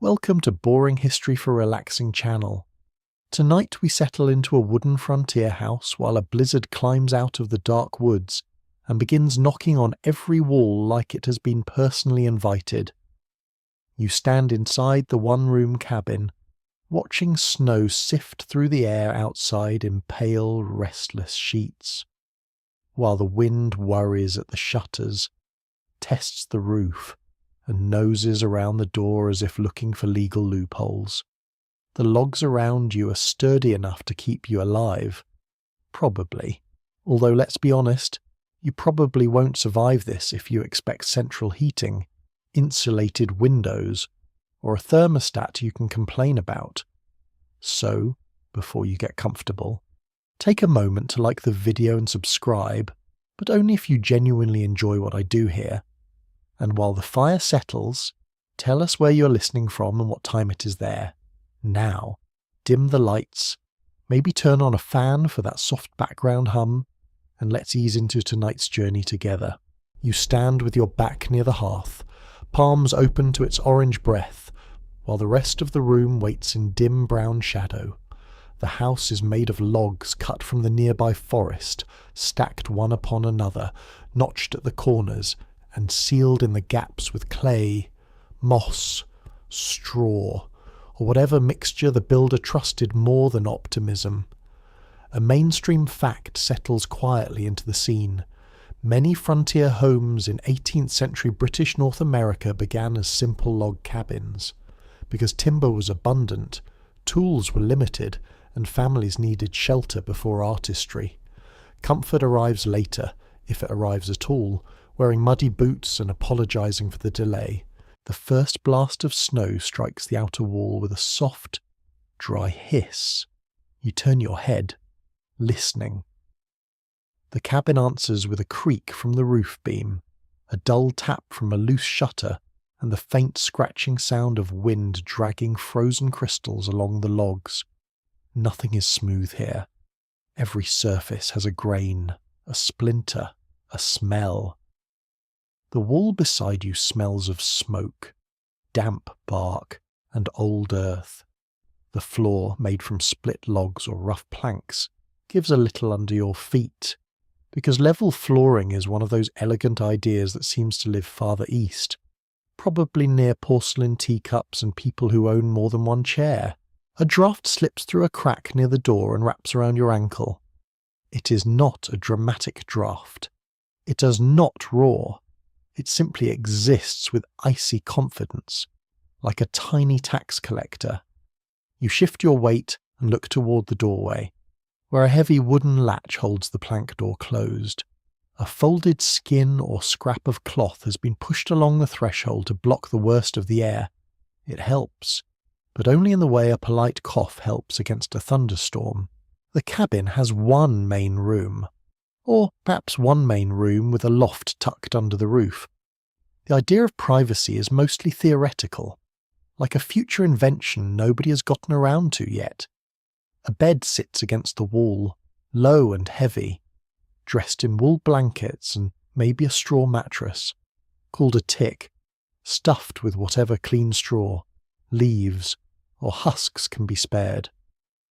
Welcome to Boring History for Relaxing channel. Tonight we settle into a wooden frontier house while a blizzard climbs out of the dark woods and begins knocking on every wall like it has been personally invited. You stand inside the one-room cabin, watching snow sift through the air outside in pale, restless sheets, while the wind worries at the shutters, tests the roof, and noses around the door as if looking for legal loopholes. The logs around you are sturdy enough to keep you alive. Probably. Although let's be honest, you probably won't survive this if you expect central heating, insulated windows, or a thermostat you can complain about. So, before you get comfortable, take a moment to like the video and subscribe, but only if you genuinely enjoy what I do here. And while the fire settles, tell us where you're listening from and what time it is there. Now, dim the lights, maybe turn on a fan for that soft background hum, and let's ease into tonight's journey together. You stand with your back near the hearth, palms open to its orange breath, while the rest of the room waits in dim brown shadow. The house is made of logs cut from the nearby forest, stacked one upon another, notched at the corners, and sealed in the gaps with clay, moss, straw, or whatever mixture the builder trusted more than optimism. A mainstream fact settles quietly into the scene. Many frontier homes in 18th century British North America began as simple log cabins. Because timber was abundant, tools were limited, and families needed shelter before artistry. Comfort arrives later, if it arrives at all, wearing muddy boots and apologising for the delay. The first blast of snow strikes the outer wall with a soft, dry hiss. You turn your head, listening. The cabin answers with a creak from the roof beam, a dull tap from a loose shutter, and the faint scratching sound of wind dragging frozen crystals along the logs. Nothing is smooth here. Every surface has a grain, a splinter, a smell. The wall beside you smells of smoke, damp bark, and old earth. The floor, made from split logs or rough planks, gives a little under your feet, because level flooring is one of those elegant ideas that seems to live farther east, probably near porcelain teacups and people who own more than one chair. A draught slips through a crack near the door and wraps around your ankle. It is not a dramatic draught. It does not roar. It simply exists with icy confidence, like a tiny tax collector. You shift your weight and look toward the doorway, where a heavy wooden latch holds the plank door closed. A folded skin or scrap of cloth has been pushed along the threshold to block the worst of the air. It helps, but only in the way a polite cough helps against a thunderstorm. The cabin has one main room, or perhaps one main room with a loft tucked under the roof. The idea of privacy is mostly theoretical, like a future invention nobody has gotten around to yet. A bed sits against the wall, low and heavy, dressed in wool blankets and maybe a straw mattress, called a tick, stuffed with whatever clean straw, leaves, or husks can be spared.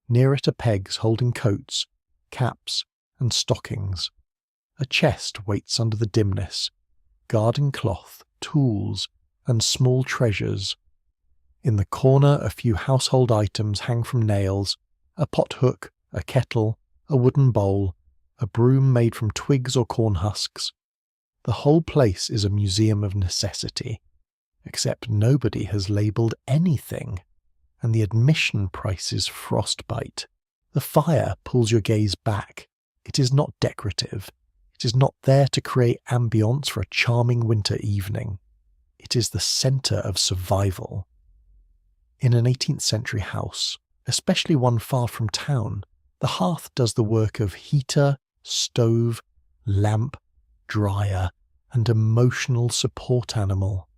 Near it are pegs holding coats, caps, and stockings. A chest waits under the dimness, garden cloth, tools, and small treasures. In the corner a few household items hang from nails, a pot hook, a kettle, a wooden bowl, a broom made from twigs or corn husks. The whole place is a museum of necessity, except nobody has labelled anything, and the admission price is frostbite. The fire pulls your gaze back. It is not decorative. It is not there to create ambience for a charming winter evening. It is the centre of survival. In an 18th century house, especially one far from town, the hearth does the work of heater, stove, lamp, dryer, and emotional support animal.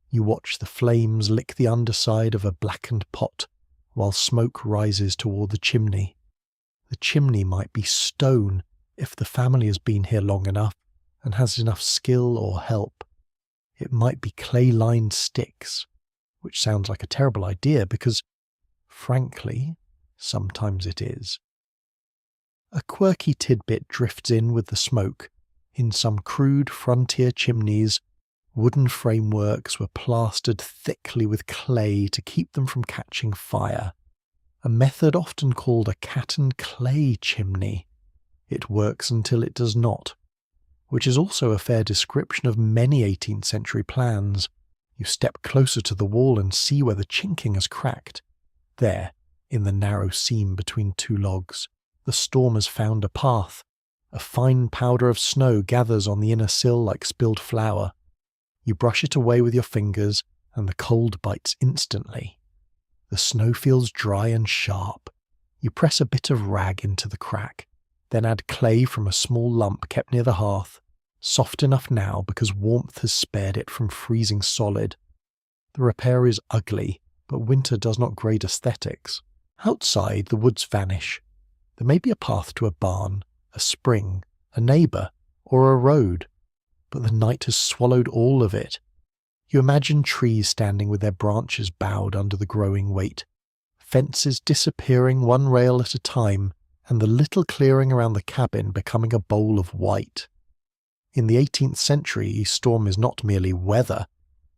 You watch the flames lick the underside of a blackened pot, while smoke rises toward the chimney. The chimney might be stone if the family has been here long enough and has enough skill or help. It might be clay-lined sticks, which sounds like a terrible idea because, frankly, sometimes it is. A quirky tidbit drifts in with the smoke. In some crude frontier chimneys, wooden frameworks were plastered thickly with clay to keep them from catching fire, a method often called a cat and clay chimney. It works until it does not, which is also a fair description of many 18th century plans. You step closer to the wall and see where the chinking has cracked. There, in the narrow seam between two logs, the storm has found a path. A fine powder of snow gathers on the inner sill like spilled flour. You brush it away with your fingers, and the cold bites instantly. The snow feels dry and sharp. You press a bit of rag into the crack, then add clay from a small lump kept near the hearth, soft enough now because warmth has spared it from freezing solid. The repair is ugly, but winter does not grade aesthetics. Outside, the woods vanish. There may be a path to a barn, a spring, a neighbour, or a road, but the night has swallowed all of it. You imagine trees standing with their branches bowed under the growing weight, fences disappearing one rail at a time, and the little clearing around the cabin becoming a bowl of white. In the 18th century, a storm is not merely weather,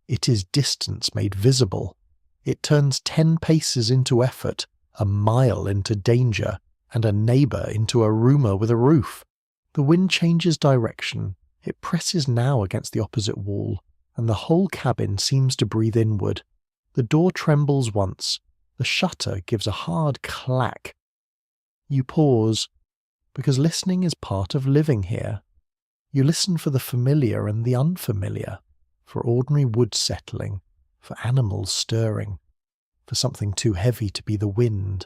it is distance made visible. It turns 10 paces into effort, a mile into danger, and a neighbour into a rumour with a roof. The wind changes direction. It presses now against the opposite wall, and the whole cabin seems to breathe inward. The door trembles once. The shutter gives a hard clack. You pause, because listening is part of living here. You listen for the familiar and the unfamiliar, for ordinary wood settling, for animals stirring, for something too heavy to be the wind.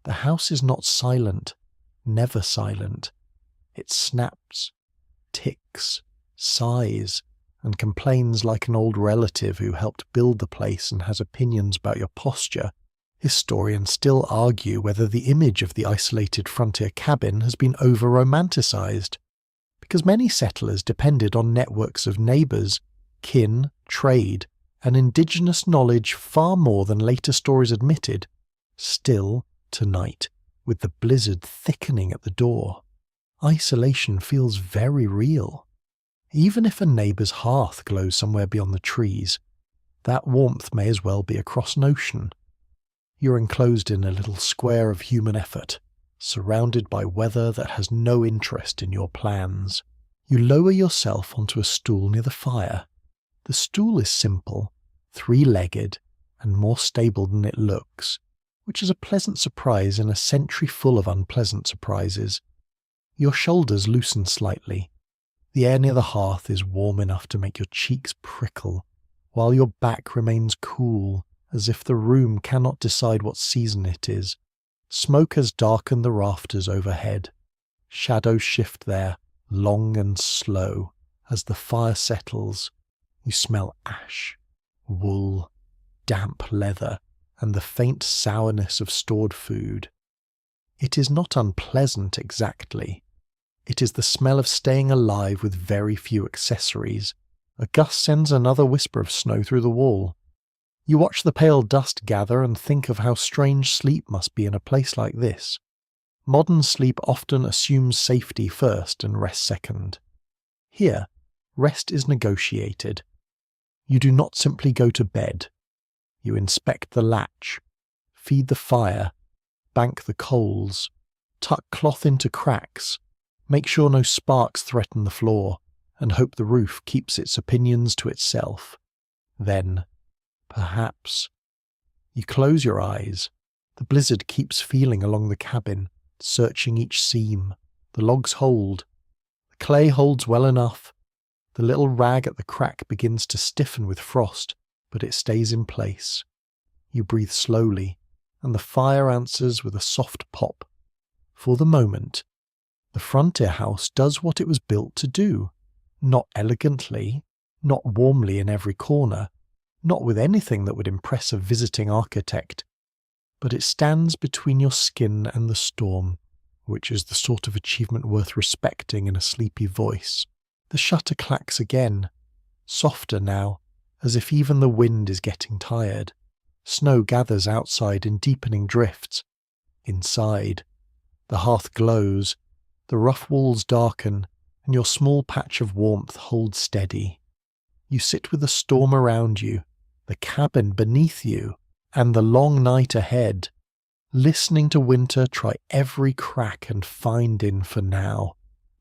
The house is not silent, never silent. It snaps, ticks, sighs, and complains like an old relative who helped build the place and has opinions about your posture. Historians still argue whether the image of the isolated frontier cabin has been over-romanticised, because many settlers depended on networks of neighbours, kin, trade, and indigenous knowledge far more than later stories admitted. Still, tonight, with the blizzard thickening at the door, isolation feels very real. Even if a neighbour's hearth glows somewhere beyond the trees, that warmth may as well be across an ocean. You're enclosed in a little square of human effort, surrounded by weather that has no interest in your plans. You lower yourself onto a stool near the fire. The stool is simple, 3-legged, and more stable than it looks, which is a pleasant surprise in a century full of unpleasant surprises. Your shoulders loosen slightly. The air near the hearth is warm enough to make your cheeks prickle, while your back remains cool, as if the room cannot decide what season it is. Smoke has darkened the rafters overhead. Shadows shift there, long and slow, as the fire settles. You smell ash, wool, damp leather, and the faint sourness of stored food. It is not unpleasant exactly. It is the smell of staying alive with very few accessories. A gust sends another whisper of snow through the wall. You watch the pale dust gather and think of how strange sleep must be in a place like this. Modern sleep often assumes safety first and rest second. Here, rest is negotiated. You do not simply go to bed. You inspect the latch, feed the fire, bank the coals, tuck cloth into cracks, make sure no sparks threaten the floor, and hope the roof keeps its opinions to itself. Then, perhaps, you close your eyes. The blizzard keeps feeling along the cabin, searching each seam. The logs hold. The clay holds well enough. The little rag at the crack begins to stiffen with frost, but it stays in place. You breathe slowly, and the fire answers with a soft pop. For the moment, the frontier house does what it was built to do. Not elegantly, not warmly in every corner, not with anything that would impress a visiting architect, but it stands between your skin and the storm, which is the sort of achievement worth respecting in a sleepy voice. The shutter clacks again, softer now, as if even the wind is getting tired. Snow gathers outside in deepening drifts. Inside, the hearth glows, the rough walls darken, and your small patch of warmth holds steady. You sit with the storm around you, the cabin beneath you, and the long night ahead, listening to winter try every crack and find in for now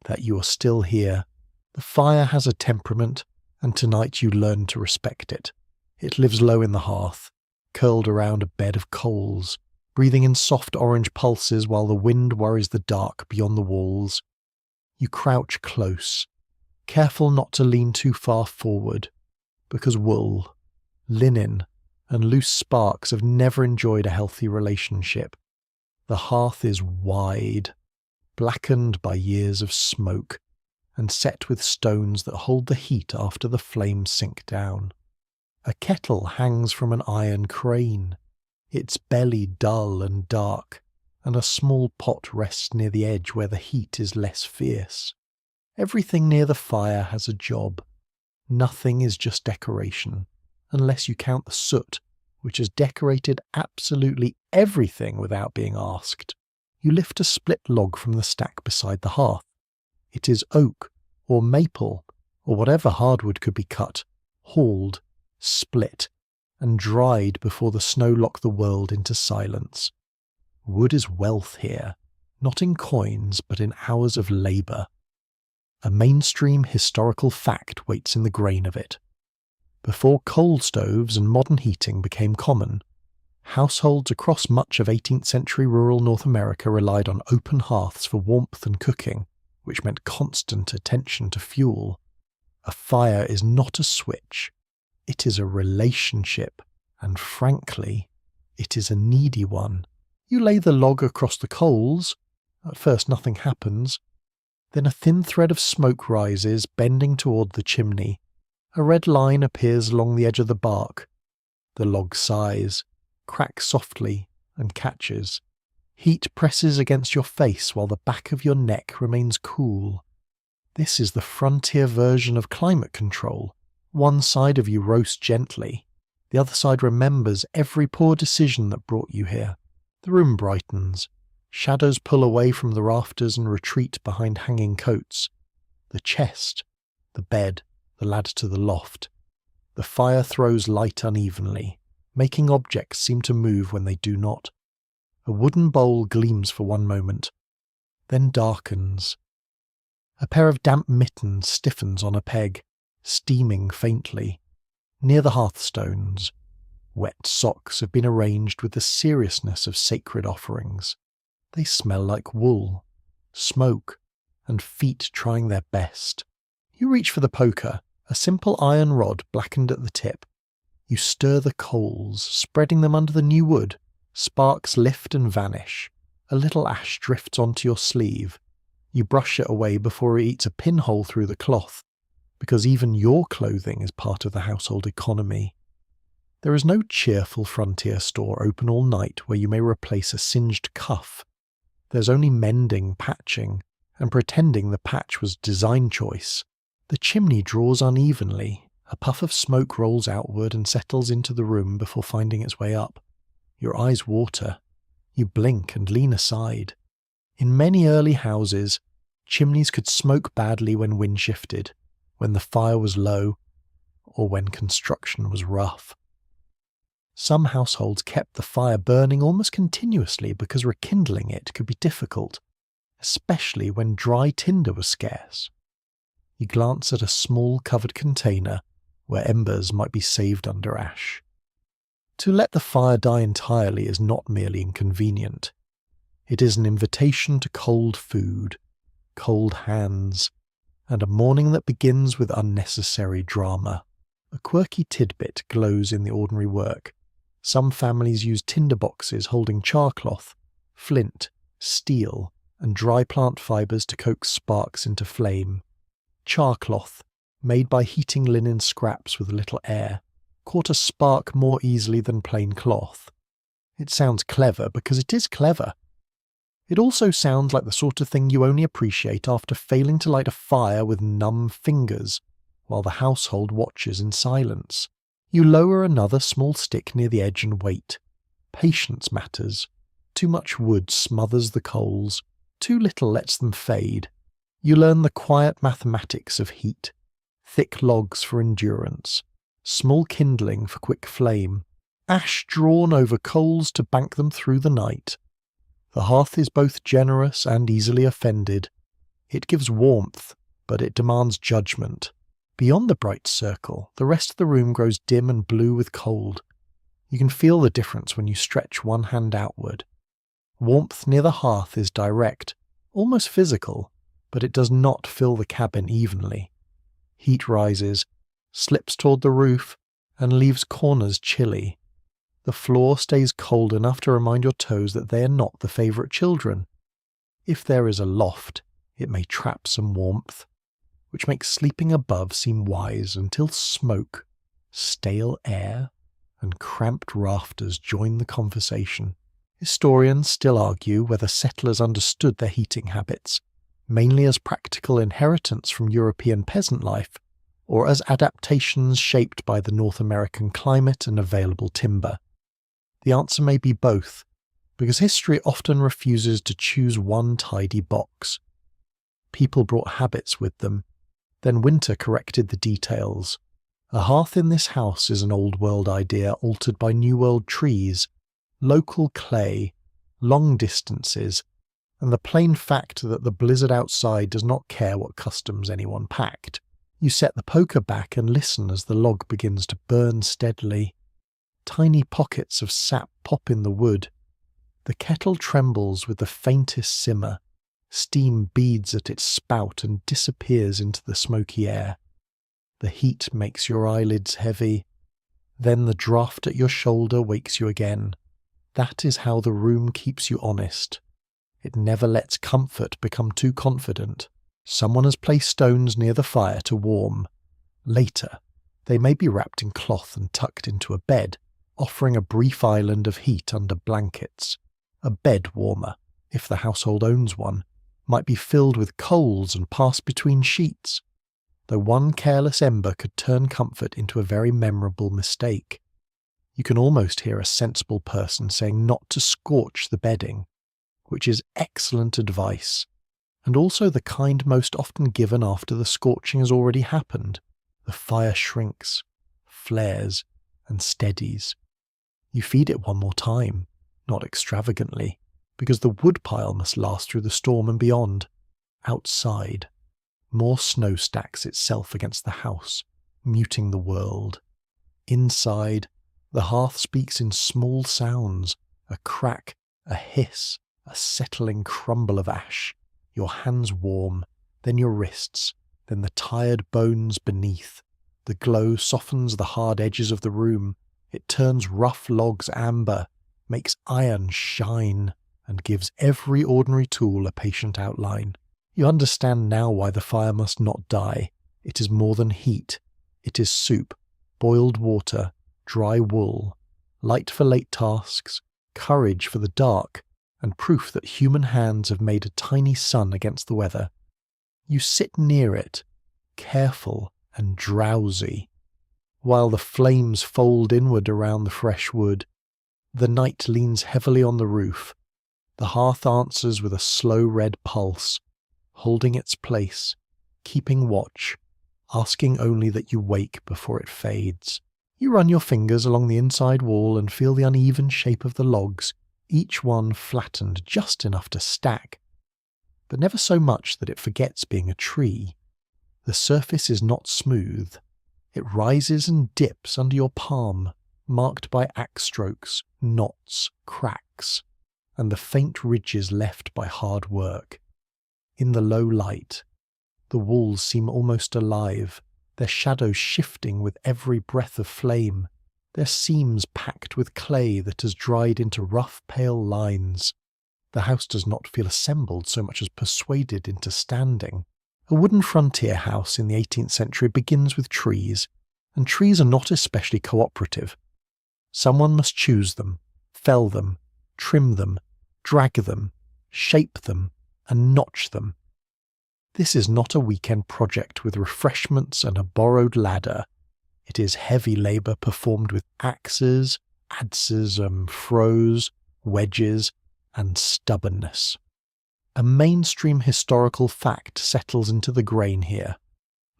that you are still here. The fire has a temperament, and tonight you learn to respect it. It lives low in the hearth, curled around a bed of coals, breathing in soft orange pulses while the wind worries the dark beyond the walls. You crouch close, careful not to lean too far forward, because wool, linen, and loose sparks have never enjoyed a healthy relationship. The hearth is wide, blackened by years of smoke, and set with stones that hold the heat after the flames sink down. A kettle hangs from an iron crane, its belly dull and dark, and a small pot rests near the edge where the heat is less fierce. Everything near the fire has a job. Nothing is just decoration, unless you count the soot, which has decorated absolutely everything without being asked. You lift a split log from the stack beside the hearth. It is oak, or maple, or whatever hardwood could be cut, hauled, split, and dried before the snow lock the world into silence. Wood is wealth here, not in coins, but in hours of labour. A mainstream historical fact waits in the grain of it. Before coal stoves and modern heating became common, households across much of 18th century rural North America relied on open hearths for warmth and cooking, which meant constant attention to fuel. A fire is not a switch. It is a relationship, and frankly, it is a needy one. You lay the log across the coals. At first nothing happens. Then a thin thread of smoke rises, bending toward the chimney. A red line appears along the edge of the bark. The log sighs, cracks softly, and catches. Heat presses against your face while the back of your neck remains cool. This is the frontier version of climate control. One side of you roasts gently. The other side remembers every poor decision that brought you here. The room brightens. Shadows pull away from the rafters and retreat behind hanging coats. The chest, the bed, the ladder to the loft. The fire throws light unevenly, making objects seem to move when they do not. A wooden bowl gleams for one moment, then darkens. A pair of damp mittens stiffens on a peg, steaming faintly. Near the hearthstones, wet socks have been arranged with the seriousness of sacred offerings. They smell like wool, smoke, and feet trying their best. You reach for the poker, a simple iron rod blackened at the tip. You stir the coals, spreading them under the new wood. Sparks lift and vanish. A little ash drifts onto your sleeve. You brush it away before it eats a pinhole through the cloth, because even your clothing is part of the household economy. There is no cheerful frontier store open all night where you may replace a singed cuff. There's only mending, patching, and pretending the patch was design choice. The chimney draws unevenly. A puff of smoke rolls outward and settles into the room before finding its way up. Your eyes water. You blink and lean aside. In many early houses, chimneys could smoke badly when wind shifted, when the fire was low, or when construction was rough. Some households kept the fire burning almost continuously because rekindling it could be difficult, especially when dry tinder was scarce. You glance at a small covered container where embers might be saved under ash. To let the fire die entirely is not merely inconvenient. It is an invitation to cold food, cold hands, and a morning that begins with unnecessary drama. A quirky tidbit glows in the ordinary work. Some families use tinder boxes holding charcloth, flint, steel, and dry plant fibres to coax sparks into flame. Charcloth, made by heating linen scraps with little air, caught a spark more easily than plain cloth. It sounds clever because it is clever. It also sounds like the sort of thing you only appreciate after failing to light a fire with numb fingers, while the household watches in silence. You lower another small stick near the edge and wait. Patience matters. Too much wood smothers the coals, too little lets them fade. You learn the quiet mathematics of heat. Thick logs for endurance, small kindling for quick flame, ash drawn over coals to bank them through the night. The hearth is both generous and easily offended. It gives warmth, but it demands judgment. Beyond the bright circle, the rest of the room grows dim and blue with cold. You can feel the difference when you stretch one hand outward. Warmth near the hearth is direct, almost physical, but it does not fill the cabin evenly. Heat rises, slips toward the roof, and leaves corners chilly. The floor stays cold enough to remind your toes that they are not the favourite children. If there is a loft, it may trap some warmth, which makes sleeping above seem wise until smoke, stale air, and cramped rafters join the conversation. Historians still argue whether settlers understood their heating habits, mainly as practical inheritance from European peasant life, or as adaptations shaped by the North American climate and available timber. The answer may be both, because history often refuses to choose one tidy box. People brought habits with them, then winter corrected the details. A hearth in this house is an old world idea altered by new world trees, local clay, long distances, and the plain fact that the blizzard outside does not care what customs anyone packed. You set the poker back and listen as the log begins to burn steadily. Tiny pockets of sap pop in the wood. The kettle trembles with the faintest simmer. Steam beads at its spout and disappears into the smoky air. The heat makes your eyelids heavy. Then the draught at your shoulder wakes you again. That is how the room keeps you honest. It never lets comfort become too confident. Someone has placed stones near the fire to warm. Later, they may be wrapped in cloth and tucked into a bed, offering a brief island of heat under blankets. A bed warmer, if the household owns one, might be filled with coals and pass between sheets, though one careless ember could turn comfort into a very memorable mistake. You can almost hear a sensible person saying not to scorch the bedding, which is excellent advice, and also the kind most often given after the scorching has already happened. The fire shrinks, flares, and steadies. You feed it one more time, not extravagantly, because the woodpile must last through the storm and beyond. Outside, more snow stacks itself against the house, muting the world. Inside, the hearth speaks in small sounds, a crack, a hiss, a settling crumble of ash. Your hands warm, then your wrists, then the tired bones beneath. The glow softens the hard edges of the room. It turns rough logs amber, makes iron shine, and gives every ordinary tool a patient outline. You understand now why the fire must not die. It is more than heat. It is soup, boiled water, dry wool, light for late tasks, courage for the dark, and proof that human hands have made a tiny sun against the weather. You sit near it, careful and drowsy, while the flames fold inward around the fresh wood. The night leans heavily on the roof. The hearth answers with a slow red pulse, holding its place, keeping watch, asking only that you wake before it fades. You run your fingers along the inside wall and feel the uneven shape of the logs, each one flattened just enough to stack, but never so much that it forgets being a tree. The surface is not smooth. It rises and dips under your palm, marked by axe strokes, knots, cracks, and the faint ridges left by hard work. In the low light, the walls seem almost alive, their shadows shifting with every breath of flame, their seams packed with clay that has dried into rough, pale lines. The house does not feel assembled so much as persuaded into standing. A wooden frontier house in the 18th century begins with trees, and trees are not especially cooperative. Someone must choose them, fell them, trim them, drag them, shape them, and notch them. This is not a weekend project with refreshments and a borrowed ladder. It is heavy labour performed with axes, adzes, throws, wedges, and stubbornness. A mainstream historical fact settles into the grain here.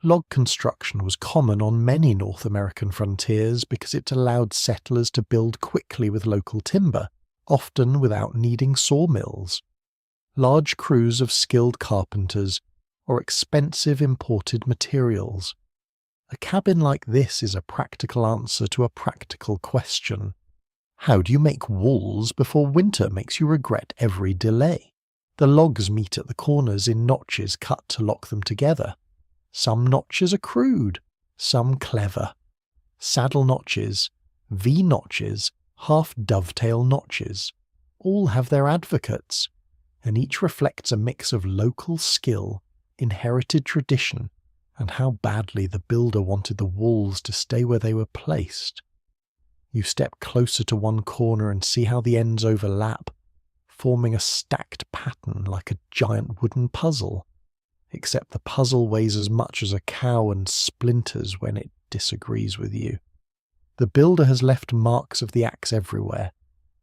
Log construction was common on many North American frontiers because it allowed settlers to build quickly with local timber, often without needing sawmills. Large crews of skilled carpenters or expensive imported materials. A cabin like this is a practical answer to a practical question. How do you make walls before winter makes you regret every delay? The logs meet at the corners in notches cut to lock them together. Some notches are crude, some clever. Saddle notches, V-notches, half-dovetail notches. All have their advocates, and each reflects a mix of local skill, inherited tradition, and how badly the builder wanted the walls to stay where they were placed. You step closer to one corner and see how the ends overlap, forming a stacked pattern like a giant wooden puzzle, except the puzzle weighs as much as a cow and splinters when it disagrees with you. The builder has left marks of the axe everywhere,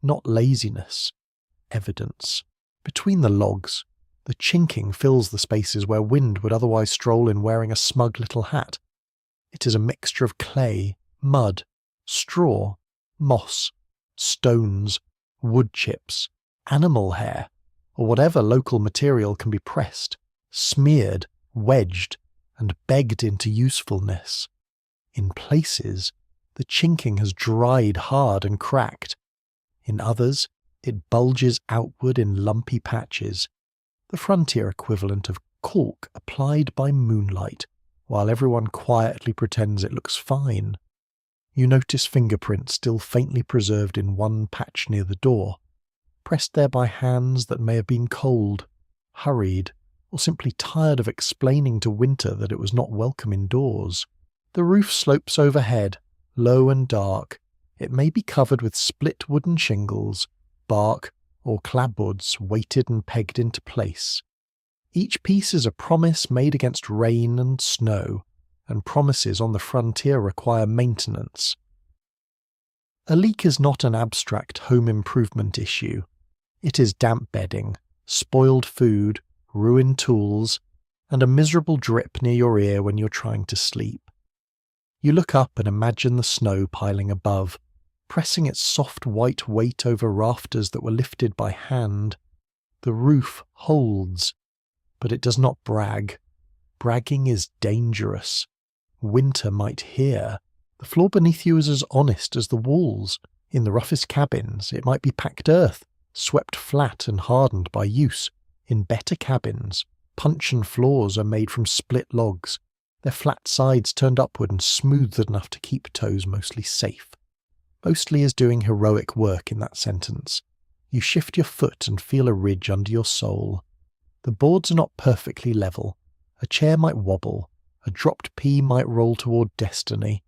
not laziness, evidence. Between the logs, the chinking fills the spaces where wind would otherwise stroll in wearing a smug little hat. It is a mixture of clay, mud, straw, moss, stones, wood chips, animal hair, or whatever local material can be pressed, smeared, wedged, and begged into usefulness. In places, the chinking has dried hard and cracked. In others, it bulges outward in lumpy patches, the frontier equivalent of caulk applied by moonlight, while everyone quietly pretends it looks fine. You notice fingerprints still faintly preserved in one patch near the door, pressed there by hands that may have been cold, hurried, or simply tired of explaining to winter that it was not welcome indoors. The roof slopes overhead, low and dark. It may be covered with split wooden shingles, bark, or clapboards weighted and pegged into place. Each piece is a promise made against rain and snow, and promises on the frontier require maintenance. A leak is not an abstract home improvement issue. It is damp bedding, spoiled food, ruined tools, and a miserable drip near your ear when you're trying to sleep. You look up and imagine the snow piling above, pressing its soft white weight over rafters that were lifted by hand. The roof holds, but it does not brag. Bragging is dangerous. Winter might hear. The floor beneath you is as honest as the walls. In the roughest cabins, it might be packed earth, swept flat and hardened by use. In better cabins, puncheon floors are made from split logs, their flat sides turned upward and smoothed enough to keep toes mostly safe. Mostly is doing heroic work in that sentence. You shift your foot and feel a ridge under your sole. The boards are not perfectly level. A chair might wobble. A dropped pea might roll toward destiny.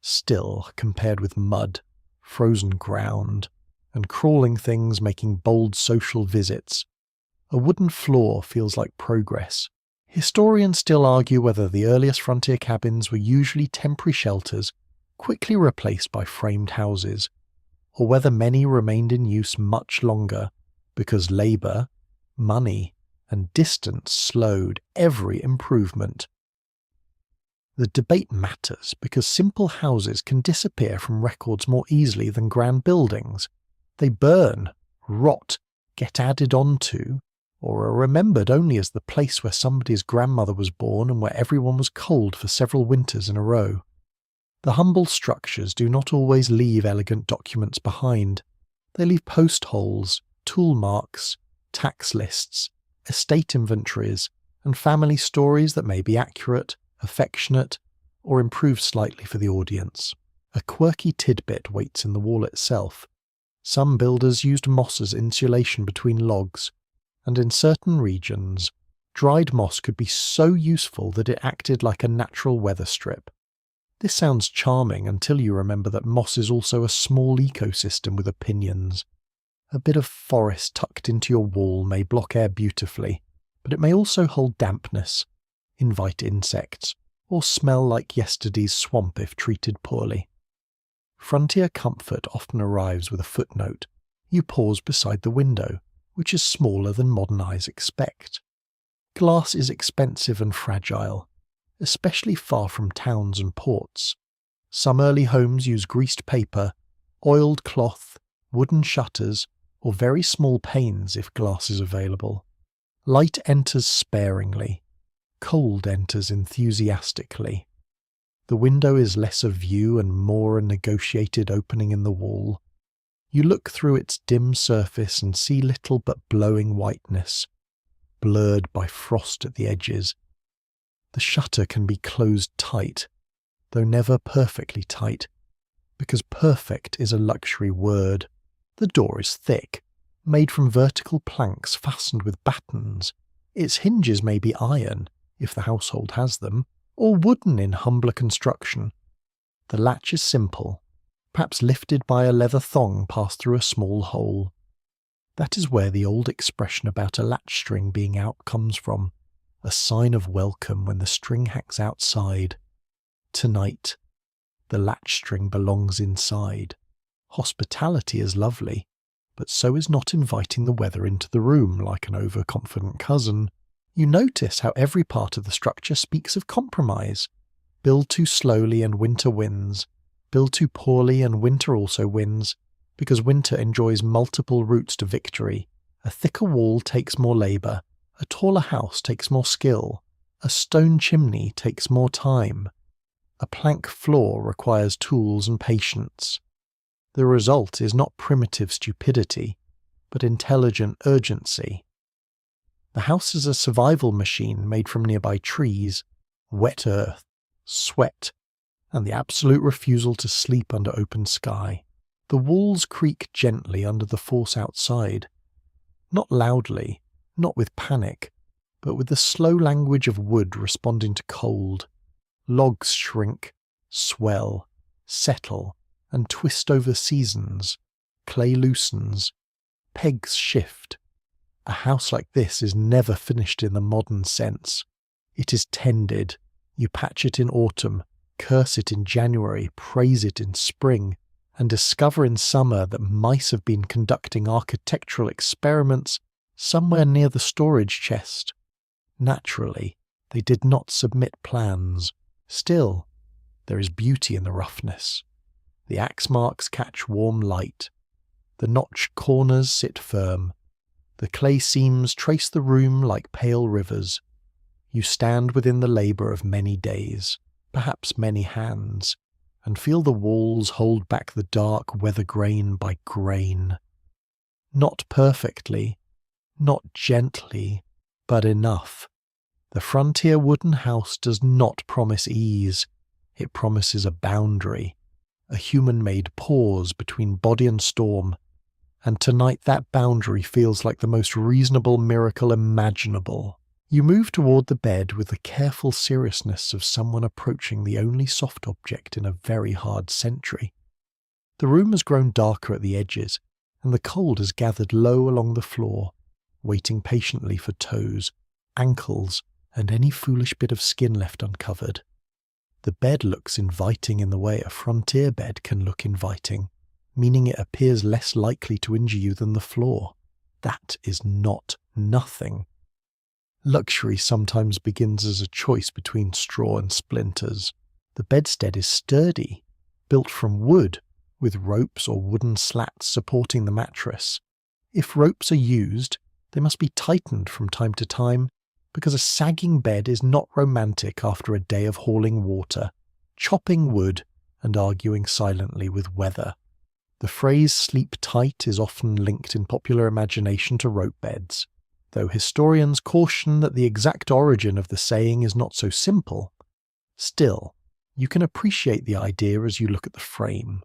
Still, compared with mud, frozen ground, and crawling things making bold social visits, a wooden floor feels like progress. Historians still argue whether the earliest frontier cabins were usually temporary shelters, quickly replaced by framed houses, or whether many remained in use much longer because labour, money, and distance slowed every improvement. The debate matters because simple houses can disappear from records more easily than grand buildings. They burn, rot, get added onto, or are remembered only as the place where somebody's grandmother was born and where everyone was cold for several winters in a row. The humble structures do not always leave elegant documents behind. They leave post holes, tool marks, tax lists, estate inventories, and family stories that may be accurate, affectionate, or improved slightly for the audience. A quirky tidbit waits in the wall itself. Some builders used moss as insulation between logs, and in certain regions, dried moss could be so useful that it acted like a natural weather strip. This sounds charming until you remember that moss is also a small ecosystem with opinions. A bit of forest tucked into your wall may block air beautifully, but it may also hold dampness, invite insects, or smell like yesterday's swamp if treated poorly. Frontier comfort often arrives with a footnote. You pause beside the window, which is smaller than modern eyes expect. Glass is expensive and fragile, especially far from towns and ports. Some early homes use greased paper, oiled cloth, wooden shutters, or very small panes if glass is available. Light enters sparingly. Cold enters enthusiastically. The window is less a view and more a negotiated opening in the wall. You look through its dim surface and see little but blowing whiteness, blurred by frost at the edges. The shutter can be closed tight, though never perfectly tight, because perfect is a luxury word. The door is thick, made from vertical planks fastened with battens. Its hinges may be iron, if the household has them, or wooden in humbler construction. The latch is simple, perhaps lifted by a leather thong passed through a small hole. That is where the old expression about a latch string being out comes from, a sign of welcome when the string hangs outside. Tonight, the latch string belongs inside. Hospitality is lovely, but so is not inviting the weather into the room like an overconfident cousin. You notice how every part of the structure speaks of compromise. Build too slowly and winter wins. Build too poorly and winter also wins, because winter enjoys multiple routes to victory. A thicker wall takes more labour. A taller house takes more skill. A stone chimney takes more time. A plank floor requires tools and patience. The result is not primitive stupidity, but intelligent urgency. The house is a survival machine made from nearby trees, wet earth, sweat, and the absolute refusal to sleep under open sky. The walls creak gently under the force outside, not loudly, not with panic, but with the slow language of wood responding to cold. Logs shrink, swell, settle, and twist over seasons. Clay loosens. Pegs shift. A house like this is never finished in the modern sense. It is tended. You patch it in autumn, curse it in January, praise it in spring, and discover in summer that mice have been conducting architectural experiments somewhere near the storage chest. Naturally, they did not submit plans. Still, there is beauty in the roughness. The axe marks catch warm light. The notched corners sit firm. The clay seams trace the room like pale rivers. You stand within the labour of many days, perhaps many hands, and feel the walls hold back the dark weather grain by grain. Not perfectly, not gently, but enough. The frontier wooden house does not promise ease. It promises a boundary, a human-made pause between body and storm, and tonight that boundary feels like the most reasonable miracle imaginable. You move toward the bed with the careful seriousness of someone approaching the only soft object in a very hard century. The room has grown darker at the edges, and the cold has gathered low along the floor, waiting patiently for toes, ankles, and any foolish bit of skin left uncovered. The bed looks inviting in the way a frontier bed can look inviting, meaning it appears less likely to injure you than the floor. That is not nothing. Luxury sometimes begins as a choice between straw and splinters. The bedstead is sturdy, built from wood, with ropes or wooden slats supporting the mattress. If ropes are used, they must be tightened from time to time, because a sagging bed is not romantic after a day of hauling water, chopping wood, and arguing silently with weather. The phrase sleep tight is often linked in popular imagination to rope beds, though historians caution that the exact origin of the saying is not so simple. Still, you can appreciate the idea as you look at the frame.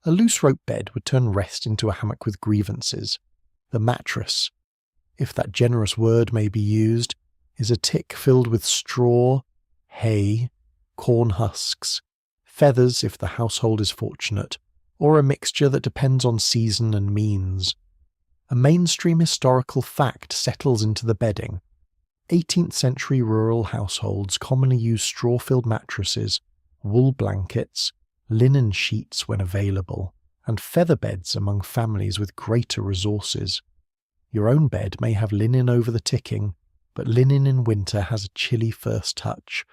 A loose rope bed would turn rest into a hammock with grievances. The mattress, if that generous word may be used, is a tick filled with straw, hay, corn husks, feathers if the household is fortunate, or a mixture that depends on season and means. A mainstream historical fact settles into the bedding. 18th century rural households commonly use straw-filled mattresses, wool blankets, linen sheets when available, and feather beds among families with greater resources. Your own bed may have linen over the ticking, but linen in winter has a chilly first touch,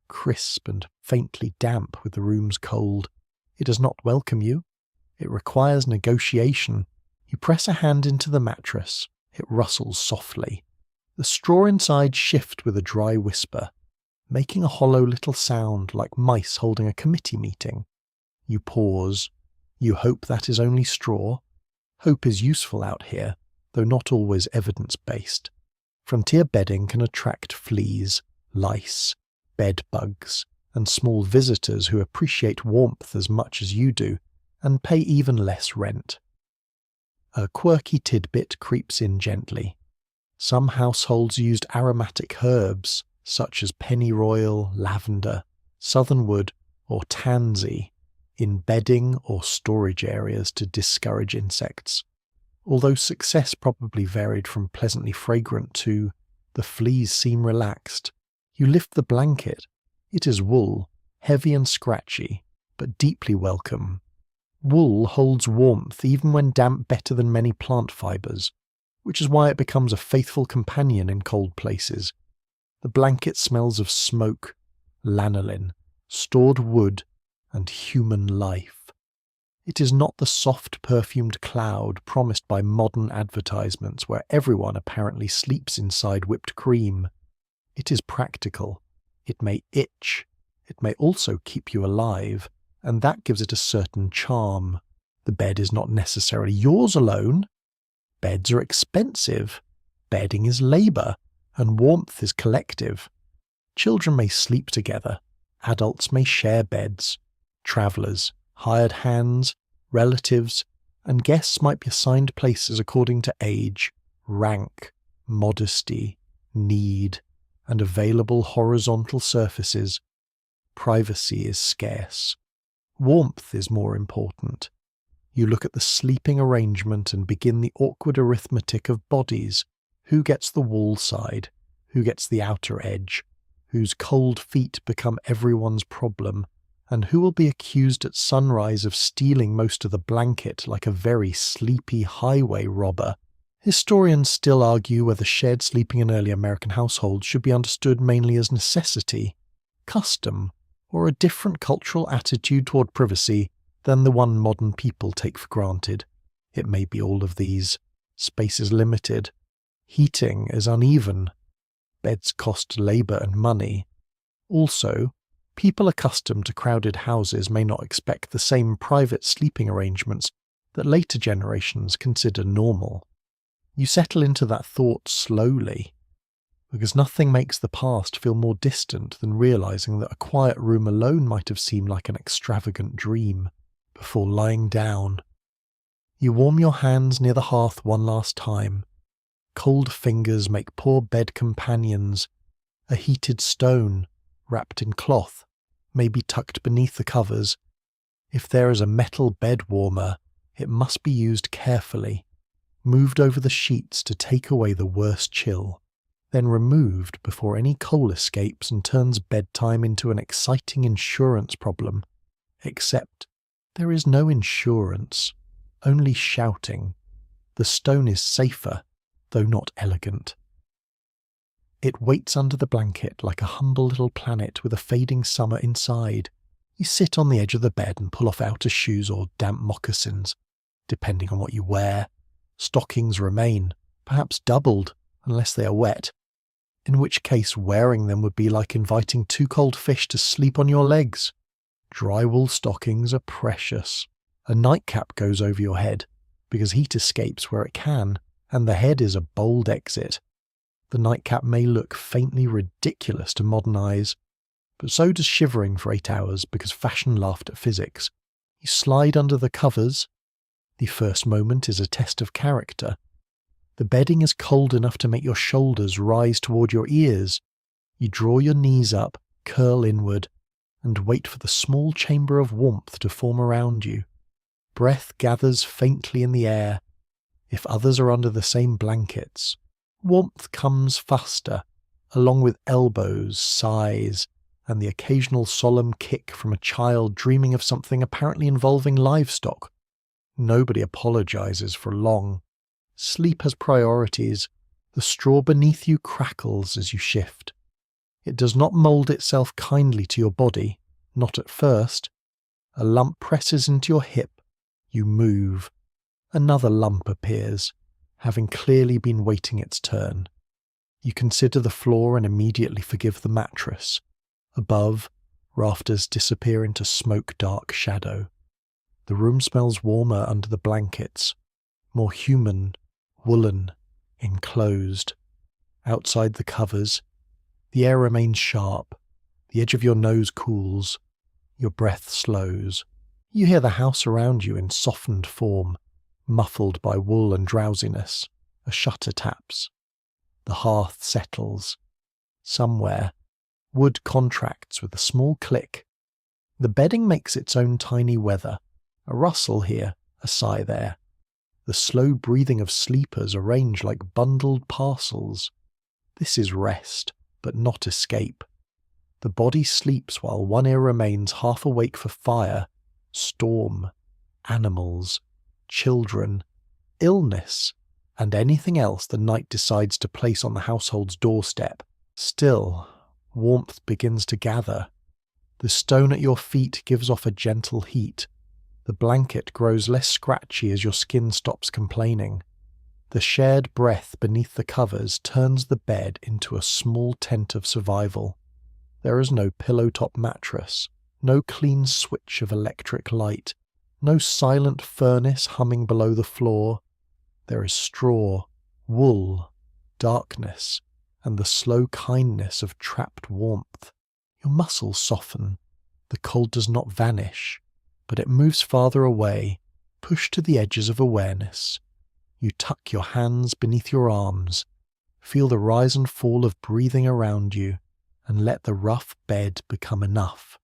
crisp and faintly damp with the room's cold. It does not welcome you. It requires negotiation. You press a hand into the mattress. It rustles softly. The straw inside shift with a dry whisper, making a hollow little sound like mice holding a committee meeting. You pause. You hope that is only straw. Hope is useful out here, though not always evidence-based. Frontier bedding can attract fleas, lice, bed bugs, and small visitors who appreciate warmth as much as you do, and pay even less rent. A quirky tidbit creeps in gently. Some households used aromatic herbs, such as pennyroyal, lavender, southernwood, or tansy, in bedding or storage areas to discourage insects. Although success probably varied from pleasantly fragrant to the fleas seem relaxed. You lift the blanket. It is wool, heavy and scratchy, but deeply welcome. Wool holds warmth even when damp better than many plant fibres, which is why it becomes a faithful companion in cold places. The blanket smells of smoke, lanolin, stored wood, and human life. It is not the soft perfumed cloud promised by modern advertisements where everyone apparently sleeps inside whipped cream. It is practical. It may itch. It may also keep you alive, and that gives it a certain charm. The bed is not necessarily yours alone. Beds are expensive. Bedding is labour, and warmth is collective. Children may sleep together. Adults may share beds. Travellers, hired hands, relatives, and guests might be assigned places according to age, rank, modesty, need, and available horizontal surfaces. Privacy is scarce. Warmth is more important. You look at the sleeping arrangement and begin the awkward arithmetic of bodies. Who gets the wall side? Who gets the outer edge? Whose cold feet become everyone's problem? And who will be accused at sunrise of stealing most of the blanket like a very sleepy highway robber? Historians still argue whether shared sleeping in early American households should be understood mainly as necessity, custom, or a different cultural attitude toward privacy than the one modern people take for granted. It may be all of these. Space is limited. Heating is uneven. Beds cost labour and money. Also, people accustomed to crowded houses may not expect the same private sleeping arrangements that later generations consider normal. You settle into that thought slowly, because nothing makes the past feel more distant than realizing that a quiet room alone might have seemed like an extravagant dream before lying down. You warm your hands near the hearth one last time. Cold fingers make poor bed companions. A heated stone, wrapped in cloth, may be tucked beneath the covers. If there is a metal bed warmer, it must be used carefully, moved over the sheets to take away the worst chill, then removed before any coal escapes and turns bedtime into an exciting insurance problem. Except there is no insurance, only shouting. The stone is safer, though not elegant. It waits under the blanket like a humble little planet with a fading summer inside. You sit on the edge of the bed and pull off outer shoes or damp moccasins, depending on what you wear. Stockings remain, perhaps doubled, unless they are wet, in which case wearing them would be like inviting two cold fish to sleep on your legs. Dry wool stockings are precious. A nightcap goes over your head, because heat escapes where it can, and the head is a bold exit. The nightcap may look faintly ridiculous to modern eyes, but so does shivering for 8 hours because fashion laughed at physics. You slide under the covers. The first moment is a test of character. The bedding is cold enough to make your shoulders rise toward your ears. You draw your knees up, curl inward, and wait for the small chamber of warmth to form around you. Breath gathers faintly in the air. If others are under the same blankets, warmth comes faster, along with elbows, sighs, and the occasional solemn kick from a child dreaming of something apparently involving livestock. Nobody apologizes for long. Sleep has priorities. The straw beneath you crackles as you shift. It does not mould itself kindly to your body, not at first. A lump presses into your hip. You move. Another lump appears, having clearly been waiting its turn. You consider the floor and immediately forgive the mattress. Above, rafters disappear into smoke-dark shadow. The room smells warmer under the blankets, more human, woolen, enclosed. Outside the covers, the air remains sharp. The edge of your nose cools. Your breath slows. You hear the house around you in softened form, muffled by wool and drowsiness. A shutter taps. The hearth settles. Somewhere, wood contracts with a small click. The bedding makes its own tiny weather. A rustle here, a sigh there. The slow breathing of sleepers arranged like bundled parcels. This is rest, but not escape. The body sleeps while one ear remains half awake for fire, storm, animals, children, illness, and anything else the night decides to place on the household's doorstep. Still, warmth begins to gather. The stone at your feet gives off a gentle heat. The blanket grows less scratchy as your skin stops complaining. The shared breath beneath the covers turns the bed into a small tent of survival. There is no pillow-top mattress, no clean switch of electric light, no silent furnace humming below the floor. There is straw, wool, darkness, and the slow kindness of trapped warmth. Your muscles soften. The cold does not vanish, but it moves farther away, pushed to the edges of awareness. You tuck your hands beneath your arms, feel the rise and fall of breathing around you, and let the rough bed become enough.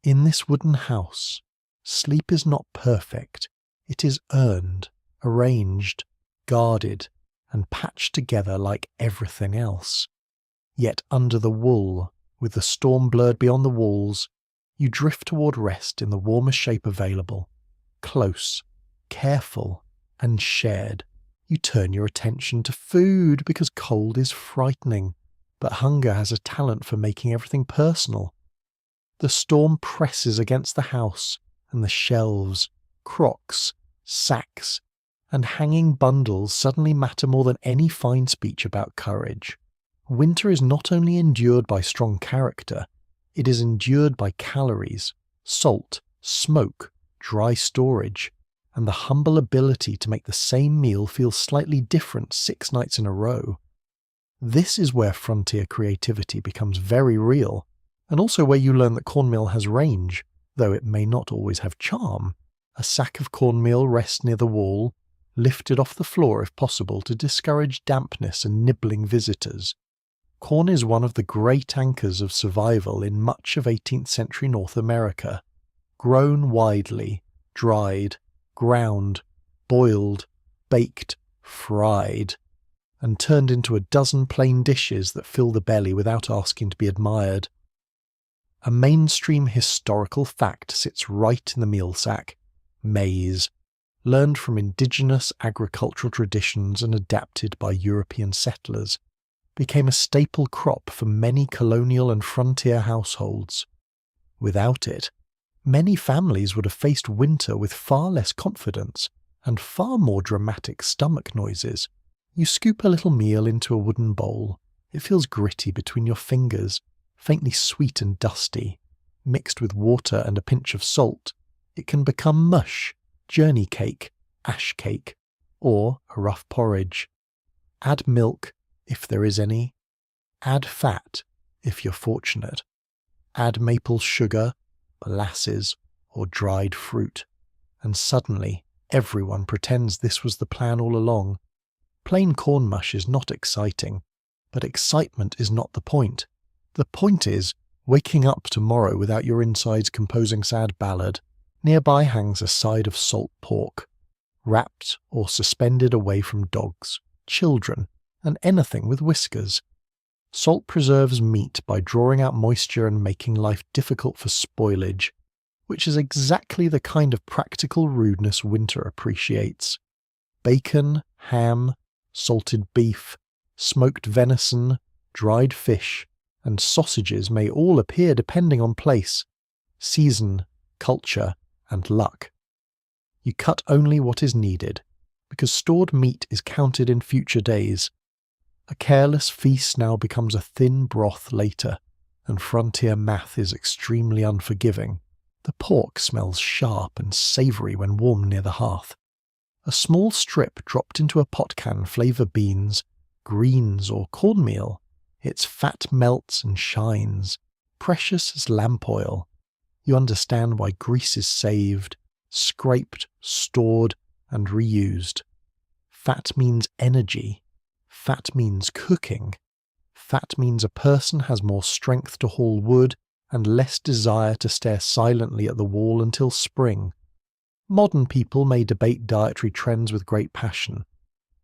In this wooden house, sleep is not perfect. It is earned, arranged, guarded, and patched together like everything else. Yet under the wool, with the storm blurred beyond the walls, you drift toward rest in the warmest shape available. Close, careful, and shared. You turn your attention to food because cold is frightening, but hunger has a talent for making everything personal. The storm presses against the house, and the shelves, crocks, sacks, and hanging bundles suddenly matter more than any fine speech about courage. Winter is not only endured by strong character, it is endured by calories, salt, smoke, dry storage, and the humble ability to make the same meal feel slightly different 6 nights in a row. This is where frontier creativity becomes very real, and also where you learn that cornmeal has range, though it may not always have charm. A sack of cornmeal rests near the wall, lifted off the floor if possible to discourage dampness and nibbling visitors. Corn is one of the great anchors of survival in much of 18th century North America. Grown widely, dried, ground, boiled, baked, fried, and turned into a dozen plain dishes that fill the belly without asking to be admired. A mainstream historical fact sits right in the meal sack: maize, learned from indigenous agricultural traditions and adapted by European settlers, became a staple crop for many colonial and frontier households. Without it, many families would have faced winter with far less confidence and far more dramatic stomach noises. You scoop a little meal into a wooden bowl. It feels gritty between your fingers, faintly sweet and dusty. Mixed with water and a pinch of salt, it can become mush, journey cake, ash cake, or a rough porridge. Add milk, if there is any. Add fat, if you're fortunate. Add maple sugar, molasses, or dried fruit. And suddenly, everyone pretends this was the plan all along. Plain corn mush is not exciting, but excitement is not the point. The point is waking up tomorrow without your insides composing sad ballad. Nearby hangs a side of salt pork, wrapped or suspended away from dogs, children, and anything with whiskers. Salt preserves meat by drawing out moisture and making life difficult for spoilage, which is exactly the kind of practical rudeness winter appreciates. Bacon, ham, salted beef, smoked venison, dried fish, and sausages may all appear depending on place, season, culture, and luck. You cut only what is needed, because stored meat is counted in future days. A careless feast now becomes a thin broth later, and frontier math is extremely unforgiving. The pork smells sharp and savoury when warm near the hearth. A small strip dropped into a pot can flavour beans, greens, or cornmeal. Its fat melts and shines, precious as lamp oil. You understand why grease is saved, scraped, stored, and reused. Fat means energy. Fat means cooking. Fat means a person has more strength to haul wood and less desire to stare silently at the wall until spring. Modern people may debate dietary trends with great passion,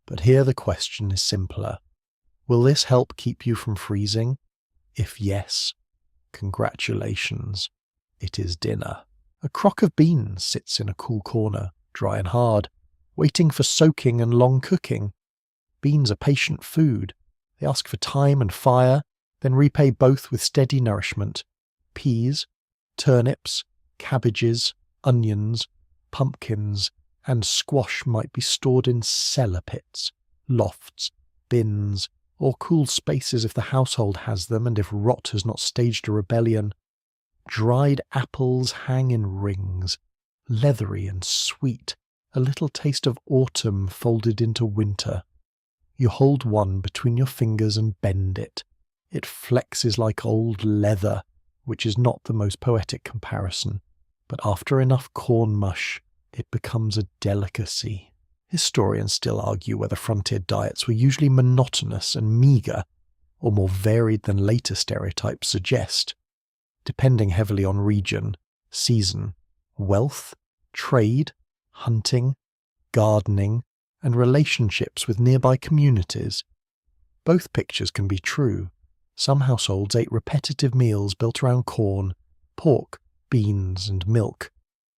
but here the question is simpler. Will this help keep you from freezing? If yes, congratulations, it is dinner. A crock of beans sits in a cool corner, dry and hard, waiting for soaking and long cooking. Beans are patient food. They ask for time and fire, then repay both with steady nourishment. Peas, turnips, cabbages, onions, pumpkins, and squash might be stored in cellar pits, lofts, bins, or cool spaces if the household has them and if rot has not staged a rebellion. Dried apples hang in rings, leathery and sweet, a little taste of autumn folded into winter. You hold one between your fingers and bend it. It flexes like old leather, which is not the most poetic comparison, but after enough corn mush, it becomes a delicacy. Historians still argue whether frontier diets were usually monotonous and meagre, or more varied than later stereotypes suggest, depending heavily on region, season, wealth, trade, hunting, gardening, and relationships with nearby communities. Both pictures can be true. Some households ate repetitive meals built around corn, pork, beans, and milk.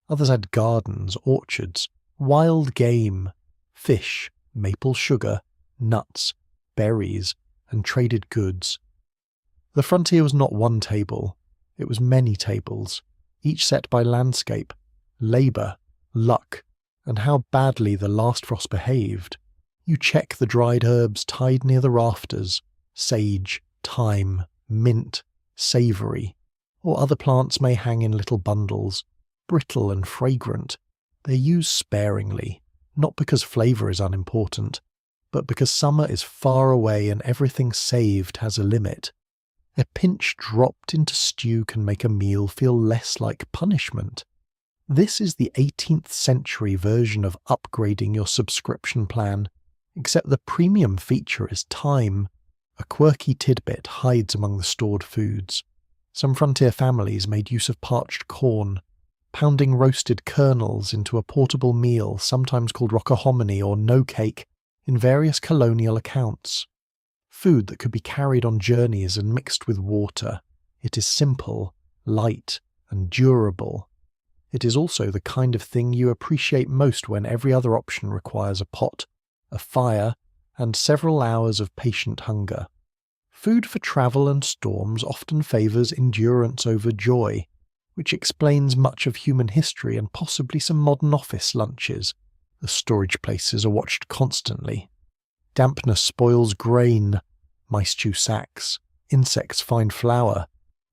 Others had gardens, orchards, wild game, fish, maple sugar, nuts, berries, and traded goods. The frontier was not one table. It was many tables, each set by landscape, labour, luck, and how badly the last frost behaved. You check the dried herbs tied near the rafters, sage, thyme, mint, savoury, or other plants may hang in little bundles, brittle and fragrant. They're used sparingly, not because flavour is unimportant, but because summer is far away and everything saved has a limit. A pinch dropped into stew can make a meal feel less like punishment. This is the 18th century version of upgrading your subscription plan, except the premium feature is time. A quirky tidbit hides among the stored foods. Some frontier families made use of parched corn, pounding roasted kernels into a portable meal sometimes called rockahominy or no cake in various colonial accounts. Food that could be carried on journeys and mixed with water. It is simple, light, and durable. It is also the kind of thing you appreciate most when every other option requires a pot, a fire, and several hours of patient hunger. Food for travel and storms often favours endurance over joy, which explains much of human history and possibly some modern office lunches. The storage places are watched constantly. Dampness spoils grain, mice chew sacks, insects find flour,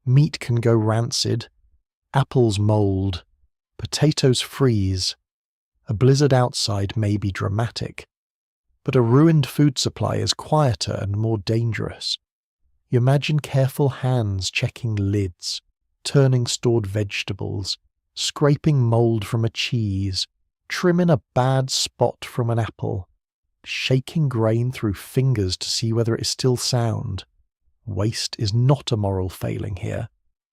meat can go rancid, apples mould, potatoes freeze. A blizzard outside may be dramatic, but a ruined food supply is quieter and more dangerous. You imagine careful hands checking lids, turning stored vegetables, scraping mould from a cheese, trimming a bad spot from an apple, shaking grain through fingers to see whether it is still sound. Waste is not a moral failing here.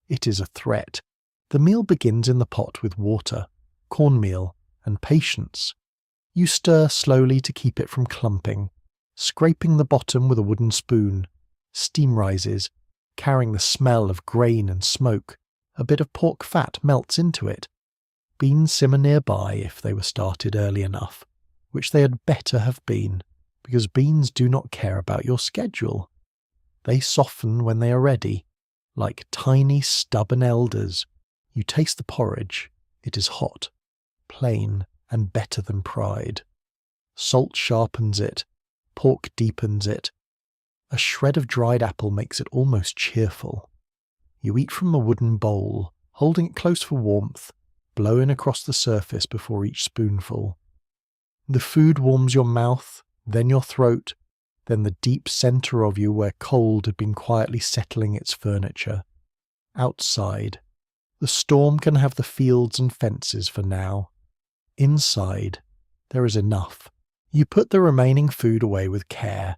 It is a threat. The meal begins in the pot with water, cornmeal, and patience. You stir slowly to keep it from clumping, scraping the bottom with a wooden spoon. Steam rises, carrying the smell of grain and smoke. A bit of pork fat melts into it. Beans simmer nearby if they were started early enough, which they had better have been, because beans do not care about your schedule. They soften when they are ready, like tiny stubborn elders. You taste the porridge. It is hot, plain, and better than pride. Salt sharpens it, pork deepens it. A shred of dried apple makes it almost cheerful. You eat from a wooden bowl, holding it close for warmth, blowing across the surface before each spoonful. The food warms your mouth, then your throat, then the deep centre of you where cold had been quietly settling its furniture. Outside, the storm can have the fields and fences for now. Inside, there is enough. You put the remaining food away with care.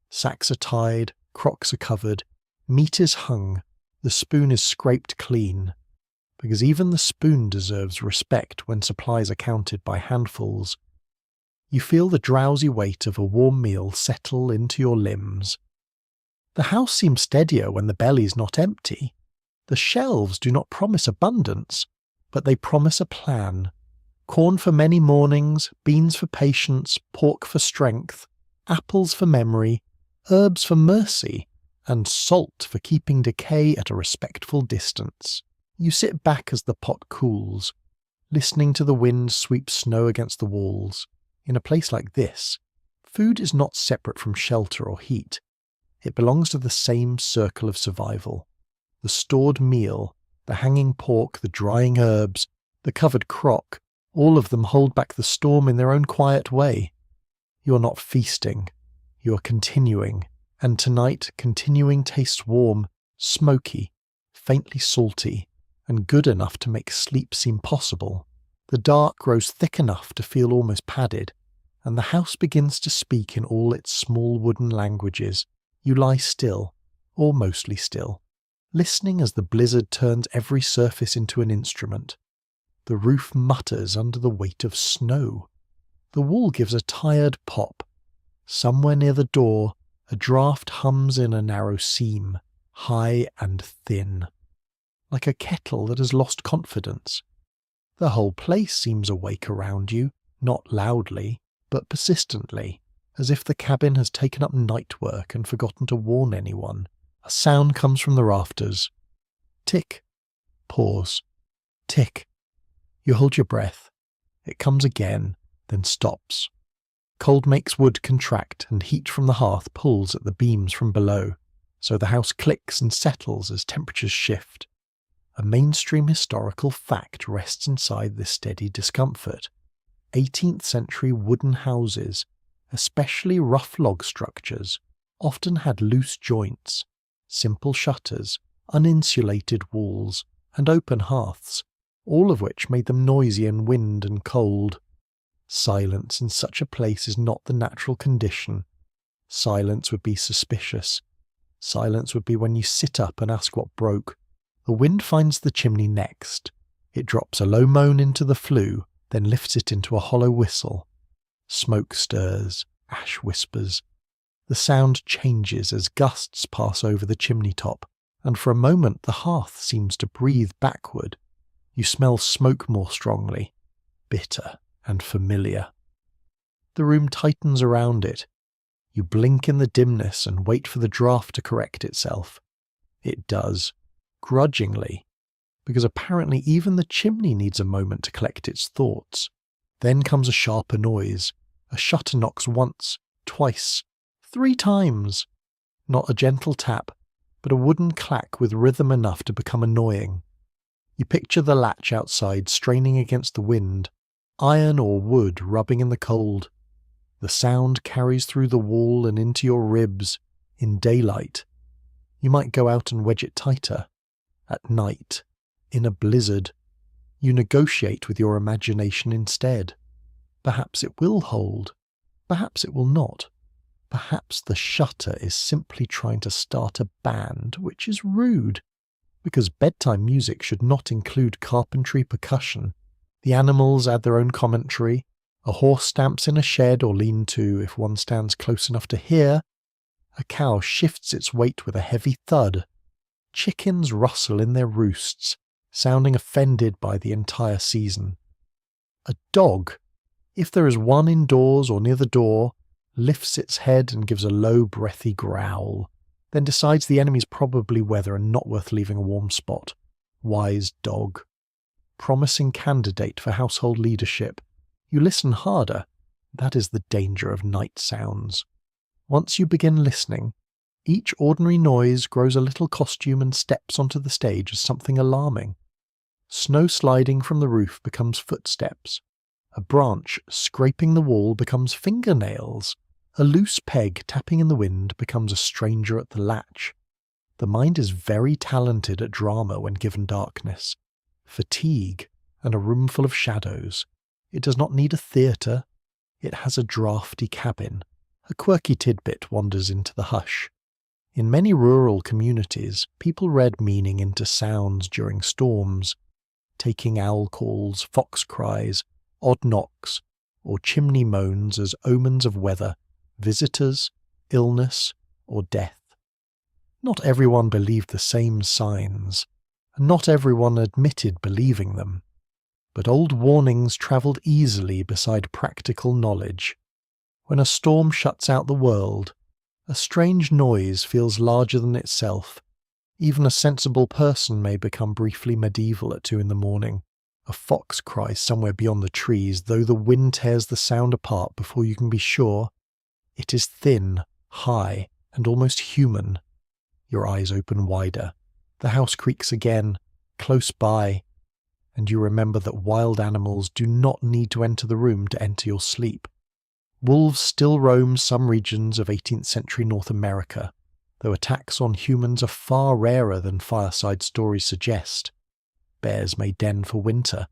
Sacks are tied, crocks are covered, meat is hung, the spoon is scraped clean, because even the spoon deserves respect when supplies are counted by handfuls. You feel the drowsy weight of a warm meal settle into your limbs. The house seems steadier when the belly's not empty. The shelves do not promise abundance, but they promise a plan. Corn for many mornings, beans for patience, pork for strength, apples for memory, herbs for mercy, and salt for keeping decay at a respectful distance. You sit back as the pot cools, listening to the wind sweep snow against the walls. In a place like this, food is not separate from shelter or heat. It belongs to the same circle of survival. The stored meal, the hanging pork, the drying herbs, the covered crock, all of them hold back the storm in their own quiet way. You are not feasting. You are continuing, and tonight continuing tastes warm, smoky, faintly salty, and good enough to make sleep seem possible. The dark grows thick enough to feel almost padded, and the house begins to speak in all its small wooden languages. You lie still, or mostly still, listening as the blizzard turns every surface into an instrument. The roof mutters under the weight of snow. The wall gives a tired pop. Somewhere near the door, a draught hums in a narrow seam, high and thin, like a kettle that has lost confidence. The whole place seems awake around you, not loudly, but persistently, as if the cabin has taken up night work and forgotten to warn anyone. A sound comes from the rafters. Tick. Pause. Tick. You hold your breath. It comes again, then stops. Cold makes wood contract, and heat from the hearth pulls at the beams from below, so the house clicks and settles as temperatures shift. A mainstream historical fact rests inside this steady discomfort. 18th century wooden houses, especially rough log structures, often had loose joints, simple shutters, uninsulated walls, and open hearths, all of which made them noisy in wind and cold. Silence in such a place is not the natural condition. Silence would be suspicious. Silence would be when you sit up and ask what broke. The wind finds the chimney next. It drops a low moan into the flue, then lifts it into a hollow whistle. Smoke stirs, ash whispers. The sound changes as gusts pass over the chimney top, and for a moment the hearth seems to breathe backward. You smell smoke more strongly, bitter and familiar. The room tightens around it. You blink in the dimness and wait for the draught to correct itself. It does, grudgingly, because apparently even the chimney needs a moment to collect its thoughts. Then comes a sharper noise. A shutter knocks once, twice, 3 times. Not a gentle tap, but a wooden clack with rhythm enough to become annoying. You picture the latch outside straining against the wind, iron or wood rubbing in the cold. The sound carries through the wall and into your ribs. In daylight, you might go out and wedge it tighter. At night, in a blizzard, you negotiate with your imagination instead. Perhaps it will hold. Perhaps it will not. Perhaps the shutter is simply trying to start a band, which is rude, because bedtime music should not include carpentry percussion. The animals add their own commentary. A horse stamps in a shed or lean-to if one stands close enough to hear. A cow shifts its weight with a heavy thud. Chickens rustle in their roosts, sounding offended by the entire season. A dog, if there is one indoors or near the door, lifts its head and gives a low, breathy growl, then decides the enemy's probably weather and not worth leaving a warm spot. Wise dog. Promising candidate for household leadership. You listen harder. That is the danger of night sounds. Once you begin listening, each ordinary noise grows a little costume and steps onto the stage as something alarming. Snow sliding from the roof becomes footsteps. A branch scraping the wall becomes fingernails. A loose peg tapping in the wind becomes a stranger at the latch. The mind is very talented at drama when given darkness, fatigue, and a room full of shadows. It does not need a theatre. It has a draughty cabin. A quirky tidbit wanders into the hush. In many rural communities, people read meaning into sounds during storms, taking owl calls, fox cries, odd knocks, or chimney moans as omens of weather, visitors, illness, or death. Not everyone believed the same signs, and not everyone admitted believing them, but old warnings travelled easily beside practical knowledge. When a storm shuts out the world, a strange noise feels larger than itself. Even a sensible person may become briefly medieval at 2 a.m. A fox cries somewhere beyond the trees, though the wind tears the sound apart before you can be sure. It is thin, high, and almost human. Your eyes open wider. The house creaks again, close by, and you remember that wild animals do not need to enter the room to enter your sleep. Wolves still roam some regions of 18th century North America, though attacks on humans are far rarer than fireside stories suggest. Bears may den for winter,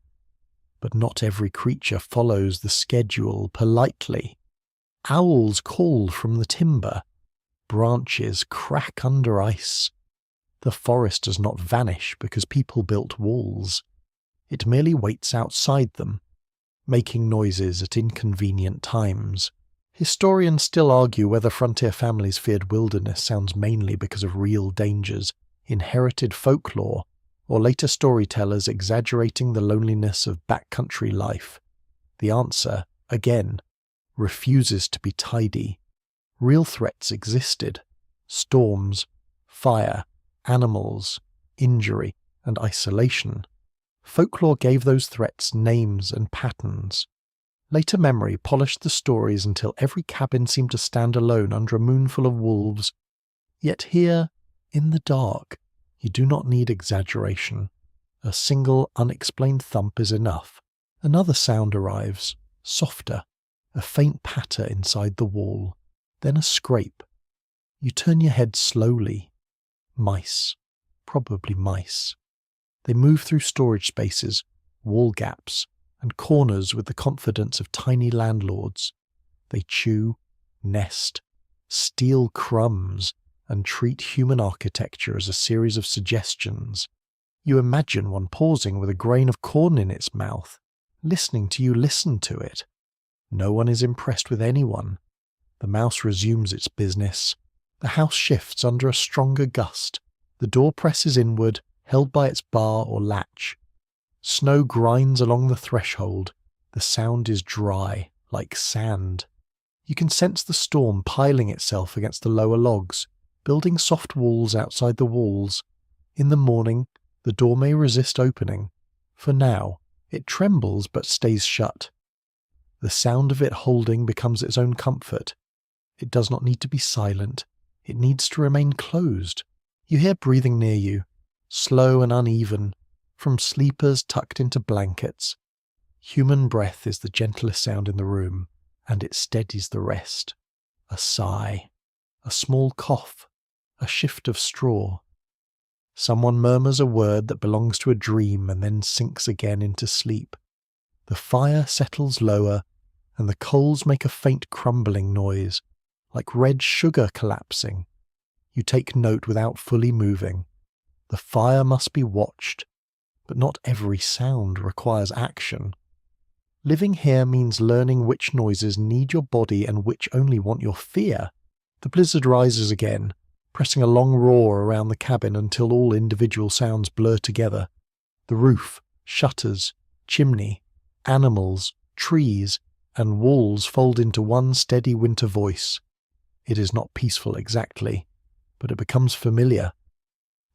but not every creature follows the schedule politely. Owls call from the timber. Branches crack under ice. The forest does not vanish because people built walls. It merely waits outside them, making noises at inconvenient times. Historians still argue whether frontier families feared wilderness sounds mainly because of real dangers, inherited folklore, or later storytellers exaggerating the loneliness of backcountry life. The answer, again, refuses to be tidy. Real threats existed: storms, fire, animals, injury, and isolation. Folklore gave those threats names and patterns. Later memory polished the stories until every cabin seemed to stand alone under a moonful of wolves. Yet here, in the dark, you do not need exaggeration. A single unexplained thump is enough. Another sound arrives, softer, a faint patter inside the wall, then a scrape. You turn your head slowly. Mice. Probably mice. They move through storage spaces, wall gaps, and corners with the confidence of tiny landlords. They chew, nest, steal crumbs, and treat human architecture as a series of suggestions. You imagine one pausing with a grain of corn in its mouth, listening to you listen to it. No one is impressed with anyone. The mouse resumes its business. The house shifts under a stronger gust. The door presses inward, held by its bar or latch. Snow grinds along the threshold. The sound is dry, like sand. You can sense the storm piling itself against the lower logs, building soft walls outside the walls. In the morning, the door may resist opening. For now, it trembles but stays shut. The sound of it holding becomes its own comfort. It does not need to be silent. It needs to remain closed. You hear breathing near you, slow and uneven, from sleepers tucked into blankets. Human breath is the gentlest sound in the room, and it steadies the rest. A sigh, a small cough, a shift of straw. Someone murmurs a word that belongs to a dream and then sinks again into sleep. The fire settles lower, and the coals make a faint crumbling noise, like red sugar collapsing. You take note without fully moving. The fire must be watched, but not every sound requires action. Living here means learning which noises need your body and which only want your fear. The blizzard rises again, pressing a long roar around the cabin until all individual sounds blur together. The roof, shutters, chimney, animals, trees, and walls fold into one steady winter voice. It is not peaceful exactly, but it becomes familiar.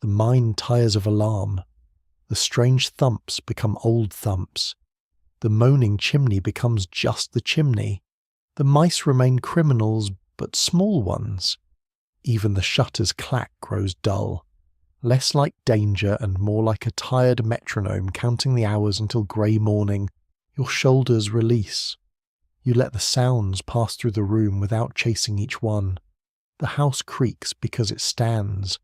The mind tires of alarm. The strange thumps become old thumps. The moaning chimney becomes just the chimney. The mice remain criminals, but small ones. Even the shutter's clack grows dull, less like danger and more like a tired metronome counting the hours until grey morning. Your shoulders release. You let the sounds pass through the room without chasing each one. The house creaks because it stands.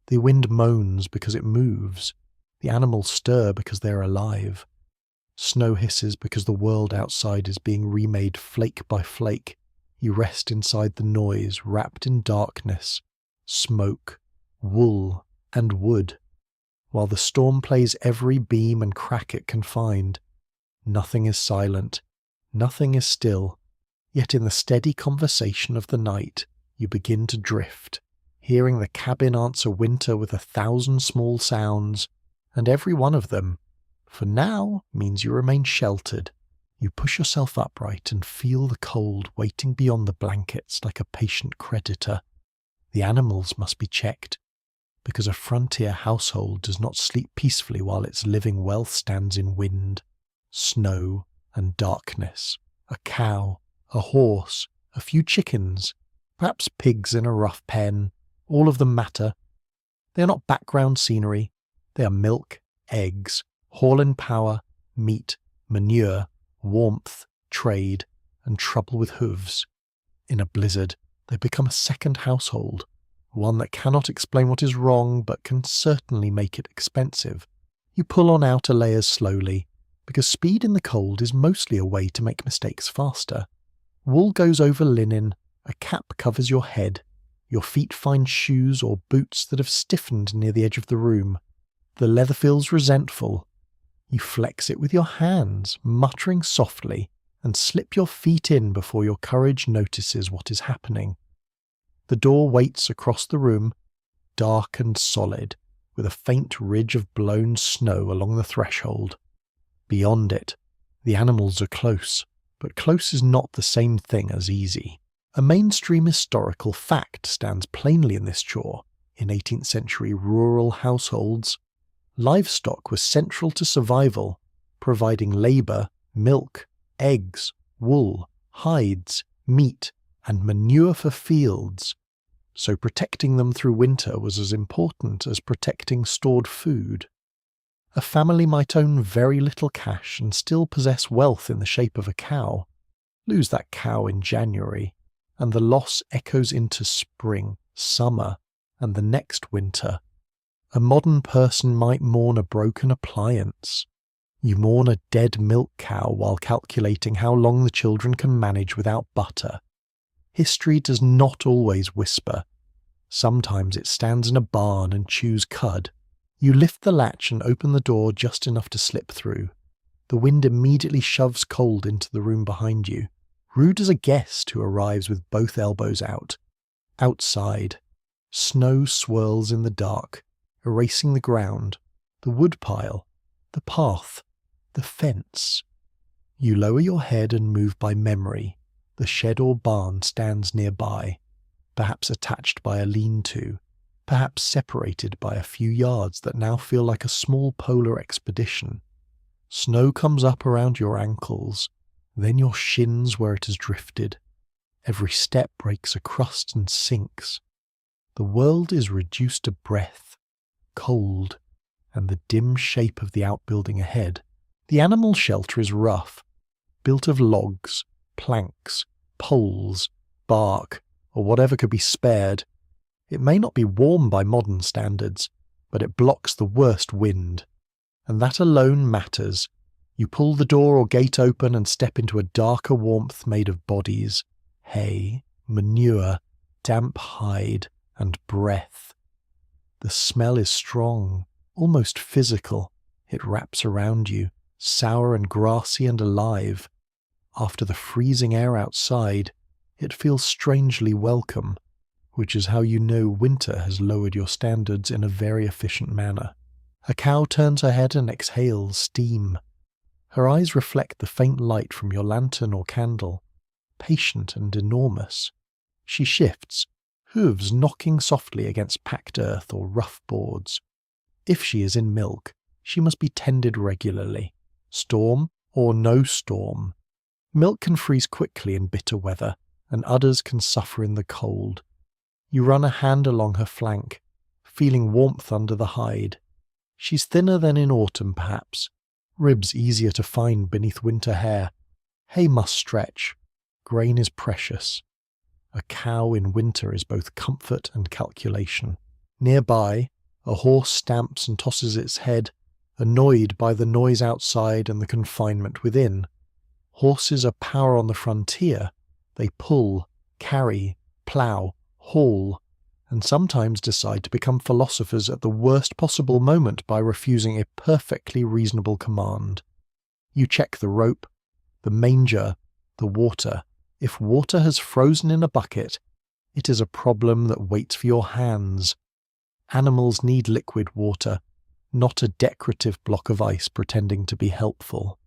The wind moans because it moves. The animals stir because they're alive. Snow hisses because the world outside is being remade flake by flake. You rest inside the noise, wrapped in darkness, smoke, wool, and wood, while the storm plays every beam and crack it can find. Nothing is silent, nothing is still, yet in the steady conversation of the night you begin to drift, hearing the cabin answer winter with 1,000 small sounds, and every one of them, for now, means you remain sheltered. You push yourself upright and feel the cold waiting beyond the blankets like a patient creditor. The animals must be checked, because a frontier household does not sleep peacefully while its living wealth stands in wind, snow, and darkness. A cow, a horse, a few chickens, perhaps pigs in a rough pen, all of them matter. They are not background scenery. They are milk, eggs, haul and power, meat, manure, warmth, trade, and trouble with hooves. In a blizzard, they become a second household, one that cannot explain what is wrong but can certainly make it expensive. You pull on outer layers slowly, because speed in the cold is mostly a way to make mistakes faster. Wool goes over linen, a cap covers your head, your feet find shoes or boots that have stiffened near the edge of the room. The leather feels resentful. You flex it with your hands, muttering softly, and slip your feet in before your courage notices what is happening. The door waits across the room, dark and solid, with a faint ridge of blown snow along the threshold. Beyond it, the animals are close, but close is not the same thing as easy. A mainstream historical fact stands plainly in this chore. In 18th century rural households, livestock was central to survival, providing labour, milk, eggs, wool, hides, meat, and manure for fields. So protecting them through winter was as important as protecting stored food. A family might own very little cash and still possess wealth in the shape of a cow. Lose that cow in January, and the loss echoes into spring, summer, and the next winter. A modern person might mourn a broken appliance. You mourn a dead milk cow while calculating how long the children can manage without butter. History does not always whisper. Sometimes it stands in a barn and chews cud. You lift the latch and open the door just enough to slip through. The wind immediately shoves cold into the room behind you, rude as a guest who arrives with both elbows out. Outside, snow swirls in the dark, erasing the ground, the woodpile, the path, the fence. You lower your head and move by memory. The shed or barn stands nearby, perhaps attached by a lean-to, perhaps separated by a few yards that now feel like a small polar expedition. Snow comes up around your ankles, then your shins where it has drifted. Every step breaks a crust and sinks. The world is reduced to breath, cold, and the dim shape of the outbuilding ahead. The animal shelter is rough, built of logs, planks, poles, bark, or whatever could be spared. It may not be warm by modern standards, but it blocks the worst wind. And that alone matters. You pull the door or gate open and step into a darker warmth made of bodies, hay, manure, damp hide, and breath. The smell is strong, almost physical. It wraps around you, sour and grassy and alive. After the freezing air outside, it feels strangely welcome. which is how you know winter has lowered your standards in a very efficient manner. A cow turns her head and exhales steam. Her eyes reflect the faint light from your lantern or candle, patient and enormous. She shifts, hooves knocking softly against packed earth or rough boards. If she is in milk, she must be tended regularly, storm or no storm. Milk can freeze quickly in bitter weather, and udders can suffer in the cold. You run a hand along her flank, feeling warmth under the hide. She's thinner than in autumn, perhaps, ribs easier to find beneath winter hair. Hay must stretch. Grain is precious. A cow in winter is both comfort and calculation. Nearby, a horse stamps and tosses its head, annoyed by the noise outside and the confinement within. Horses are power on the frontier. They pull, carry, plough, haul, and sometimes decide to become philosophers at the worst possible moment by refusing a perfectly reasonable command. You check the rope, the manger, the water. If water has frozen in a bucket, it is a problem that waits for your hands. Animals need liquid water, not a decorative block of ice pretending to be helpful.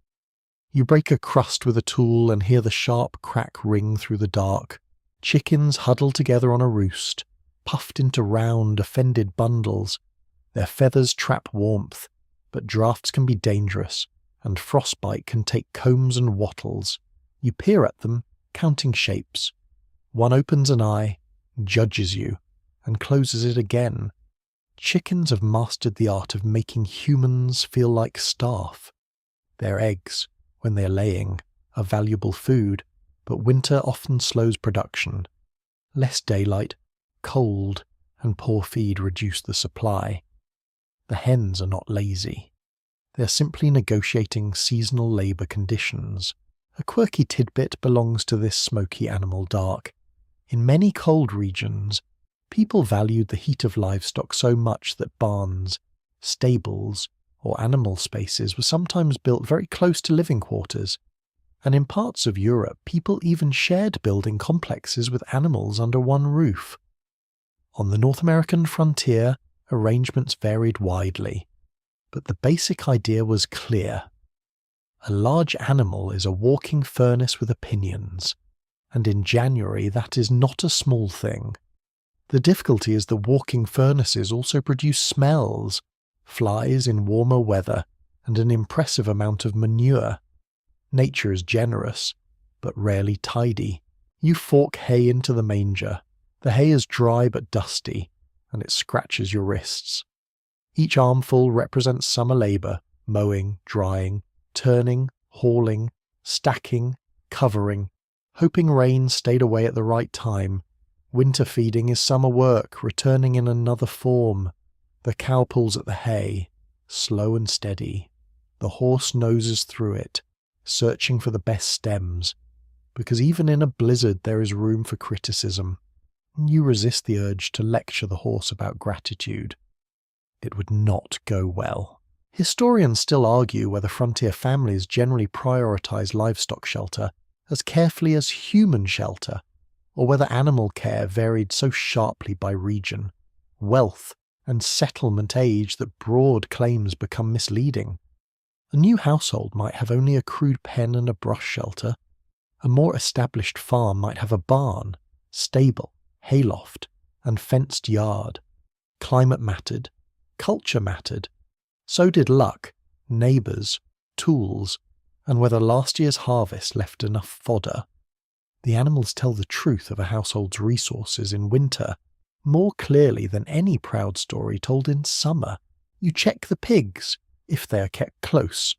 You break a crust with a tool and hear the sharp crack ring through the dark. Chickens huddle together on a roost, puffed into round, offended bundles. Their feathers trap warmth, but drafts can be dangerous, and frostbite can take combs and wattles. You peer at them, counting shapes. One opens an eye, judges you, and closes it again. Chickens have mastered the art of making humans feel like staff. Their eggs, when they're laying, are valuable food, but winter often slows production. Less daylight, cold, and poor feed reduce the supply. The hens are not lazy. They're simply negotiating seasonal labour conditions. A quirky tidbit belongs to this smoky animal dark. In many cold regions, people valued the heat of livestock so much that barns, stables, or animal spaces were sometimes built very close to living quarters, and in parts of Europe people even shared building complexes with animals under one roof. On the North American frontier, arrangements varied widely, but the basic idea was clear. A large animal is a walking furnace with opinions, and in January that is not a small thing. The difficulty is that walking furnaces also produce smells, flies in warmer weather, and an impressive amount of manure. Nature is generous, but rarely tidy. You fork hay into the manger. The hay is dry but dusty, and it scratches your wrists. Each armful represents summer labour, mowing, drying, turning, hauling, stacking, covering, hoping rain stayed away at the right time. Winter feeding is summer work, returning in another form. The cow pulls at the hay, slow and steady. The horse noses through it, searching for the best stems, because even in a blizzard there is room for criticism. You resist the urge to lecture the horse about gratitude. It would not go well. Historians still argue whether frontier families generally prioritize livestock shelter as carefully as human shelter, or whether animal care varied so sharply by region, wealth, and settlement age that broad claims become misleading. A new household might have only a crude pen and a brush shelter. A more established farm might have a barn, stable, hayloft, and fenced yard. Climate mattered. Culture mattered. So did luck, neighbours, tools, and whether last year's harvest left enough fodder. The animals tell the truth of a household's resources in winter more clearly than any proud story told in summer. You check the pigs, if they are kept close.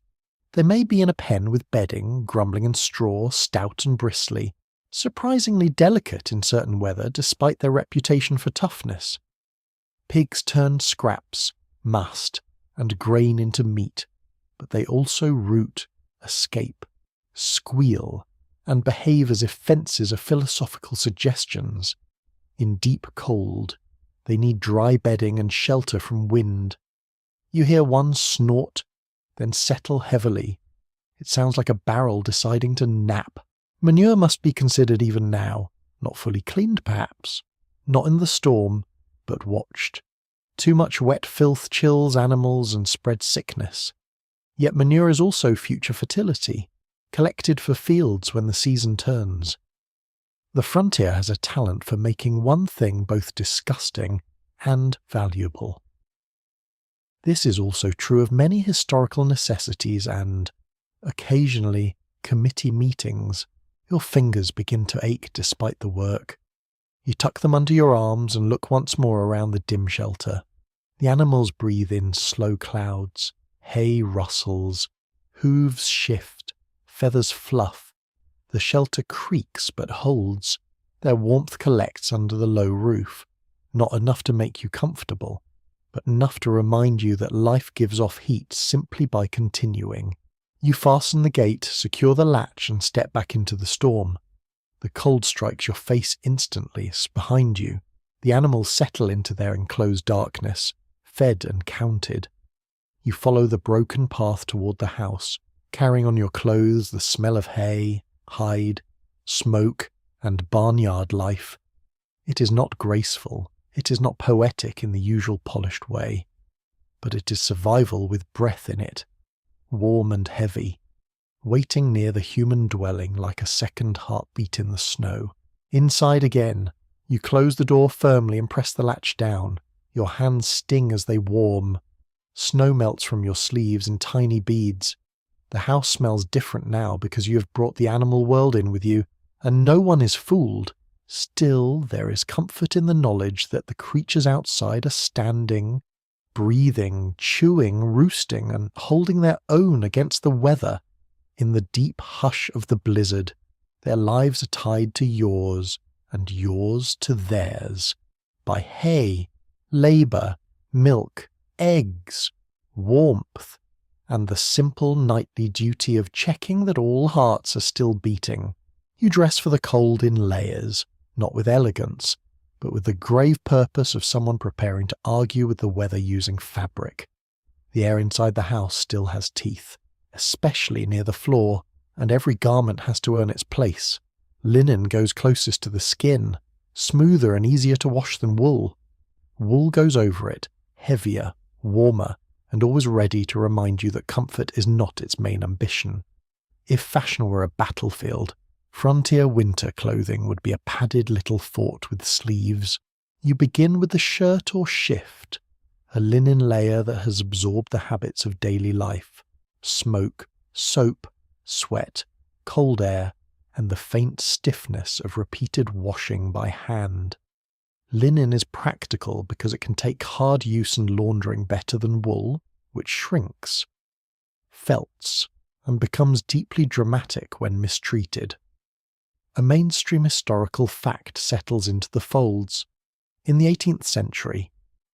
They may be in a pen with bedding, grumbling and straw, stout and bristly, surprisingly delicate in certain weather despite their reputation for toughness. Pigs turn scraps, must, and grain into meat, but they also root, escape, squeal, and behave as if fences are philosophical suggestions. In deep cold, they need dry bedding and shelter from wind. You hear one snort, then settle heavily. It sounds like a barrel deciding to nap. Manure must be considered even now, not fully cleaned perhaps, not in the storm, but watched. Too much wet filth chills animals and spreads sickness. Yet manure is also future fertility, collected for fields when the season turns. The frontier has a talent for making one thing both disgusting and valuable. This is also true of many historical necessities and, occasionally, committee meetings. Your fingers begin to ache despite the work. You tuck them under your arms and look once more around the dim shelter. The animals breathe in slow clouds, hay rustles, hooves shift, feathers fluff. The shelter creaks but holds. Their warmth collects under the low roof, not enough to make you comfortable, but enough to remind you that life gives off heat simply by continuing. You fasten the gate, secure the latch, and step back into the storm. The cold strikes your face instantly behind you. The animals settle into their enclosed darkness, fed and counted. You follow the broken path toward the house, carrying on your clothes the smell of hay, hide, smoke, and barnyard life. It is not graceful, it is not poetic in the usual polished way, but it is survival with breath in it, warm and heavy, waiting near the human dwelling like a second heartbeat in the snow. Inside again, you close the door firmly and press the latch down. Your hands sting as they warm. Snow melts from your sleeves in tiny beads. The house smells different now because you have brought the animal world in with you, and no one is fooled. Still, there is comfort in the knowledge that the creatures outside are standing, breathing, chewing, roosting, and holding their own against the weather. In the deep hush of the blizzard, their lives are tied to yours, and yours to theirs, by hay, labour, milk, eggs, warmth, and the simple nightly duty of checking that all hearts are still beating. You dress for the cold in layers, not with elegance, but with the grave purpose of someone preparing to argue with the weather using fabric. The air inside the house still has teeth, especially near the floor, and every garment has to earn its place. Linen goes closest to the skin, smoother and easier to wash than wool. Wool goes over it, heavier, warmer, and always ready to remind you that comfort is not its main ambition. If fashion were a battlefield, frontier winter clothing would be a padded little fort with sleeves. You begin with the shirt or shift, a linen layer that has absorbed the habits of daily life, smoke, soap, sweat, cold air, and the faint stiffness of repeated washing by hand. Linen is practical because it can take hard use and laundering better than wool, which shrinks, felts, and becomes deeply dramatic when mistreated. A mainstream historical fact settles into the folds. In the 18th century,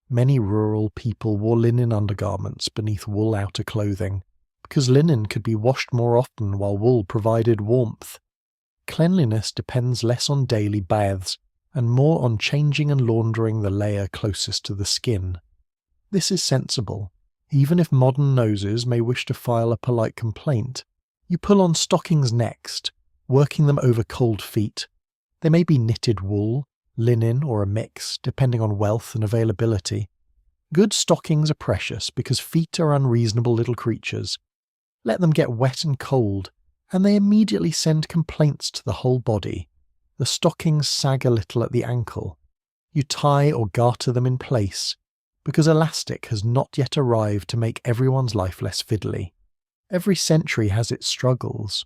many rural people wore linen undergarments beneath wool outer clothing, because linen could be washed more often while wool provided warmth. Cleanliness depends less on daily baths and more on changing and laundering the layer closest to the skin. This is sensible, even if modern noses may wish to file a polite complaint. You pull on stockings next, working them over cold feet. They may be knitted wool, linen, or a mix, depending on wealth and availability. Good stockings are precious because feet are unreasonable little creatures. Let them get wet and cold, and they immediately send complaints to the whole body. The stockings sag a little at the ankle. You tie or garter them in place, because elastic has not yet arrived to make everyone's life less fiddly. Every century has its struggles.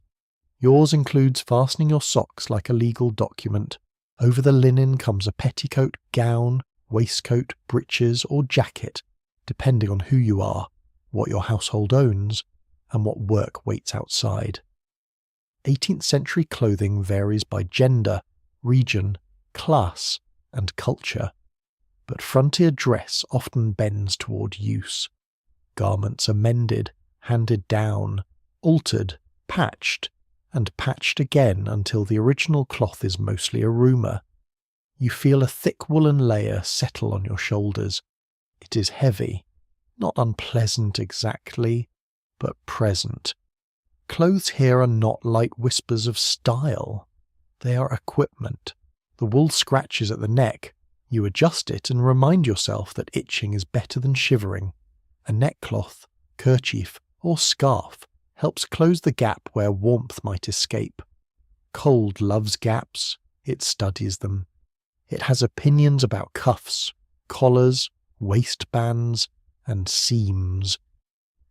Yours includes fastening your socks like a legal document. Over the linen comes a petticoat, gown, waistcoat, breeches, or jacket, depending on who you are, what your household owns, and what work waits outside. 18th century clothing varies by gender, region, class, and culture, but frontier dress often bends toward use. Garments are mended, handed down, altered, patched, and patched again until the original cloth is mostly a rumour. You feel a thick woolen layer settle on your shoulders. It is heavy, not unpleasant exactly, but present. Clothes here are not light whispers of style. They are equipment. The wool scratches at the neck, You adjust it and remind yourself that itching is better than shivering. A neckcloth, kerchief, or scarf helps close the gap where warmth might escape. Cold loves gaps, it studies them. It has opinions about cuffs, collars, waistbands, and seams.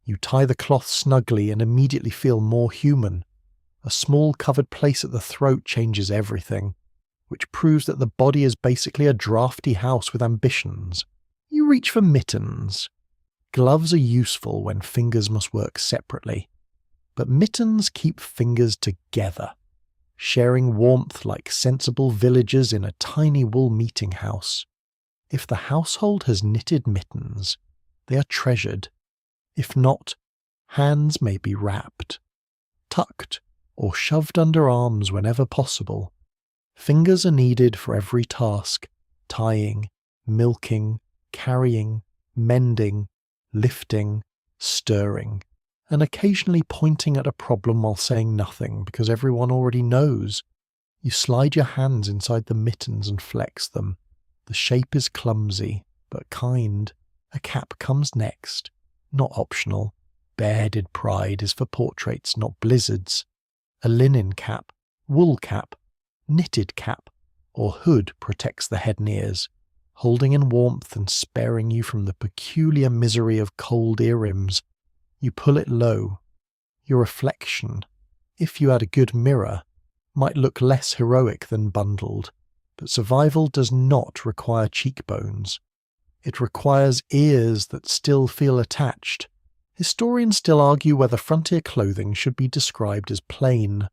You tie the cloth snugly and immediately feel more human. A small covered place at the throat changes everything, which proves that the body is basically a drafty house with ambitions. You reach for mittens. Gloves are useful when fingers must work separately, but mittens keep fingers together, sharing warmth like sensible villagers in a tiny wool meeting house. If the household has knitted mittens, they are treasured. If not, hands may be wrapped, tucked, or shoved under arms whenever possible. Fingers are needed for every task: tying, milking, carrying, mending, lifting, stirring, and occasionally pointing at a problem while saying nothing because everyone already knows. You slide your hands inside the mittens and flex them. The shape is clumsy, but kind. A cap comes next. Not optional. Bareheaded pride is for portraits, not blizzards. A linen cap, wool cap, knitted cap, or hood protects the head and ears, holding in warmth and sparing you from the peculiar misery of cold ear rims. You pull it low. Your reflection, if you had a good mirror, might look less heroic than bundled, but survival does not require cheekbones. It requires ears that still feel attached. Historians still argue whether frontier clothing should be described as plain,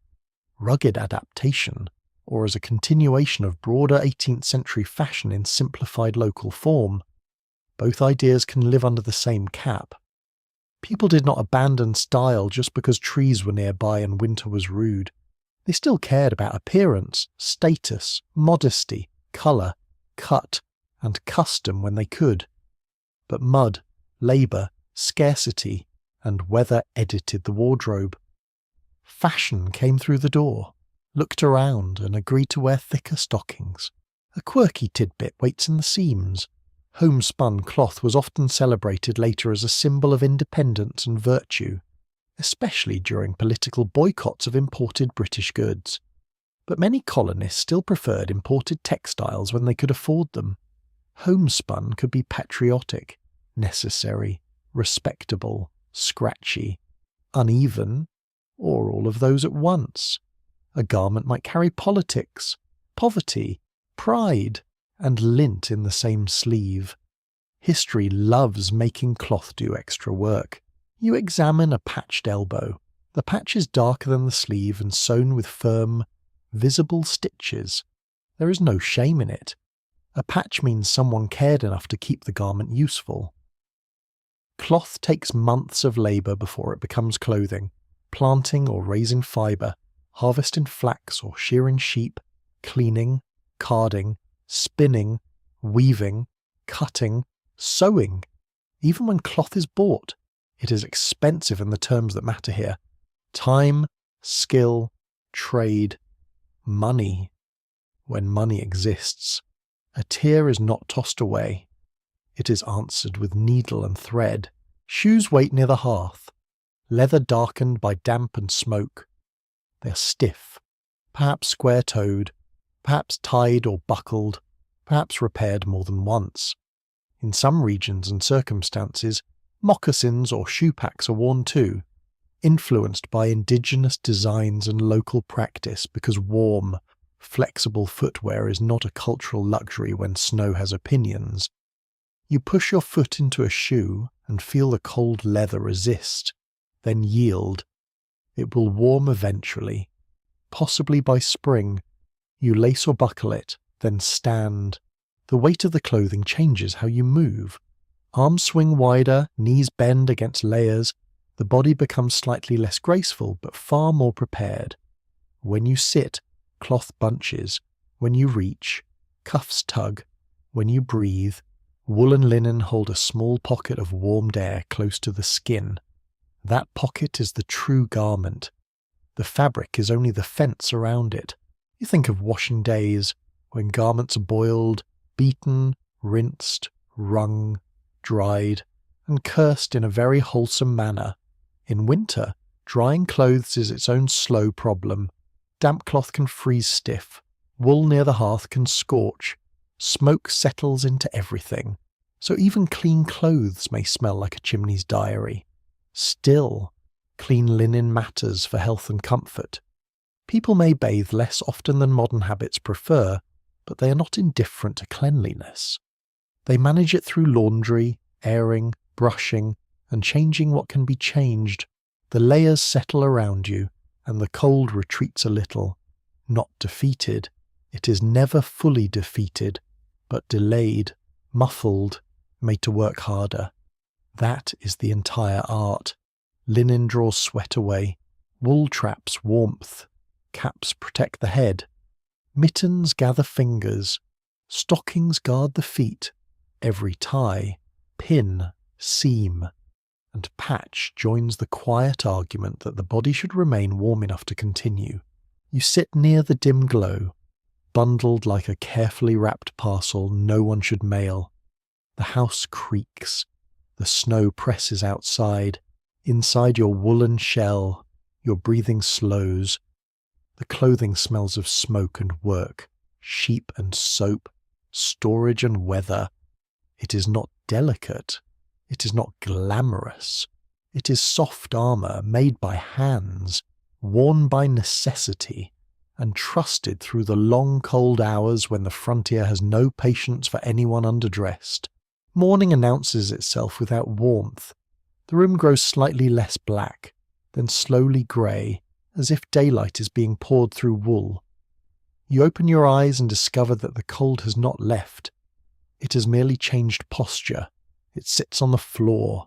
rugged adaptation, or as a continuation of broader 18th century fashion in simplified local form. Both ideas can live under the same cap. People did not abandon style just because trees were nearby and winter was rude. They still cared about appearance, status, modesty, colour, cut, and custom when they could. But mud, labour, scarcity, and weather edited the wardrobe. Fashion came through the door, looked around, and agreed to wear thicker stockings. A quirky tidbit waits in the seams. Homespun cloth was often celebrated later as a symbol of independence and virtue, especially during political boycotts of imported British goods. But many colonists still preferred imported textiles when they could afford them. Homespun could be patriotic, necessary, respectable, scratchy, uneven, or all of those at once. A garment might carry politics, poverty, pride, and lint in the same sleeve. History loves making cloth do extra work. You examine a patched elbow. The patch is darker than the sleeve and sewn with firm, visible stitches. There is no shame in it. A patch means someone cared enough to keep the garment useful. Cloth takes months of labour before it becomes clothing. Planting or raising fibre, harvesting flax or shearing sheep, cleaning, carding, spinning, weaving, cutting, sewing. Even when cloth is bought, it is expensive in the terms that matter here. Time, skill, trade, money. When money exists, a tear is not tossed away. It is answered with needle and thread. Shoes wait near the hearth, leather darkened by damp and smoke. They are stiff, perhaps square-toed, perhaps tied or buckled, perhaps repaired more than once. In some regions and circumstances, moccasins or shoe packs are worn too, influenced by indigenous designs and local practice because warm, flexible footwear is not a cultural luxury when snow has opinions. You push your foot into a shoe and feel the cold leather resist, then yield. It will warm eventually. Possibly by spring, you lace or buckle it, then stand. The weight of the clothing changes how you move. Arms swing wider, knees bend against layers. The body becomes slightly less graceful, but far more prepared. When you sit, cloth bunches. When you reach, cuffs tug. When you breathe, wool and linen hold a small pocket of warmed air close to the skin. That pocket is the true garment. The fabric is only the fence around it. You think of washing days, when garments are boiled, beaten, rinsed, wrung, dried, and cursed in a very wholesome manner. In winter, drying clothes is its own slow problem. Damp cloth can freeze stiff, wool near the hearth can scorch, smoke settles into everything, so even clean clothes may smell like a chimney's diary. Still, clean linen matters for health and comfort. People may bathe less often than modern habits prefer, but they are not indifferent to cleanliness. They manage it through laundry, airing, brushing, and changing what can be changed. The layers settle around you, and the cold retreats a little. Not defeated. It is never fully defeated, but delayed, muffled, made to work harder. That is the entire art. Linen draws sweat away. Wool traps warmth. Caps protect the head. Mittens gather fingers. Stockings guard the feet. Every tie, pin, seam, and patch joins the quiet argument that the body should remain warm enough to continue. You sit near the dim glow, bundled like a carefully wrapped parcel no one should mail. The house creaks. The snow presses outside. Inside your woolen shell, your breathing slows. The clothing smells of smoke and work, sheep and soap, storage and weather. It is not delicate. It is not glamorous. It is soft armour made by hands, worn by necessity, and trusted through the long cold hours when the frontier has no patience for anyone underdressed. Morning announces itself without warmth. The room grows slightly less black, then slowly grey, as if daylight is being poured through wool. You open your eyes and discover that the cold has not left. It has merely changed posture. It sits on the floor,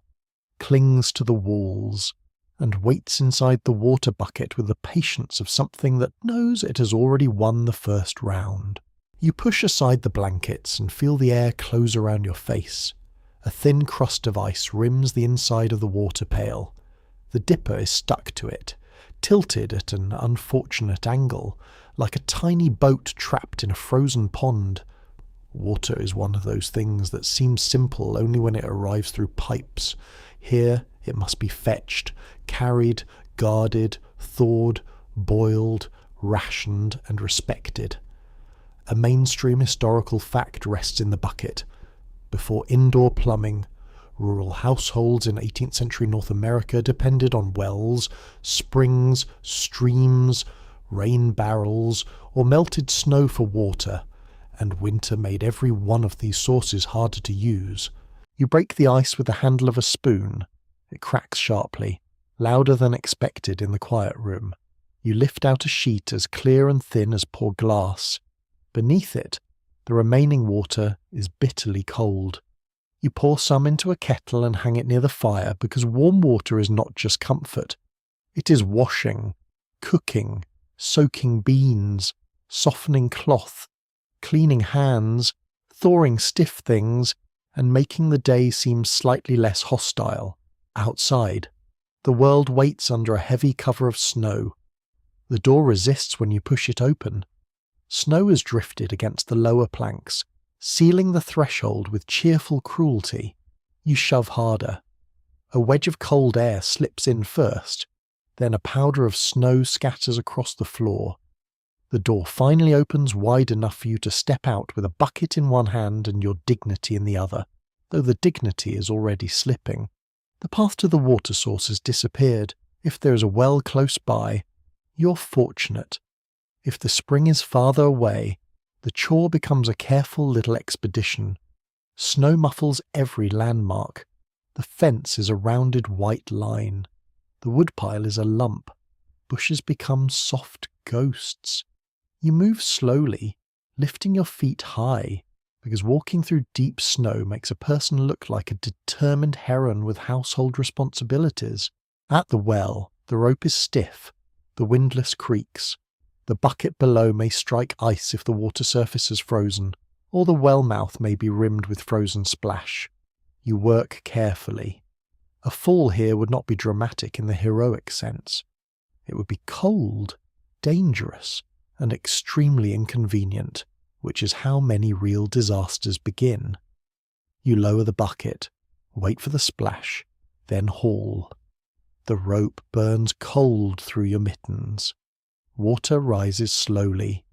clings to the walls, and waits inside the water bucket with the patience of something that knows it has already won the first round. You push aside the blankets and feel the air close around your face. A thin crust of ice rims the inside of the water pail. The dipper is stuck to it, tilted at an unfortunate angle, like a tiny boat trapped in a frozen pond. Water is one of those things that seems simple only when it arrives through pipes. Here it must be fetched, carried, guarded, thawed, boiled, rationed, and respected. A mainstream historical fact rests in the bucket. Before indoor plumbing, rural households in 18th century North America depended on wells, springs, streams, rain barrels, or melted snow for water, and winter made every one of these sources harder to use. You break the ice with the handle of a spoon. It cracks sharply, louder than expected in the quiet room. You lift out a sheet as clear and thin as poor glass. Beneath it, the remaining water is bitterly cold. You pour some into a kettle and hang it near the fire because warm water is not just comfort. It is washing, cooking, soaking beans, softening cloth, cleaning hands, thawing stiff things, and making the day seem slightly less hostile. Outside, the world waits under a heavy cover of snow. The door resists when you push it open. Snow has drifted against the lower planks, sealing the threshold with cheerful cruelty. You shove harder. A wedge of cold air slips in first, then a powder of snow scatters across the floor. The door finally opens wide enough for you to step out with a bucket in one hand and your dignity in the other, though the dignity is already slipping. The path to the water source has disappeared. If there is a well close by, you're fortunate. If the spring is farther away, the chore becomes a careful little expedition. Snow muffles every landmark. The fence is a rounded white line. The woodpile is a lump. Bushes become soft ghosts. You move slowly, lifting your feet high, because walking through deep snow makes a person look like a determined heron with household responsibilities. At the well, the rope is stiff. The windlass creaks. The bucket below may strike ice if the water surface is frozen, or the well mouth may be rimmed with frozen splash. You work carefully. A fall here would not be dramatic in the heroic sense. It would be cold, dangerous, and extremely inconvenient, which is how many real disasters begin. You lower the bucket, wait for the splash, then haul. The rope burns cold through your mittens. Water rises slowly,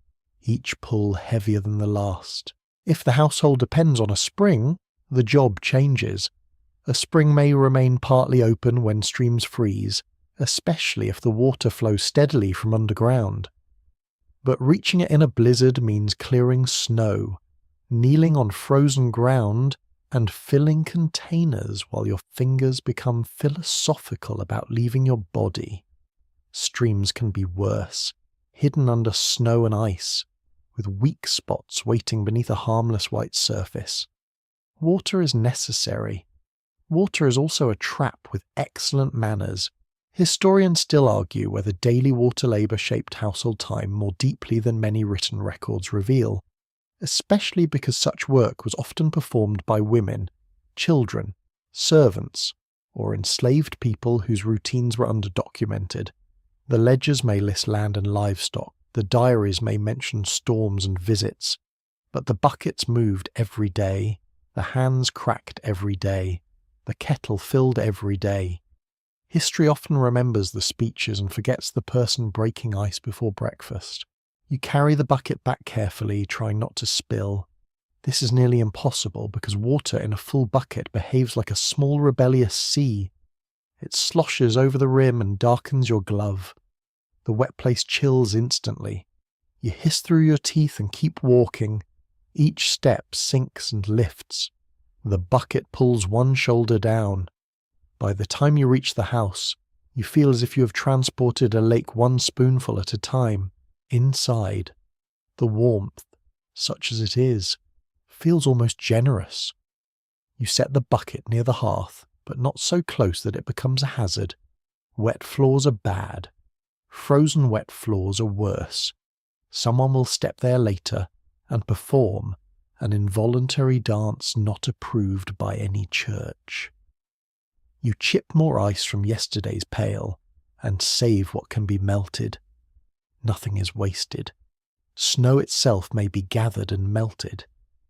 each pull heavier than the last. If the household depends on a spring, the job changes. A spring may remain partly open when streams freeze, especially if the water flows steadily from underground. But reaching it in a blizzard means clearing snow, kneeling on frozen ground, and filling containers while your fingers become philosophical about leaving your body. Streams can be worse, hidden under snow and ice, with weak spots waiting beneath a harmless white surface. Water is necessary. Water is also a trap with excellent manners. Historians still argue whether daily water labour shaped household time more deeply than many written records reveal, especially because such work was often performed by women, children, servants, or enslaved people whose routines were underdocumented. The ledgers may list land and livestock, the diaries may mention storms and visits, but the buckets moved every day, the hands cracked every day, the kettle filled every day. History often remembers the speeches and forgets the person breaking ice before breakfast. You carry the bucket back carefully, trying not to spill. This is nearly impossible because water in a full bucket behaves like a small rebellious sea. It sloshes over the rim and darkens your glove. The wet place chills instantly. You hiss through your teeth and keep walking. Each step sinks and lifts. The bucket pulls one shoulder down. By the time you reach the house, you feel as if you have transported a lake one spoonful at a time. Inside, the warmth, such as it is, feels almost generous. You set the bucket near the hearth, but not so close that it becomes a hazard. Wet floors are bad. Frozen wet floors are worse. Someone will step there later and perform an involuntary dance not approved by any church. You chip more ice from yesterday's pail and save what can be melted. Nothing is wasted. Snow itself may be gathered and melted,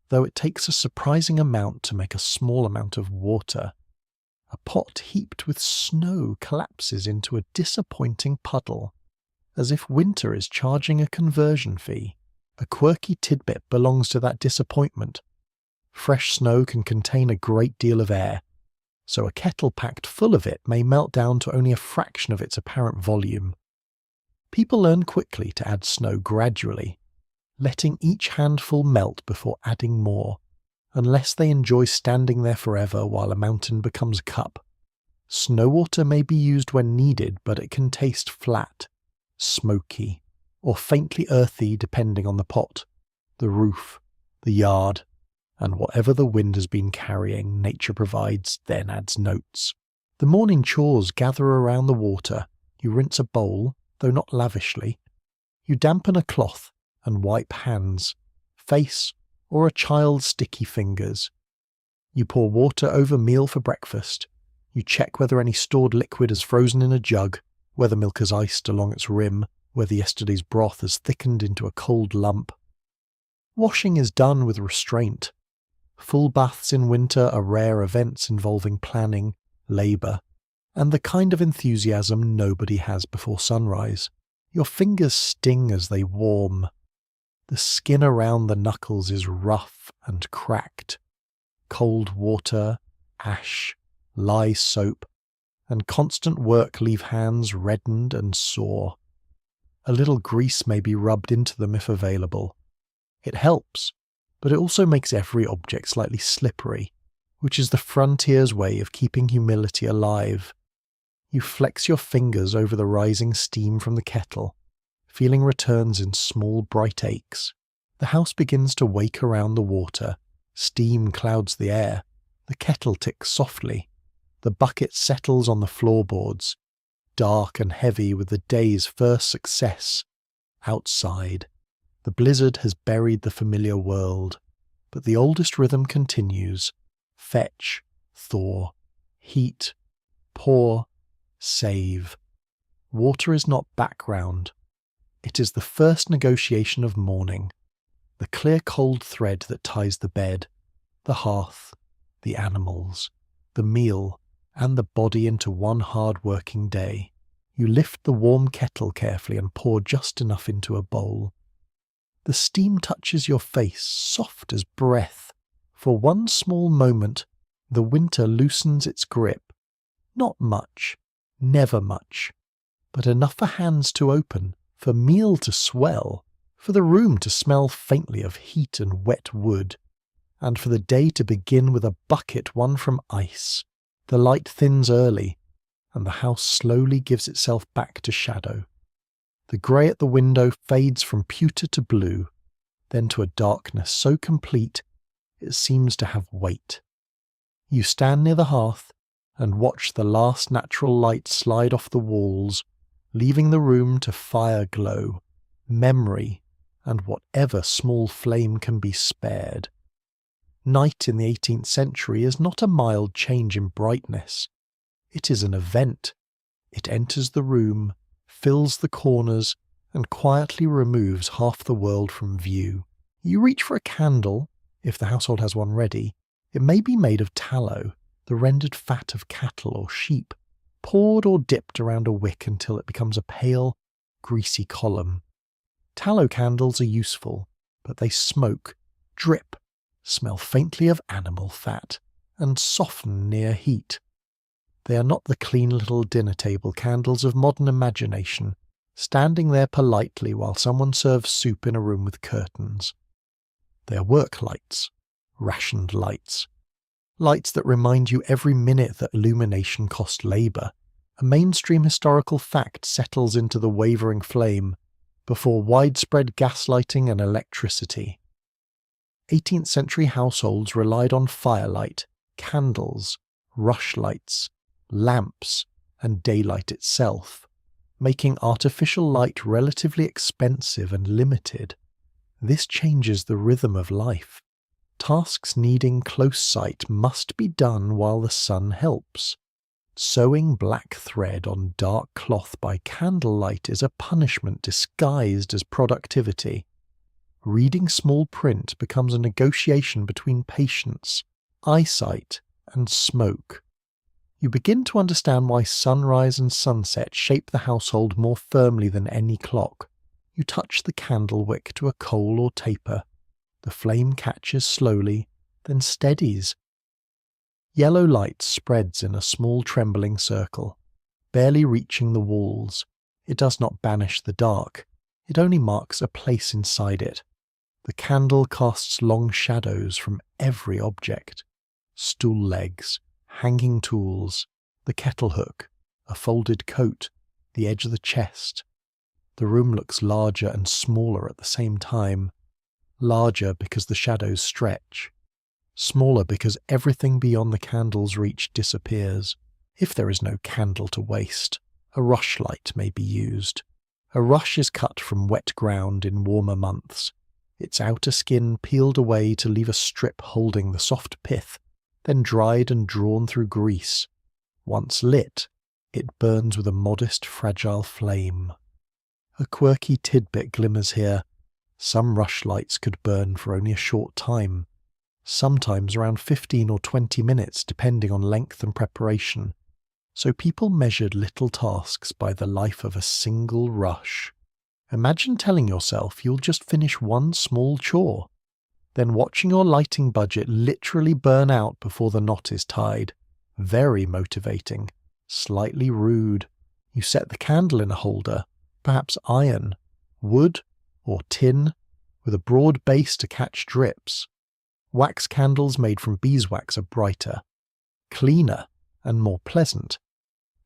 though it takes a surprising amount to make a small amount of water. A pot heaped with snow collapses into a disappointing puddle, as if winter is charging a conversion fee. A quirky tidbit belongs to that disappointment. Fresh snow can contain a great deal of air, so a kettle packed full of it may melt down to only a fraction of its apparent volume. People learn quickly to add snow gradually, letting each handful melt before adding more, unless they enjoy standing there forever while a mountain becomes a cup. Snow water may be used when needed, but it can taste flat, smoky, or faintly earthy depending on the pot, the roof, the yard, and whatever the wind has been carrying, nature provides, then adds notes. The morning chores gather around the water. You rinse a bowl, though not lavishly. You dampen a cloth and wipe hands, face, or a child's sticky fingers. You pour water over meal for breakfast. You check whether any stored liquid has frozen in a jug, whether milk has iced along its rim, whether yesterday's broth has thickened into a cold lump. Washing is done with restraint. Full baths in winter are rare events involving planning, labour, and the kind of enthusiasm nobody has before sunrise. Your fingers sting as they warm. The skin around the knuckles is rough and cracked. Cold water, ash, lye soap, and constant work leave hands reddened and sore. A little grease may be rubbed into them if available. It helps, but it also makes every object slightly slippery, which is the frontier's way of keeping humility alive. You flex your fingers over the rising steam from the kettle. Feeling returns in small bright aches. The house begins to wake around the water. Steam clouds the air. The kettle ticks softly. The bucket settles on the floorboards, dark and heavy with the day's first success. Outside, the blizzard has buried the familiar world, but the oldest rhythm continues. Fetch, thaw, heat, pour, save. Water is not background. It is the first negotiation of morning. the clear cold thread that ties the bed, the hearth, the animals, the meal, and the body into one hard-working day. You lift the warm kettle carefully and pour just enough into a bowl. The steam touches your face, soft as breath. For one small moment, the winter loosens its grip. Not much, never much, but enough for hands to open, for meal to swell, for the room to smell faintly of heat and wet wood, and for the day to begin with a bucket won from ice. The light thins early, and the house slowly gives itself back to shadow. The grey at the window fades from pewter to blue, then to a darkness so complete it seems to have weight. You stand near the hearth and watch the last natural light slide off the walls, leaving the room to fire glow, memory, and whatever small flame can be spared. Night in the 18th century is not a mild change in brightness. It is an event. It enters the room, fills the corners, and quietly removes half the world from view. You reach for a candle, if the household has one ready. It may be made of tallow, the rendered fat of cattle or sheep, poured or dipped around a wick until it becomes a pale, greasy column. Tallow candles are useful, but they smoke, drip, smell faintly of animal fat, and soften near heat. They are not the clean little dinner table candles of modern imagination, standing there politely while someone serves soup in a room with curtains. They are work lights, rationed lights. Lights that remind you every minute that illumination cost labour. A mainstream historical fact settles into the wavering flame before widespread gaslighting and electricity. 18th century households relied on firelight, candles, rushlights, lamps, and daylight itself, making artificial light relatively expensive and limited. This changes the rhythm of life. Tasks needing close sight must be done while the sun helps. Sewing black thread on dark cloth by candlelight is a punishment disguised as productivity. Reading small print becomes a negotiation between patience, eyesight, and smoke. You begin to understand why sunrise and sunset shape the household more firmly than any clock. You touch the candle wick to a coal or taper. The flame catches slowly, then steadies. Yellow light spreads in a small trembling circle, barely reaching the walls. It does not banish the dark. It only marks a place inside it. The candle casts long shadows from every object. Stool legs, hanging tools, the kettle hook, a folded coat, the edge of the chest. The room looks larger and smaller at the same time. Larger because the shadows stretch. Smaller because everything beyond the candle's reach disappears. If there is no candle to waste, a rushlight may be used. A rush is cut from wet ground in warmer months, its outer skin peeled away to leave a strip holding the soft pith, then dried and drawn through grease. Once lit, it burns with a modest, fragile flame. A quirky tidbit glimmers here. Some rushlights could burn for only a short time, sometimes around 15 or 20 minutes depending on length and preparation. So people measured little tasks by the life of a single rush. Imagine telling yourself you'll just finish one small chore, then watching your lighting budget literally burn out before the knot is tied. Very motivating, slightly rude. You set the candle in a holder, perhaps iron, wood, or tin, with a broad base to catch drips. Wax candles made from beeswax are brighter, cleaner, and more pleasant,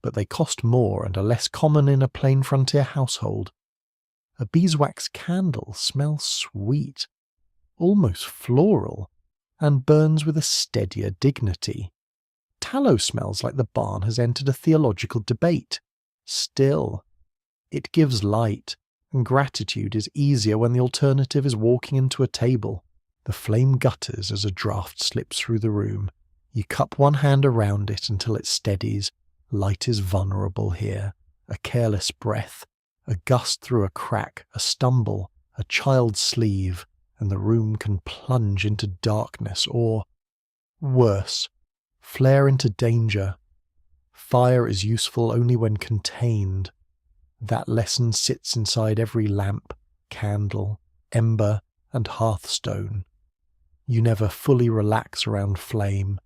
but they cost more and are less common in a plain frontier household. A beeswax candle smells sweet, almost floral, and burns with a steadier dignity. Tallow smells like the barn has entered a theological debate. Still, it gives light, and gratitude is easier when the alternative is walking into a table. The flame gutters as a draught slips through the room. You cup one hand around it until it steadies. Light is vulnerable here. A careless breath, a gust through a crack, a stumble, a child's sleeve, and the room can plunge into darkness or, worse, flare into danger. Fire is useful only when contained. That lesson sits inside every lamp, candle, ember, and hearthstone. You never fully relax around flame.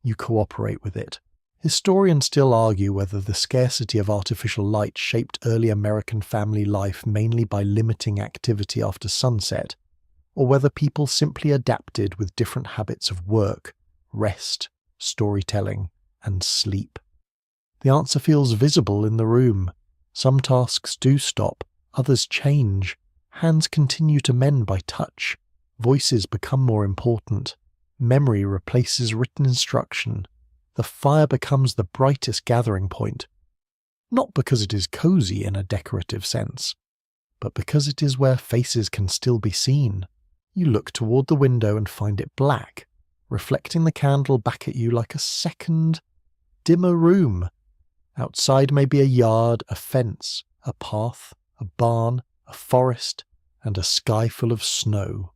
You cooperate with it. Historians still argue whether the scarcity of artificial light shaped early American family life mainly by limiting activity after sunset, or whether people simply adapted with different habits of work, rest, storytelling, and sleep. The answer feels visible in the room. Some tasks do stop, others change. Hands continue to mend by touch. Voices become more important. Memory replaces written instruction. The fire becomes the brightest gathering point, not because it is cozy in a decorative sense, but because it is where faces can still be seen. You look toward the window and find it black, reflecting the candle back at you like a second, dimmer room. Outside may be a yard, a fence, a path, a barn, a forest, and a sky full of snow.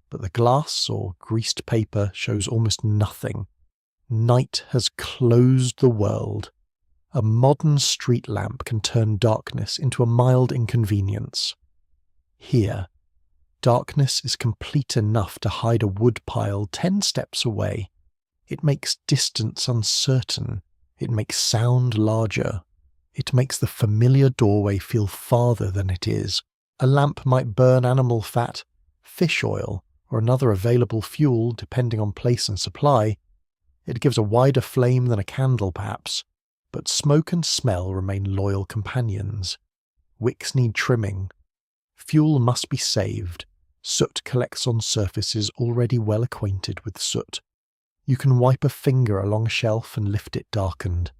But the glass or greased paper shows almost nothing. Night has closed the world. A modern street lamp can turn darkness into a mild inconvenience. Here, darkness is complete enough to hide a wood pile 10 steps away. It makes distance uncertain. It makes sound larger. It makes the familiar doorway feel farther than it is. A lamp might burn animal fat, fish oil, or another available fuel depending on place and supply. It gives a wider flame than a candle perhaps, but smoke and smell remain loyal companions. Wicks need trimming. Fuel must be saved. Soot collects on surfaces already well acquainted with soot. You can wipe a finger along a shelf and lift it darkened.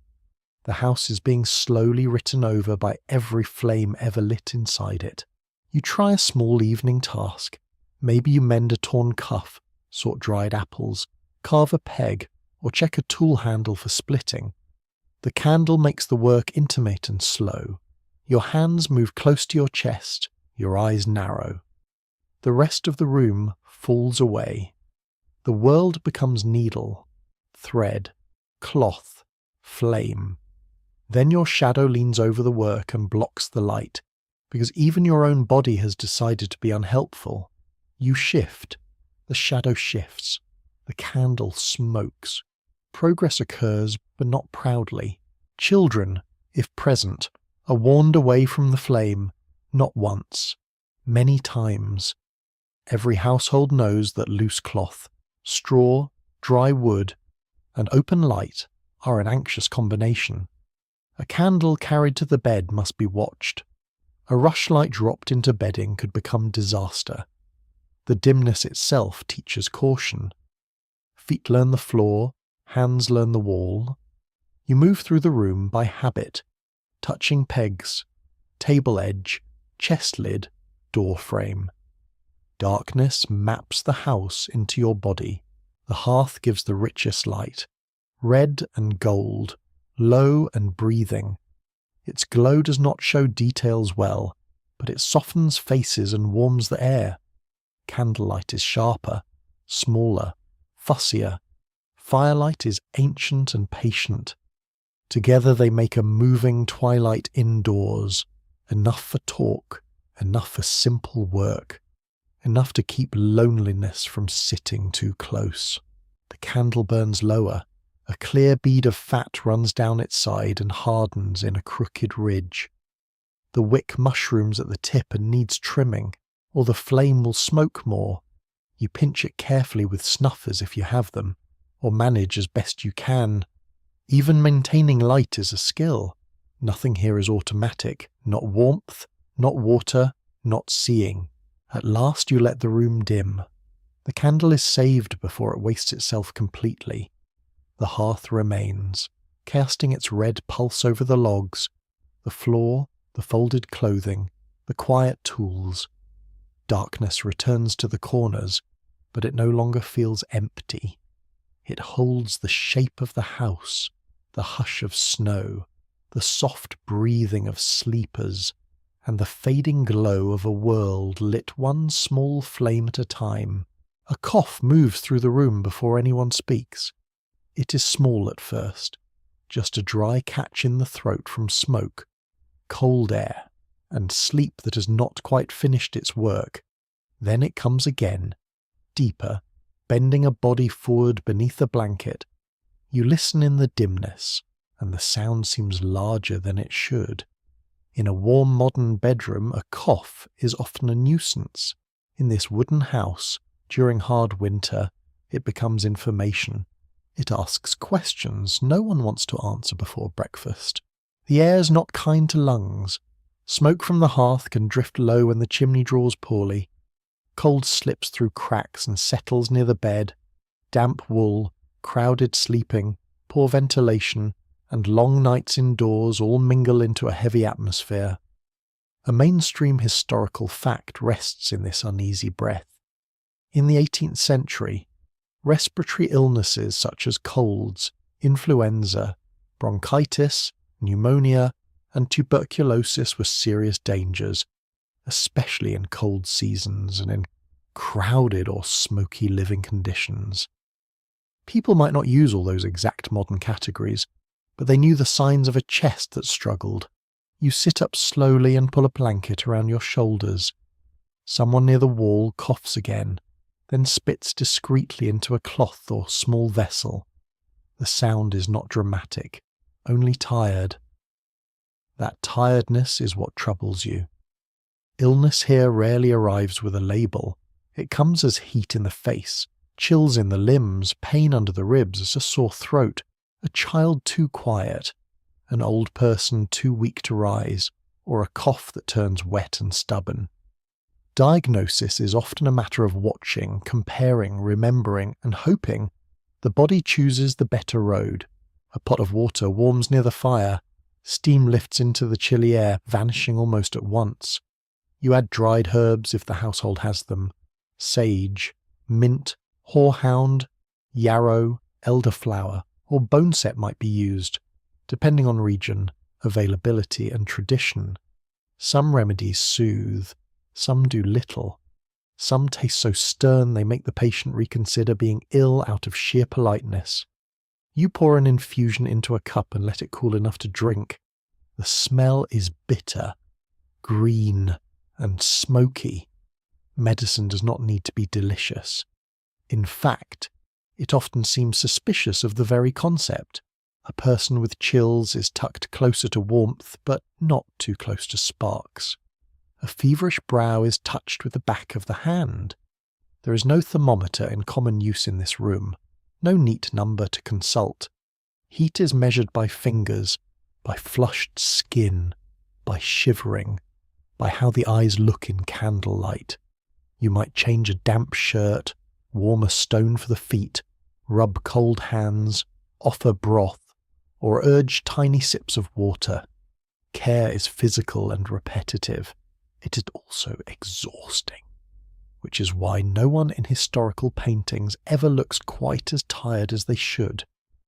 The house is being slowly written over by every flame ever lit inside it. You try a small evening task. Maybe you mend a torn cuff, sort dried apples, carve a peg, or check a tool handle for splitting. The candle makes the work intimate and slow. Your hands move close to your chest, your eyes narrow. The rest of the room falls away. The world becomes needle, thread, cloth, flame. Then your shadow leans over the work and blocks the light, because even your own body has decided to be unhelpful. You shift. The shadow shifts. The candle smokes. Progress occurs, but not proudly. Children, if present, are warned away from the flame, not once, many times. Every household knows that loose cloth, straw, dry wood, and open light are an anxious combination. A candle carried to the bed must be watched. A rushlight dropped into bedding could become disaster. The dimness itself teaches caution. Feet learn the floor, hands learn the wall. You move through the room by habit, touching pegs, table edge, chest lid, door frame. Darkness maps the house into your body. The hearth gives the richest light, red and gold, low and breathing. Its glow does not show details well, but it softens faces and warms the air. Candlelight is sharper, smaller, fussier. Firelight is ancient and patient. Together they make a moving twilight indoors, enough for talk, enough for simple work, enough to keep loneliness from sitting too close. The candle burns lower. A clear bead of fat runs down its side and hardens in a crooked ridge. The wick mushrooms at the tip and needs trimming, or the flame will smoke more. You pinch it carefully with snuffers if you have them, or manage as best you can. Even maintaining light is a skill. Nothing here is automatic, not warmth, not water, not seeing. At last you let the room dim. The candle is saved before it wastes itself completely. The hearth remains, casting its red pulse over the logs, the floor, the folded clothing, the quiet tools. Darkness returns to the corners, but it no longer feels empty. It holds the shape of the house, the hush of snow, the soft breathing of sleepers, and the fading glow of a world lit one small flame at a time. A cough moves through the room before anyone speaks. It is small at first, just a dry catch in the throat from smoke, cold air, and sleep that has not quite finished its work. Then it comes again, deeper, bending a body forward beneath a blanket. You listen in the dimness, and the sound seems larger than it should. In a warm modern bedroom, a cough is often a nuisance. In this wooden house, during hard winter, it becomes information. It asks questions no one wants to answer before breakfast. The air's not kind to lungs. Smoke from the hearth can drift low when the chimney draws poorly. Cold slips through cracks and settles near the bed. Damp wool, crowded sleeping, poor ventilation, and long nights indoors all mingle into a heavy atmosphere. A mainstream historical fact rests in this uneasy breath. In the 18th century, respiratory illnesses such as colds, influenza, bronchitis, pneumonia, and tuberculosis were serious dangers, especially in cold seasons and in crowded or smoky living conditions. People might not use all those exact modern categories, but they knew the signs of a chest that struggled. You sit up slowly and pull a blanket around your shoulders. Someone near the wall coughs again, then spits discreetly into a cloth or small vessel. The sound is not dramatic, only tired. That tiredness is what troubles you. Illness here rarely arrives with a label. It comes as heat in the face, chills in the limbs, pain under the ribs, a sore throat, a child too quiet, an old person too weak to rise, or a cough that turns wet and stubborn. Diagnosis is often a matter of watching, comparing, remembering, and hoping. The body chooses the better road. A pot of water warms near the fire. Steam lifts into the chilly air, vanishing almost at once. You add dried herbs if the household has them. Sage, mint, horehound, yarrow, elderflower, or boneset might be used, depending on region, availability, and tradition. Some remedies soothe, some do little. Some taste so stern they make the patient reconsider being ill out of sheer politeness. You pour an infusion into a cup and let it cool enough to drink. The smell is bitter, green, and smoky. Medicine does not need to be delicious. In fact, it often seems suspicious of the very concept. A person with chills is tucked closer to warmth, but not too close to sparks. A feverish brow is touched with the back of the hand. There is no thermometer in common use in this room, no neat number to consult. Heat is measured by fingers, by flushed skin, by shivering, by how the eyes look in candlelight. You might change a damp shirt, warm a stone for the feet, rub cold hands, offer broth, or urge tiny sips of water. Care is physical and repetitive. It is also exhausting, which is why no one in historical paintings ever looks quite as tired as they should.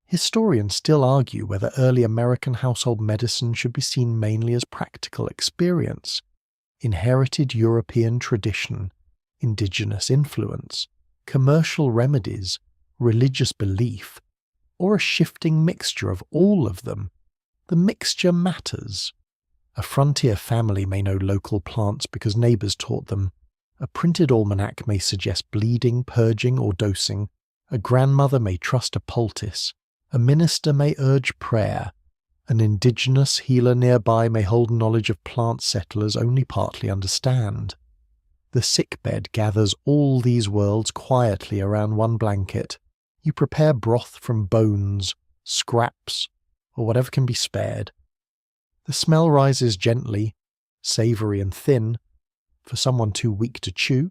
Historians still argue whether early American household medicine should be seen mainly as practical experience, inherited European tradition, indigenous influence, commercial remedies, religious belief, or a shifting mixture of all of them. The mixture matters. A frontier family may know local plants because neighbours taught them. A printed almanac may suggest bleeding, purging, or dosing. A grandmother may trust a poultice. A minister may urge prayer. An indigenous healer nearby may hold knowledge of plant settlers only partly understand. The sickbed gathers all these worlds quietly around one blanket. You prepare broth from bones, scraps, or whatever can be spared. The smell rises gently, savoury and thin, for someone too weak to chew.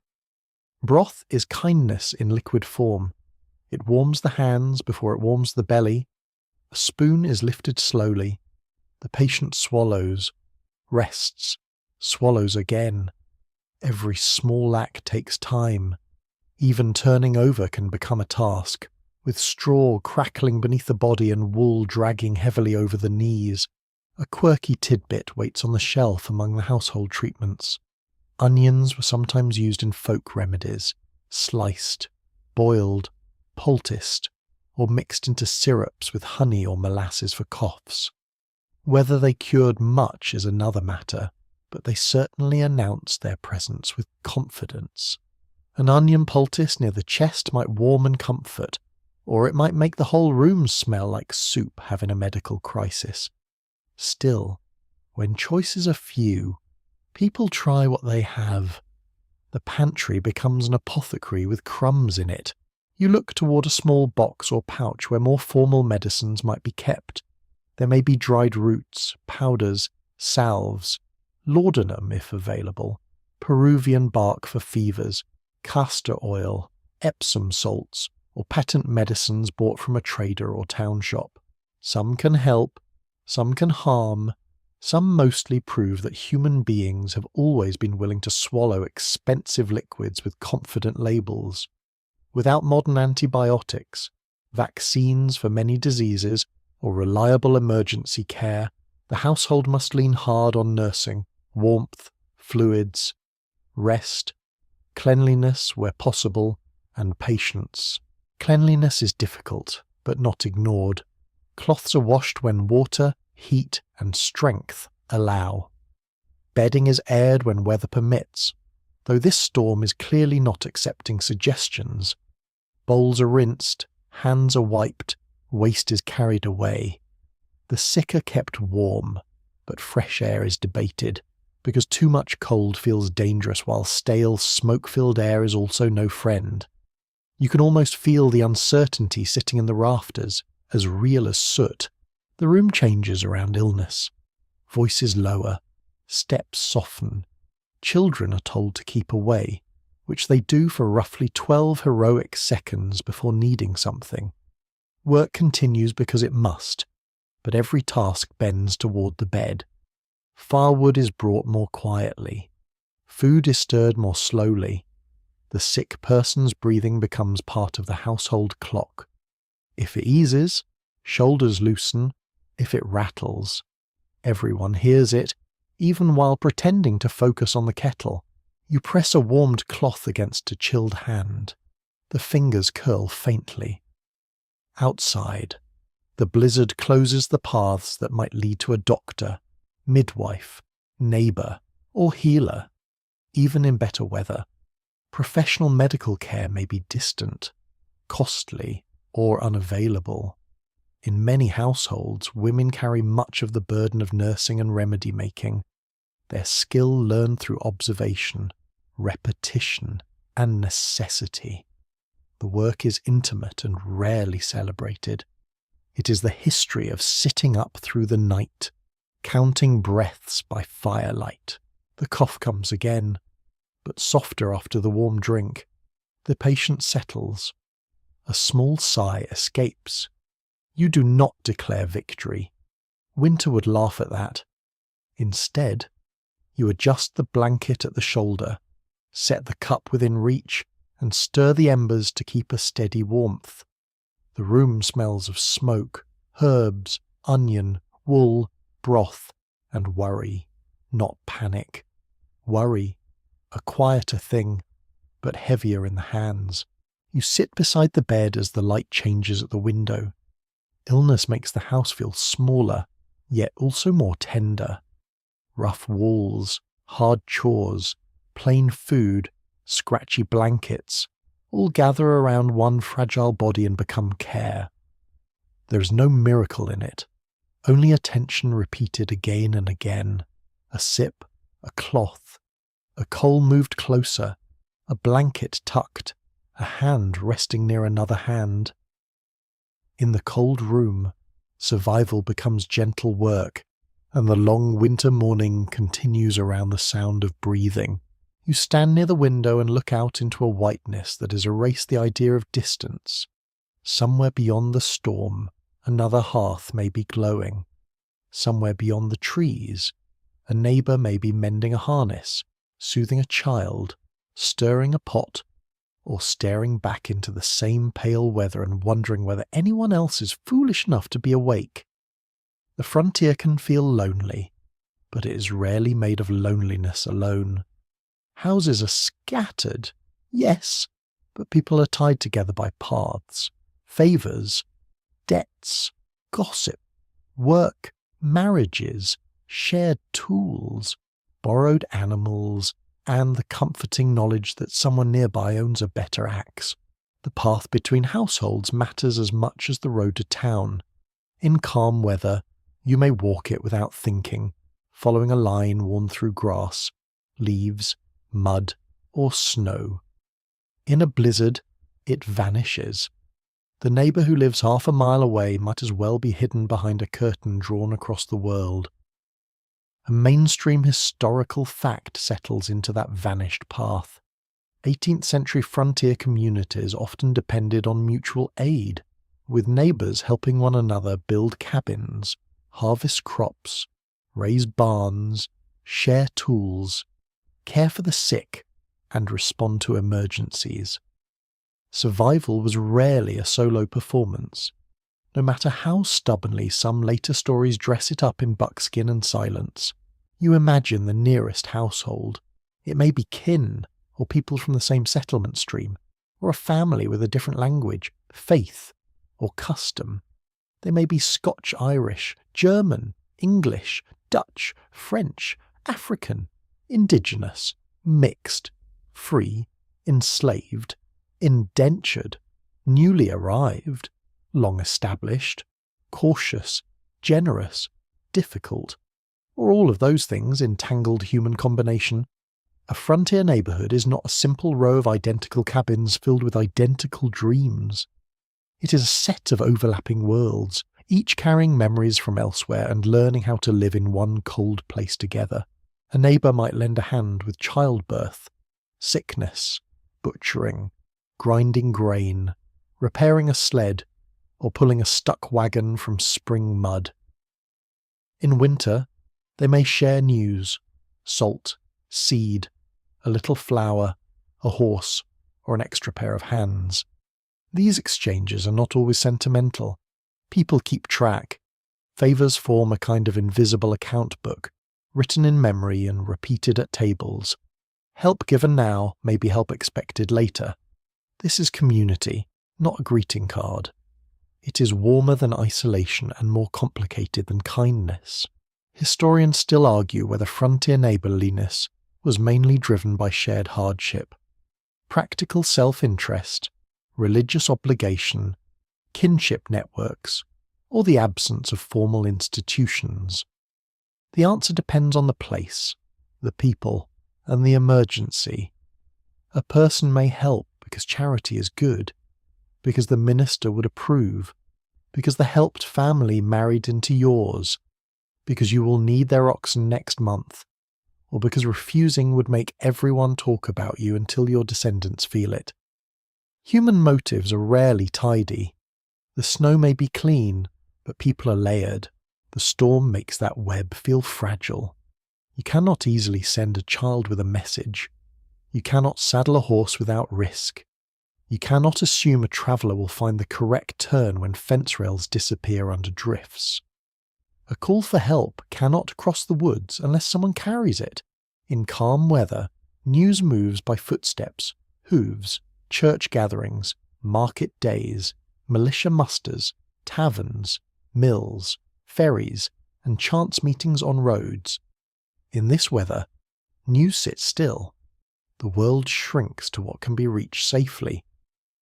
Broth is kindness in liquid form. It warms the hands before it warms the belly. A spoon is lifted slowly. The patient swallows, rests, swallows again. Every small act takes time. Even turning over can become a task, with straw crackling beneath the body and wool dragging heavily over the knees. A quirky tidbit waits on the shelf among the household treatments. Onions were sometimes used in folk remedies, sliced, boiled, poulticed, or mixed into syrups with honey or molasses for coughs. Whether they cured much is another matter, but they certainly announced their presence with confidence. An onion poultice near the chest might warm and comfort, or it might make the whole room smell like soup having a medical crisis. Still, when choices are few, people try what they have. The pantry becomes an apothecary with crumbs in it. You look toward a small box or pouch where more formal medicines might be kept. There may be dried roots, powders, salves, laudanum if available, Peruvian bark for fevers, castor oil, Epsom salts, or patent medicines bought from a trader or town shop. Some can help, some can harm, some mostly prove that human beings have always been willing to swallow expensive liquids with confident labels. Without modern antibiotics, vaccines for many diseases, or reliable emergency care, the household must lean hard on nursing, warmth, fluids, rest, cleanliness where possible, and patience. Cleanliness is difficult, but not ignored. Cloths are washed when water, heat, and strength allow. Bedding is aired when weather permits, though this storm is clearly not accepting suggestions. Bowls are rinsed, hands are wiped, waste is carried away. The sick are kept warm, but fresh air is debated, because too much cold feels dangerous while stale, smoke-filled air is also no friend. You can almost feel the uncertainty sitting in the rafters, as real as soot. The room changes around illness. Voices lower, steps soften. Children are told to keep away, which they do for roughly 12 heroic seconds before needing something. Work continues because it must, but every task bends toward the bed. Firewood is brought more quietly. Food is stirred more slowly. The sick person's breathing becomes part of the household clock. If it eases, shoulders loosen. If it rattles, everyone hears it, even while pretending to focus on the kettle. You press a warmed cloth against a chilled hand. The fingers curl faintly. Outside, the blizzard closes the paths that might lead to a doctor, midwife, neighbour, or healer. Even in better weather, professional medical care may be distant, costly, or unavailable. In many households, women carry much of the burden of nursing and remedy making, their skill learned through observation, repetition, and necessity. The work is intimate and rarely celebrated. It is the history of sitting up through the night, counting breaths by firelight. The cough comes again, but softer after the warm drink. The patient settles. A small sigh escapes. You do not declare victory. Winter would laugh at that. Instead, you adjust the blanket at the shoulder, set the cup within reach, and stir the embers to keep a steady warmth. The room smells of smoke, herbs, onion, wool, broth, and worry, not panic. Worry, a quieter thing, but heavier in the hands. You sit beside the bed as the light changes at the window. Illness makes the house feel smaller, yet also more tender. Rough walls, hard chores, plain food, scratchy blankets, all gather around one fragile body and become care. There is no miracle in it, only attention repeated again and again. A sip, a cloth, a coal moved closer, a blanket tucked, a hand resting near another hand. In the cold room, survival becomes gentle work, and the long winter morning continues around the sound of breathing. You stand near the window and look out into a whiteness that has erased the idea of distance. Somewhere beyond the storm, another hearth may be glowing. Somewhere beyond the trees, a neighbour may be mending a harness, soothing a child, stirring a pot, or staring back into the same pale weather and wondering whether anyone else is foolish enough to be awake. The frontier can feel lonely, but it is rarely made of loneliness alone. Houses are scattered, yes, but people are tied together by paths, favours, debts, gossip, work, marriages, shared tools, borrowed animals, and the comforting knowledge that someone nearby owns a better axe. The path between households matters as much as the road to town. In calm weather, you may walk it without thinking, following a line worn through grass, leaves, mud, or snow. In a blizzard, it vanishes. The neighbour who lives half a mile away might as well be hidden behind a curtain drawn across the world. A mainstream historical fact settles into that vanished path. 18th century frontier communities often depended on mutual aid, with neighbours helping one another build cabins, harvest crops, raise barns, share tools, care for the sick, and respond to emergencies. Survival was rarely a solo performance. No matter how stubbornly some later stories dress it up in buckskin and silence, you imagine the nearest household. It may be kin, or people from the same settlement stream, or a family with a different language, faith, or custom. They may be Scotch-Irish, German, English, Dutch, French, African, indigenous, mixed, free, enslaved, indentured, newly arrived, long established, cautious, generous, difficult, or all of those things in tangled human combination. A frontier neighbourhood is not a simple row of identical cabins filled with identical dreams. It is a set of overlapping worlds, each carrying memories from elsewhere and learning how to live in one cold place together. A neighbour might lend a hand with childbirth, sickness, butchering, grinding grain, repairing a sled, or pulling a stuck wagon from spring mud. In winter, they may share news, salt, seed, a little flour, a horse, or an extra pair of hands. These exchanges are not always sentimental. People keep track. Favours form a kind of invisible account book, written in memory and repeated at tables. Help given now may be help expected later. This is community, not a greeting card. It is warmer than isolation and more complicated than kindness. Historians still argue whether frontier neighbourliness was mainly driven by shared hardship, practical self-interest, religious obligation, kinship networks, or the absence of formal institutions. The answer depends on the place, the people, and the emergency. A person may help because charity is good, because the minister would approve, because the helped family married into yours, because you will need their oxen next month, or because refusing would make everyone talk about you until your descendants feel it. Human motives are rarely tidy. The snow may be clean, but people are layered. The storm makes that web feel fragile. You cannot easily send a child with a message. You cannot saddle a horse without risk. You cannot assume a traveller will find the correct turn when fence rails disappear under drifts. A call for help cannot cross the woods unless someone carries it. In calm weather, news moves by footsteps, hooves, church gatherings, market days, militia musters, taverns, mills, ferries, and chance meetings on roads. In this weather, news sits still. The world shrinks to what can be reached safely,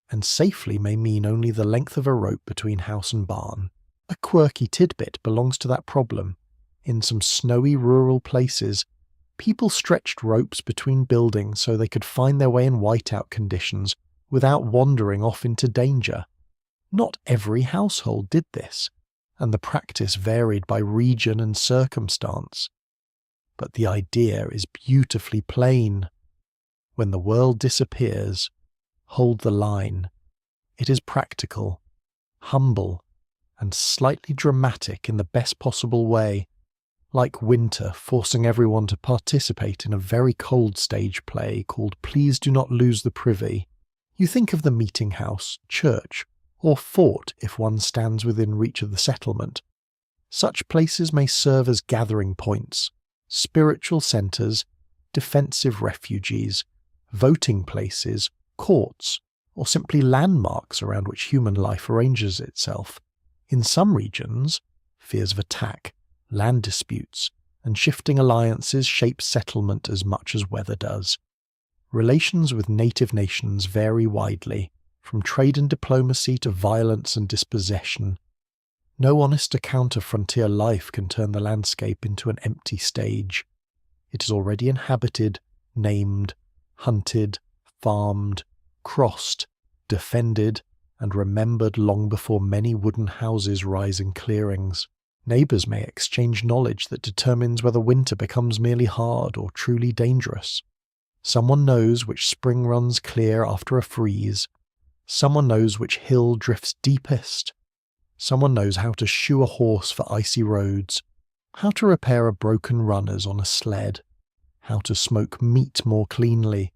and safely may mean only the length of a rope between house and barn. A quirky tidbit belongs to that problem. In some snowy rural places, people stretched ropes between buildings so they could find their way in whiteout conditions without wandering off into danger. Not every household did this, and the practice varied by region and circumstance. But the idea is beautifully plain. When the world disappears, hold the line. It is practical, humble, and slightly dramatic in the best possible way, like winter forcing everyone to participate in a very cold stage play called Please Do Not Lose the Privy. You think of the meeting house, church, or fort if one stands within reach of the settlement. Such places may serve as gathering points, spiritual centres, defensive refuges, voting places, courts, or simply landmarks around which human life arranges itself. In some regions, fears of attack, land disputes, and shifting alliances shape settlement as much as weather does. Relations with native nations vary widely, from trade and diplomacy to violence and dispossession. No honest account of frontier life can turn the landscape into an empty stage. It is already inhabited, named, hunted, farmed, crossed, defended, and remembered long before many wooden houses rise in clearings. Neighbours may exchange knowledge that determines whether winter becomes merely hard or truly dangerous. Someone knows which spring runs clear after a freeze. Someone knows which hill drifts deepest. Someone knows how to shoe a horse for icy roads, how to repair a broken runners on a sled, how to smoke meat more cleanly,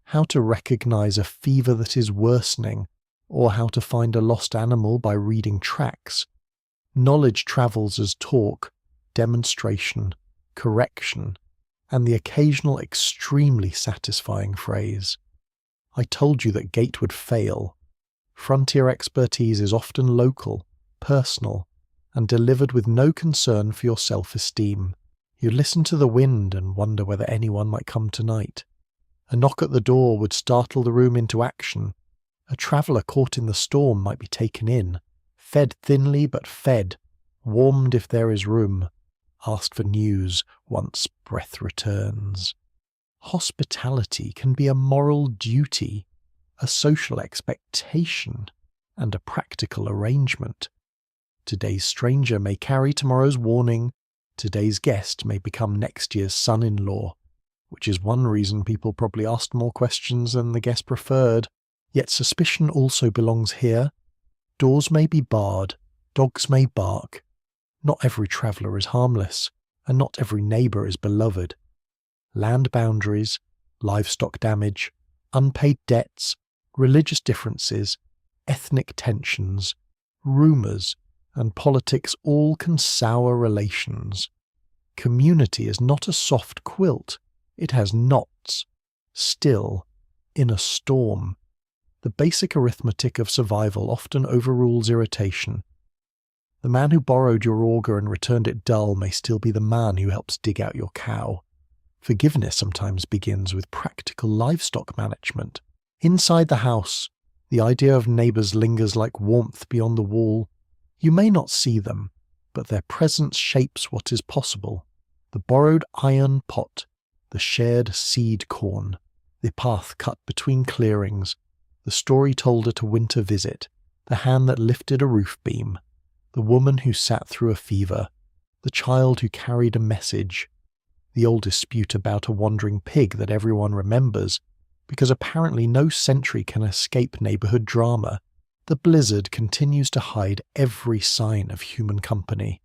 how to recognize a fever that is worsening, or how to find a lost animal by reading tracks. Knowledge travels as talk, demonstration, correction, and the occasional extremely satisfying phrase. I told you that gate would fail. Frontier expertise is often local, personal, and delivered with no concern for your self-esteem. You listen to the wind and wonder whether anyone might come tonight. A knock at the door would startle the room into action. A traveller caught in the storm might be taken in, fed thinly but fed, warmed if there is room, asked for news once breath returns. Hospitality can be a moral duty, a social expectation, and a practical arrangement. Today's stranger may carry tomorrow's warning. Today's guest may become next year's son-in-law, which is one reason people probably asked more questions than the guest preferred. Yet suspicion also belongs here. Doors may be barred, dogs may bark. Not every traveller is harmless, and not every neighbour is beloved. Land boundaries, livestock damage, unpaid debts, religious differences, ethnic tensions, rumours, and politics all can sour relations. Community is not a soft quilt, it has knots. Still, in a storm, the basic arithmetic of survival often overrules irritation. The man who borrowed your auger and returned it dull may still be the man who helps dig out your cow. Forgiveness sometimes begins with practical livestock management. Inside the house, the idea of neighbours lingers like warmth beyond the wall. You may not see them, but their presence shapes what is possible. The borrowed iron pot, the shared seed corn, the path cut between clearings, the story told at a winter visit, the hand that lifted a roof beam, the woman who sat through a fever, the child who carried a message, the old dispute about a wandering pig that everyone remembers, because apparently no century can escape neighbourhood drama. The blizzard continues to hide every sign of human company.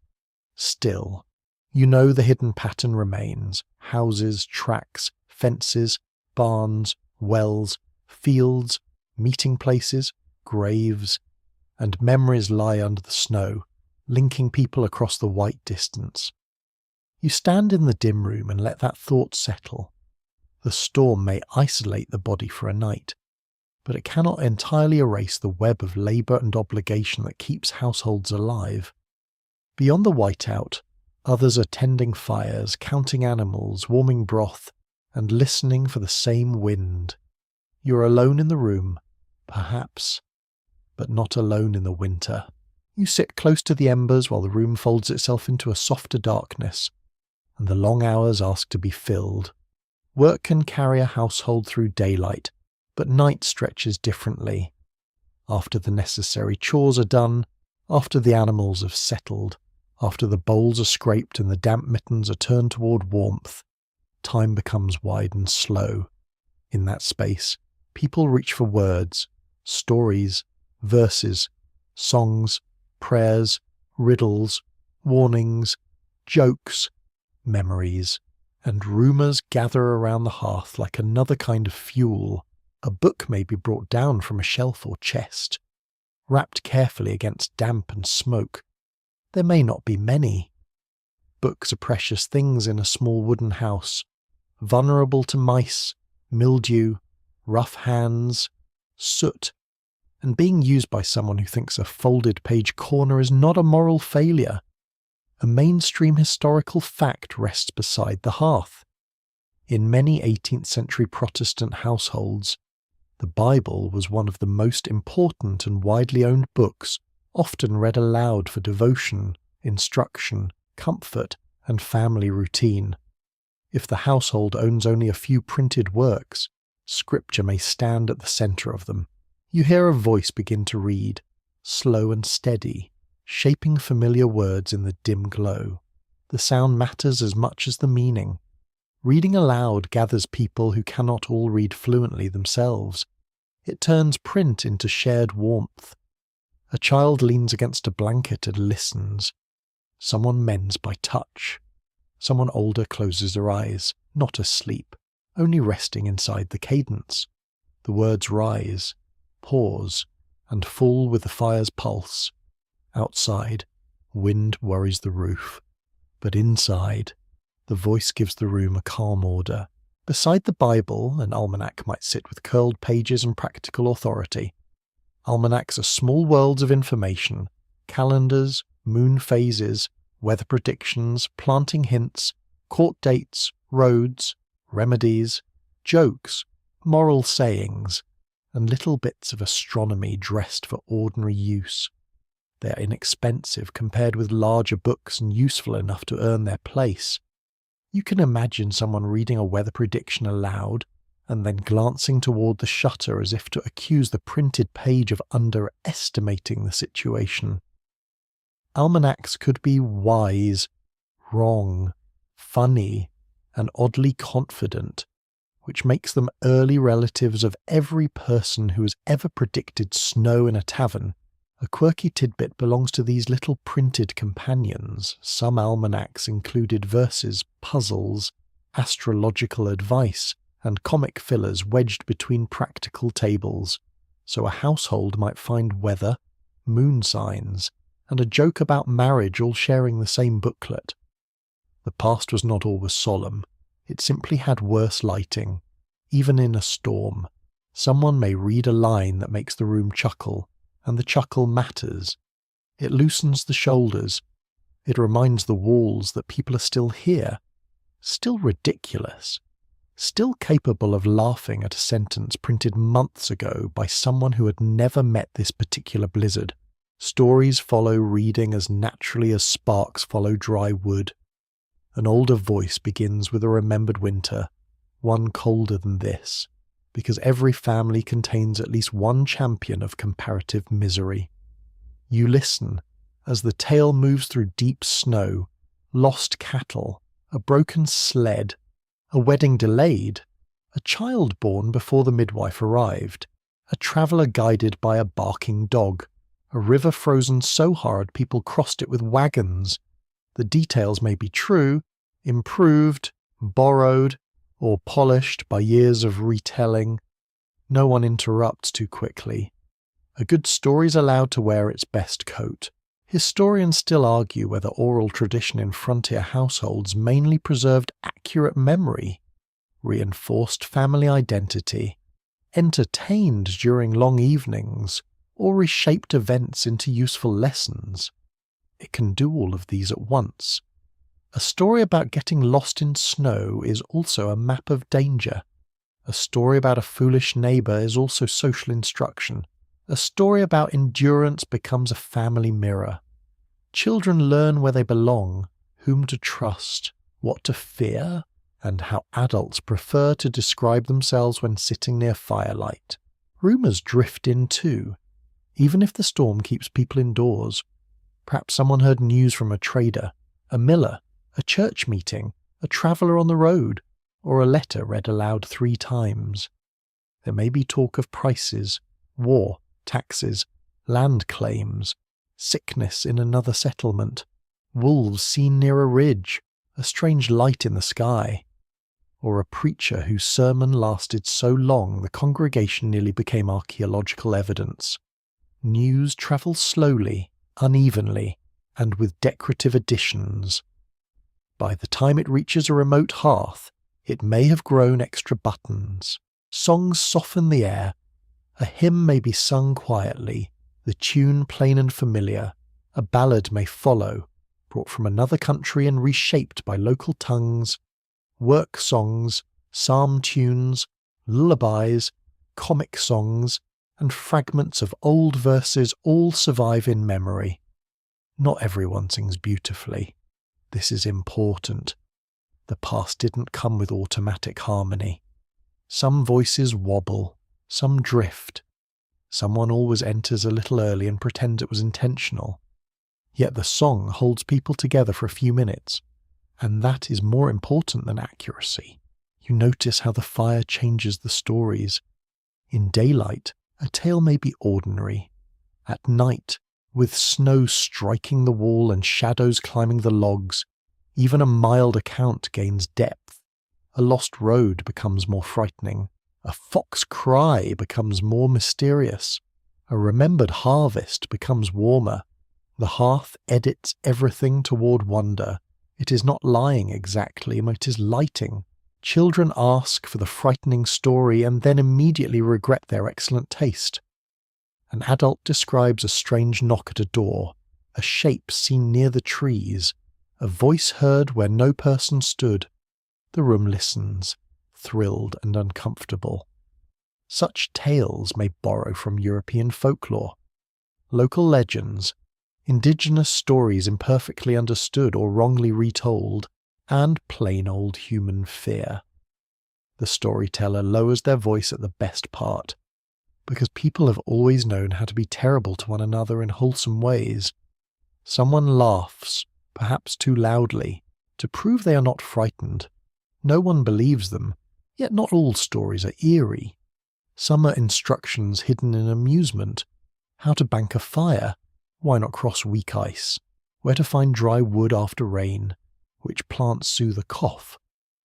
Still, you know the hidden pattern remains. Houses, tracks, fences, barns, wells, fields, meeting places, graves, and memories lie under the snow, linking people across the white distance. You stand in the dim room and let that thought settle. The storm may isolate the body for a night, but it cannot entirely erase the web of labour and obligation that keeps households alive. Beyond the whiteout, others are tending fires, counting animals, warming broth, and listening for the same wind. You are alone in the room, perhaps, but not alone in the winter. You sit close to the embers while the room folds itself into a softer darkness, and the long hours ask to be filled. Work can carry a household through daylight, but night stretches differently. After the necessary chores are done, after the animals have settled, after the bowls are scraped and the damp mittens are turned toward warmth, time becomes wide and slow. In that space, people reach for words, stories, verses, songs, prayers, riddles, warnings, jokes, memories, and rumours gather around the hearth like another kind of fuel. A book may be brought down from a shelf or chest, wrapped carefully against damp and smoke. There may not be many. Books are precious things in a small wooden house, vulnerable to mice, mildew, rough hands, soot, and being used by someone who thinks a folded page corner is not a moral failure. A mainstream historical fact rests beside the hearth. In many 18th century Protestant households, the Bible was one of the most important and widely owned books, often read aloud for devotion, instruction, comfort, and family routine. If the household owns only a few printed works, Scripture may stand at the centre of them. You hear a voice begin to read, slow and steady, shaping familiar words in the dim glow. The sound matters as much as the meaning. Reading aloud gathers people who cannot all read fluently themselves. It turns print into shared warmth. A child leans against a blanket and listens. Someone mends by touch. Someone older closes their eyes, not asleep, only resting inside the cadence. The words rise, pause, and fall with the fire's pulse. Outside, wind worries the roof, but inside, the voice gives the room a calm order. Beside the Bible, an almanac might sit with curled pages and practical authority. Almanacs are small worlds of information, calendars, moon phases, weather predictions, planting hints, court dates, roads, remedies, jokes, moral sayings, and little bits of astronomy dressed for ordinary use. They are inexpensive compared with larger books and useful enough to earn their place. You can imagine someone reading a weather prediction aloud and then glancing toward the shutter as if to accuse the printed page of underestimating the situation. Almanacs could be wise, wrong, funny, and oddly confident, which makes them early relatives of every person who has ever predicted snow in a tavern. A quirky tidbit belongs to these little printed companions. Some almanacs included verses, puzzles, astrological advice, and comic fillers wedged between practical tables, so a household might find weather, moon signs, and a joke about marriage all sharing the same booklet. The past was not always solemn. It simply had worse lighting. Even in a storm, someone may read a line that makes the room chuckle, and the chuckle matters. It loosens the shoulders. It reminds the walls that people are still here, still ridiculous, still capable of laughing at a sentence printed months ago by someone who had never met this particular blizzard. Stories follow reading as naturally as sparks follow dry wood. An older voice begins with a remembered winter, one colder than this, because every family contains at least one champion of comparative misery. You listen as the tale moves through deep snow, lost cattle, a broken sled, a wedding delayed, a child born before the midwife arrived, a traveller guided by a barking dog, a river frozen so hard people crossed it with wagons. The details may be true, improved, borrowed, or polished by years of retelling. No one interrupts too quickly. A good story is allowed to wear its best coat. Historians still argue whether oral tradition in frontier households mainly preserved accurate memory, reinforced family identity, entertained during long evenings, or reshaped events into useful lessons. It can do all of these at once. A story about getting lost in snow is also a map of danger. A story about a foolish neighbour is also social instruction. A story about endurance becomes a family mirror. Children learn where they belong, whom to trust, what to fear, and how adults prefer to describe themselves when sitting near firelight. Rumours drift in too, even if the storm keeps people indoors. Perhaps someone heard news from a trader, a miller, a church meeting, a traveller on the road, or a letter read aloud 3 times. There may be talk of prices, war, taxes, land claims, sickness in another settlement, wolves seen near a ridge, a strange light in the sky, or a preacher whose sermon lasted so long the congregation nearly became archaeological evidence. News travels slowly, unevenly, and with decorative additions. By the time it reaches a remote hearth, it may have grown extra buttons. Songs soften the air. A hymn may be sung quietly, the tune plain and familiar. A ballad may follow, brought from another country and reshaped by local tongues. Work songs, psalm tunes, lullabies, comic songs, and fragments of old verses all survive in memory. Not everyone sings beautifully. This is important. The past didn't come with automatic harmony. Some voices wobble, some drift. Someone always enters a little early and pretends it was intentional. Yet the song holds people together for a few minutes, and that is more important than accuracy. You notice how the fire changes the stories. In daylight, a tale may be ordinary. At night, with snow striking the wall and shadows climbing the logs, even a mild account gains depth. A lost road becomes more frightening. A fox cry becomes more mysterious. A remembered harvest becomes warmer. The hearth edits everything toward wonder. It is not lying exactly, it is lighting. Children ask for the frightening story and then immediately regret their excellent taste. An adult describes a strange knock at a door, a shape seen near the trees, a voice heard where no person stood. The room listens, thrilled and uncomfortable. Such tales may borrow from European folklore, local legends, indigenous stories imperfectly understood or wrongly retold, and plain old human fear. The storyteller lowers their voice at the best part, because people have always known how to be terrible to one another in wholesome ways. Someone laughs, perhaps too loudly, to prove they are not frightened. No one believes them, yet not all stories are eerie. Some are instructions hidden in amusement. How to bank a fire, why not cross weak ice, where to find dry wood after rain, which plants soothe a cough,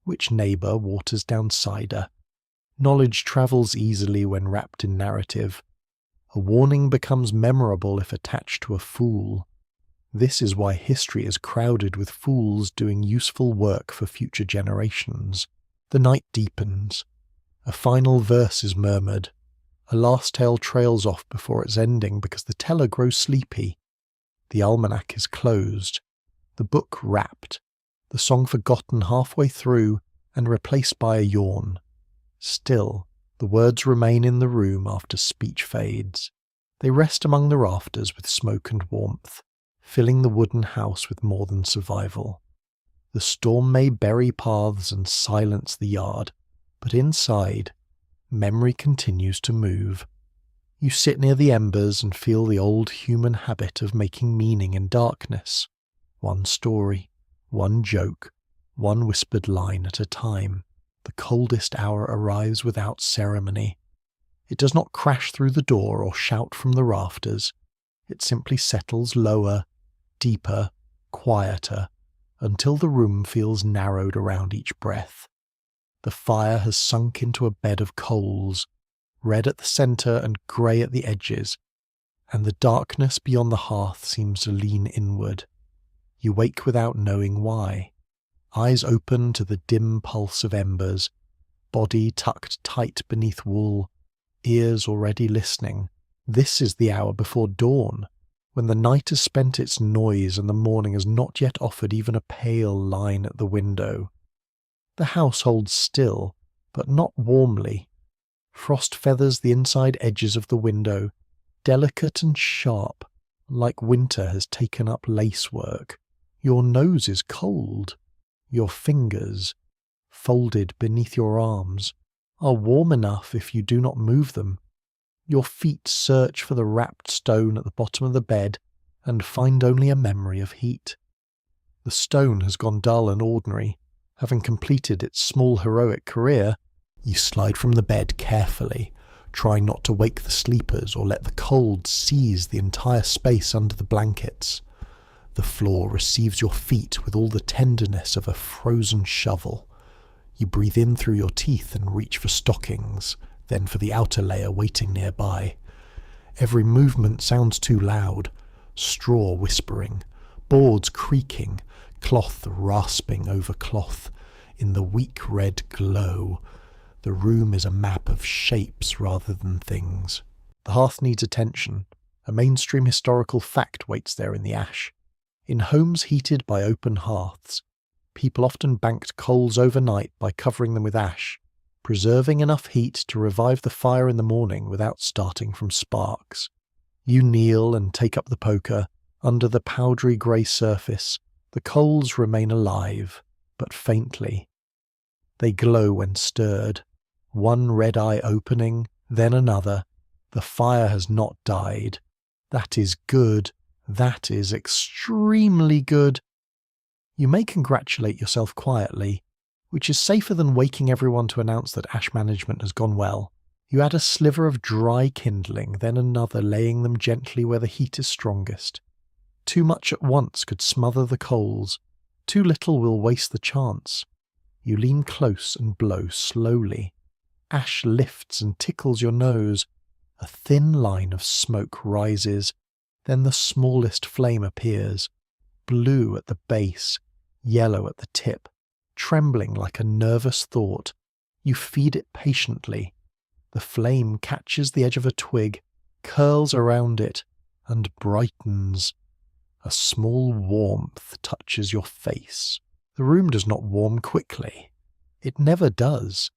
which neighbour waters down cider. Knowledge travels easily when wrapped in narrative. A warning becomes memorable if attached to a fool. This is why history is crowded with fools doing useful work for future generations. The night deepens. A final verse is murmured. A last tale trails off before its ending because the teller grows sleepy. The almanac is closed. The book wrapped. The song forgotten halfway through and replaced by a yawn. Still, the words remain in the room after speech fades. They rest among the rafters with smoke and warmth, filling the wooden house with more than survival. The storm may bury paths and silence the yard, but inside, memory continues to move. You sit near the embers and feel the old human habit of making meaning in darkness. One story, one joke, one whispered line at a time. The coldest hour arrives without ceremony. It does not crash through the door or shout from the rafters. It simply settles lower, deeper, quieter, until the room feels narrowed around each breath. The fire has sunk into a bed of coals, red at the centre and grey at the edges, and the darkness beyond the hearth seems to lean inward. You wake without knowing why. Eyes open to the dim pulse of embers, body tucked tight beneath wool, ears already listening. This is the hour before dawn, when the night has spent its noise and the morning has not yet offered even a pale line at the window. The house holds still, but not warmly. Frost feathers the inside edges of the window, delicate and sharp, like winter has taken up lacework. Your nose is cold. Your fingers, folded beneath your arms, are warm enough if you do not move them. Your feet search for the wrapped stone at the bottom of the bed and find only a memory of heat. The stone has gone dull and ordinary. Having completed its small heroic career, you slide from the bed carefully, trying not to wake the sleepers or let the cold seize the entire space under the blankets. The floor receives your feet with all the tenderness of a frozen shovel. You breathe in through your teeth and reach for stockings, then for the outer layer waiting nearby. Every movement sounds too loud, straw whispering, boards creaking, cloth rasping over cloth. In the weak red glow, the room is a map of shapes rather than things. The hearth needs attention. A mainstream historical fact waits there in the ash. In homes heated by open hearths, people often banked coals overnight by covering them with ash, preserving enough heat to revive the fire in the morning without starting from sparks. You kneel and take up the poker. Under the powdery grey surface, the coals remain alive, but faintly. They glow when stirred, one red eye opening, then another. The fire has not died. That is good. That is extremely good. You may congratulate yourself quietly, which is safer than waking everyone to announce that ash management has gone well. You add a sliver of dry kindling, then another, laying them gently where the heat is strongest. Too much at once could smother the coals. Too little will waste the chance. You lean close and blow slowly. Ash lifts and tickles your nose. A thin line of smoke rises. Then the smallest flame appears, blue at the base, yellow at the tip, trembling like a nervous thought. You feed it patiently. The flame catches the edge of a twig, curls around it, and brightens. A small warmth touches your face. The room does not warm quickly. It never does.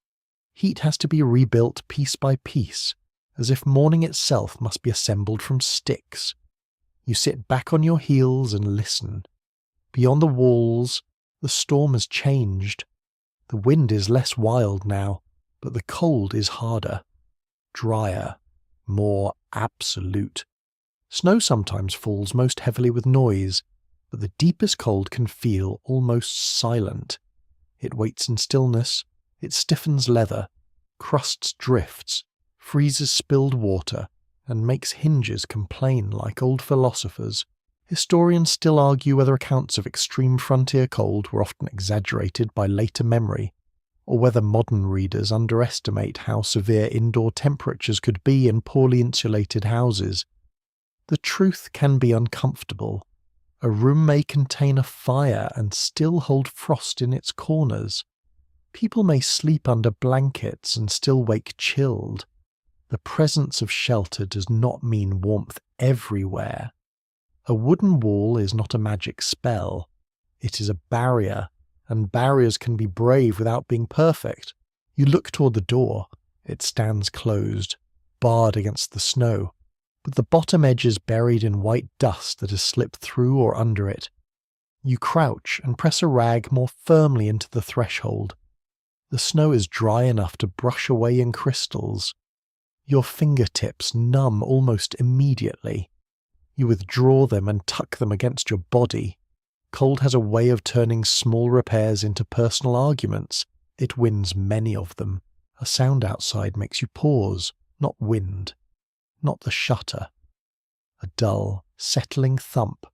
Heat has to be rebuilt piece by piece, as if morning itself must be assembled from sticks. You sit back on your heels and listen. Beyond the walls, the storm has changed. The wind is less wild now, but the cold is harder, drier, more absolute. Snow sometimes falls most heavily with noise, but the deepest cold can feel almost silent. It waits in stillness, it stiffens leather, crusts drifts, freezes spilled water, and makes hinges complain like old philosophers. Historians still argue whether accounts of extreme frontier cold were often exaggerated by later memory, or whether modern readers underestimate how severe indoor temperatures could be in poorly insulated houses. The truth can be uncomfortable. A room may contain a fire and still hold frost in its corners. People may sleep under blankets and still wake chilled. The presence of shelter does not mean warmth everywhere. A wooden wall is not a magic spell. It is a barrier, and barriers can be brave without being perfect. You look toward the door. It stands closed, barred against the snow, but the bottom edge is buried in white dust that has slipped through or under it. You crouch and press a rag more firmly into the threshold. The snow is dry enough to brush away in crystals. Your fingertips numb almost immediately. You withdraw them and tuck them against your body. Cold has a way of turning small repairs into personal arguments. It wins many of them. A sound outside makes you pause, not wind, not the shutter. A dull, settling thump.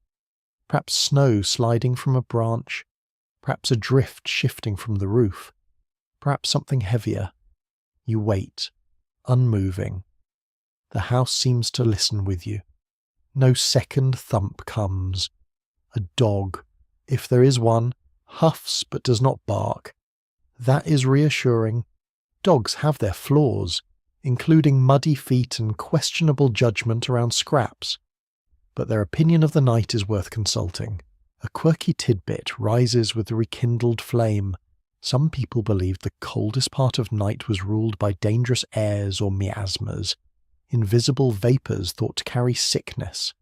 Perhaps snow sliding from a branch. Perhaps a drift shifting from the roof. Perhaps something heavier. You wait, unmoving. The house seems to listen with you. No second thump comes. A dog, if there is one, huffs but does not bark. That is reassuring. Dogs have their flaws, including muddy feet and questionable judgment around scraps. But their opinion of the night is worth consulting. A quirky tidbit rises with the rekindled flame. Some people believed the coldest part of night was ruled by dangerous airs or miasmas, invisible vapours thought to carry sickness.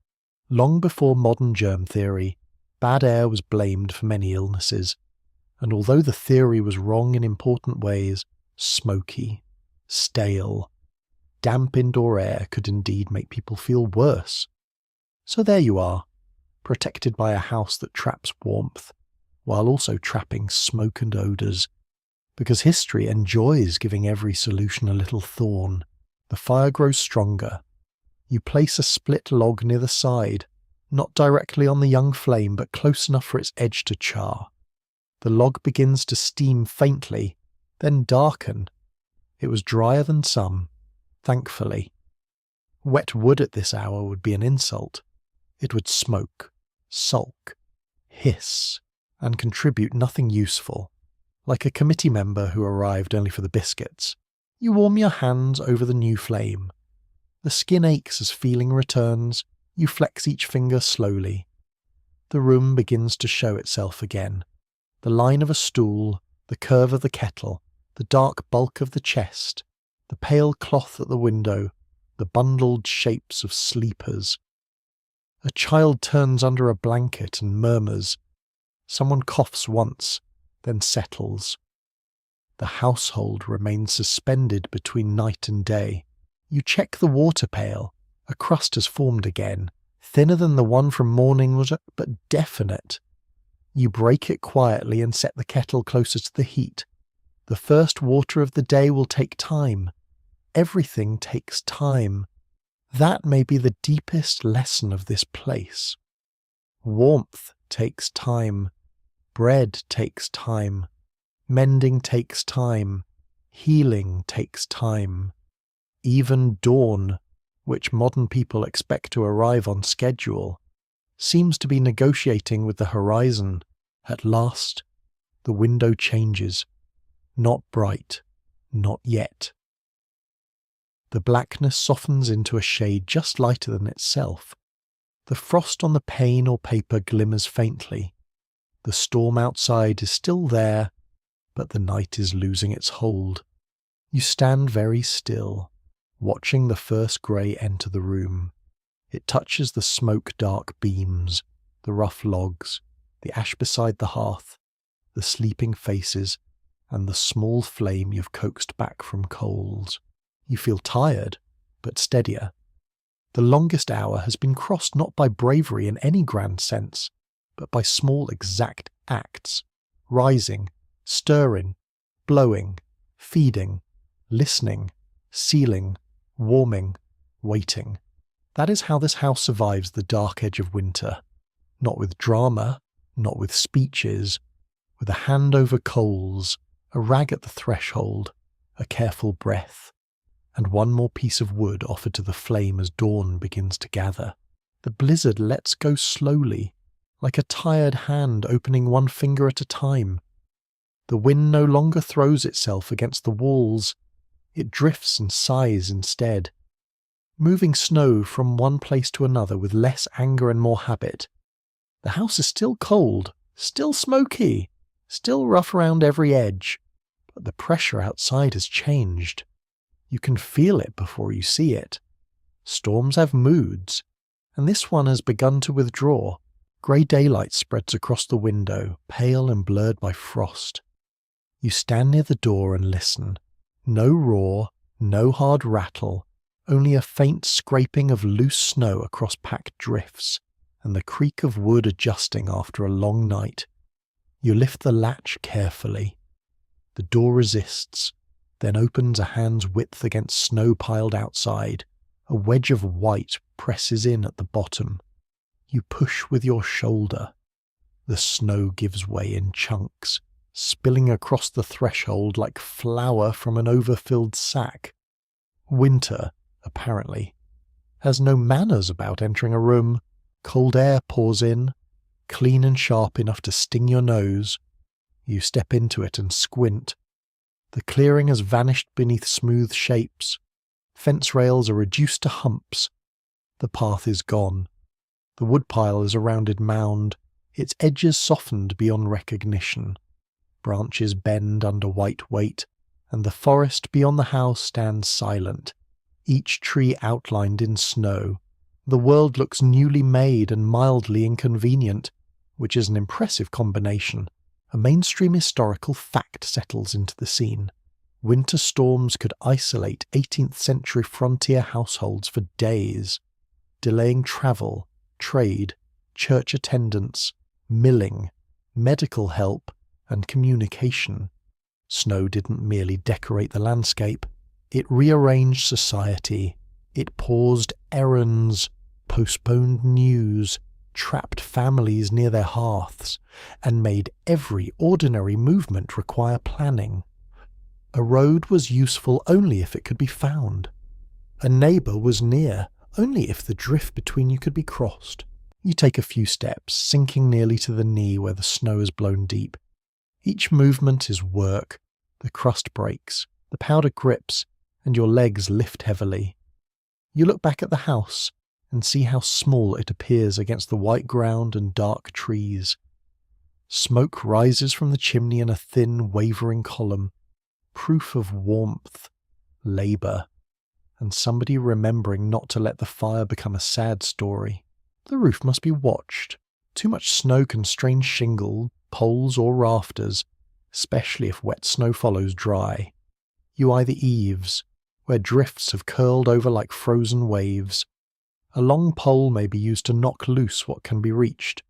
Long before modern germ theory, bad air was blamed for many illnesses, and although the theory was wrong in important ways, smoky, stale, damp indoor air could indeed make people feel worse. So there you are, protected by a house that traps warmth, while also trapping smoke and odours, because history enjoys giving every solution a little thorn. The fire grows stronger. You place a split log near the side, not directly on the young flame, but close enough for its edge to char. The log begins to steam faintly, then darken. It was drier than some, thankfully. Wet wood at this hour would be an insult. It would smoke, sulk, hiss, and contribute nothing useful. Like a committee member who arrived only for the biscuits, you warm your hands over the new flame. The skin aches as feeling returns, you flex each finger slowly. The room begins to show itself again. The line of a stool, the curve of the kettle, the dark bulk of the chest, the pale cloth at the window, the bundled shapes of sleepers. A child turns under a blanket and murmurs. Someone coughs once, then settles. The household remains suspended between night and day. You check the water pail. A crust has formed again, thinner than the one from morning, but definite. You break it quietly and set the kettle closer to the heat. The first water of the day will take time. Everything takes time. That may be the deepest lesson of this place. Warmth takes time. Bread takes time. Mending takes time. Healing takes time. Even dawn, which modern people expect to arrive on schedule, seems to be negotiating with the horizon. At last, the window changes. Not bright, not yet. The blackness softens into a shade just lighter than itself. The frost on the pane or paper glimmers faintly. The storm outside is still there, but the night is losing its hold. You stand very still, watching the first grey enter the room. It touches the smoke-dark beams, the rough logs, the ash beside the hearth, the sleeping faces, and the small flame you've coaxed back from coals. You feel tired, but steadier. The longest hour has been crossed not by bravery in any grand sense, but by small exact acts, rising, stirring, blowing, feeding, listening, sealing, warming, waiting. That is how this house survives the dark edge of winter. Not with drama, not with speeches, with a hand over coals, a rag at the threshold, a careful breath, and one more piece of wood offered to the flame as dawn begins to gather. The blizzard lets go slowly, like a tired hand opening one finger at a time. The wind no longer throws itself against the walls. It drifts and sighs instead, moving snow from one place to another with less anger and more habit. The house is still cold, still smoky, still rough around every edge, but the pressure outside has changed. You can feel it before you see it. Storms have moods, and this one has begun to withdraw. Grey daylight spreads across the window, pale and blurred by frost. You stand near the door and listen. No roar, no hard rattle, only a faint scraping of loose snow across packed drifts, and the creak of wood adjusting after a long night. You lift the latch carefully. The door resists, then opens a hand's width against snow piled outside. A wedge of white presses in at the bottom. You push with your shoulder. The snow gives way in chunks, spilling across the threshold like flour from an overfilled sack. Winter, apparently, has no manners about entering a room. Cold air pours in, clean and sharp enough to sting your nose. You step into it and squint. The clearing has vanished beneath smooth shapes. Fence rails are reduced to humps. The path is gone. The woodpile is a rounded mound, its edges softened beyond recognition. Branches bend under white weight, and the forest beyond the house stands silent, each tree outlined in snow. The world looks newly made and mildly inconvenient, which is an impressive combination. A mainstream historical fact settles into the scene. Winter storms could isolate 18th century frontier households for days, delaying travel, trade, church attendance, milling, medical help, and communication. Snow didn't merely decorate the landscape, it rearranged society. It paused errands, postponed news, trapped families near their hearths, and made every ordinary movement require planning. A road was useful only if it could be found. A neighbour was near only if the drift between you could be crossed. You take a few steps, sinking nearly to the knee where the snow has blown deep. Each movement is work. The crust breaks, the powder grips, and your legs lift heavily. You look back at the house and see how small it appears against the white ground and dark trees. Smoke rises from the chimney in a thin, wavering column, proof of warmth, labour, and somebody remembering not to let the fire become a sad story. The roof must be watched. Too much snow can strain shingle, poles or rafters, especially if wet snow follows dry. You eye the eaves, where drifts have curled over like frozen waves. A long pole may be used to knock loose what can be reached,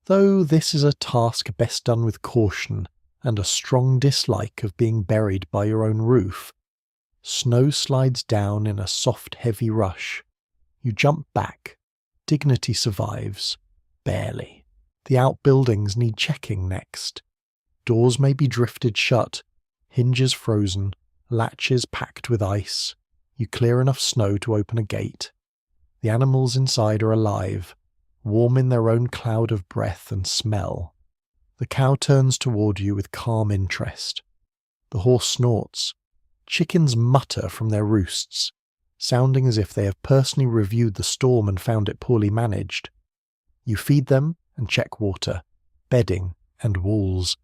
though this is a task best done with caution and a strong dislike of being buried by your own roof. Snow slides down in a soft, heavy rush. You jump back. Dignity survives. Barely. The outbuildings need checking next. Doors may be drifted shut, hinges frozen, latches packed with ice. You clear enough snow to open a gate. The animals inside are alive, warm in their own cloud of breath and smell. The cow turns toward you with calm interest. The horse snorts. Chickens mutter from their roosts, sounding as if they have personally reviewed the storm and found it poorly managed. You feed them and check water, bedding, and walls.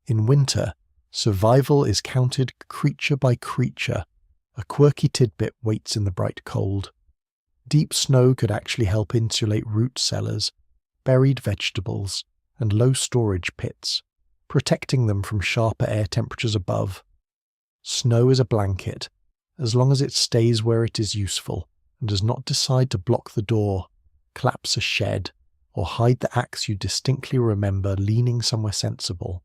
In winter, survival is counted creature by creature. A quirky tidbit waits in the bright cold. Deep snow could actually help insulate root cellars, buried vegetables, and low storage pits, protecting them from sharper air temperatures above. Snow is a blanket, as long as it stays where it is useful and does not decide to block the door, collapse a shed, or hide the axe you distinctly remember leaning somewhere sensible.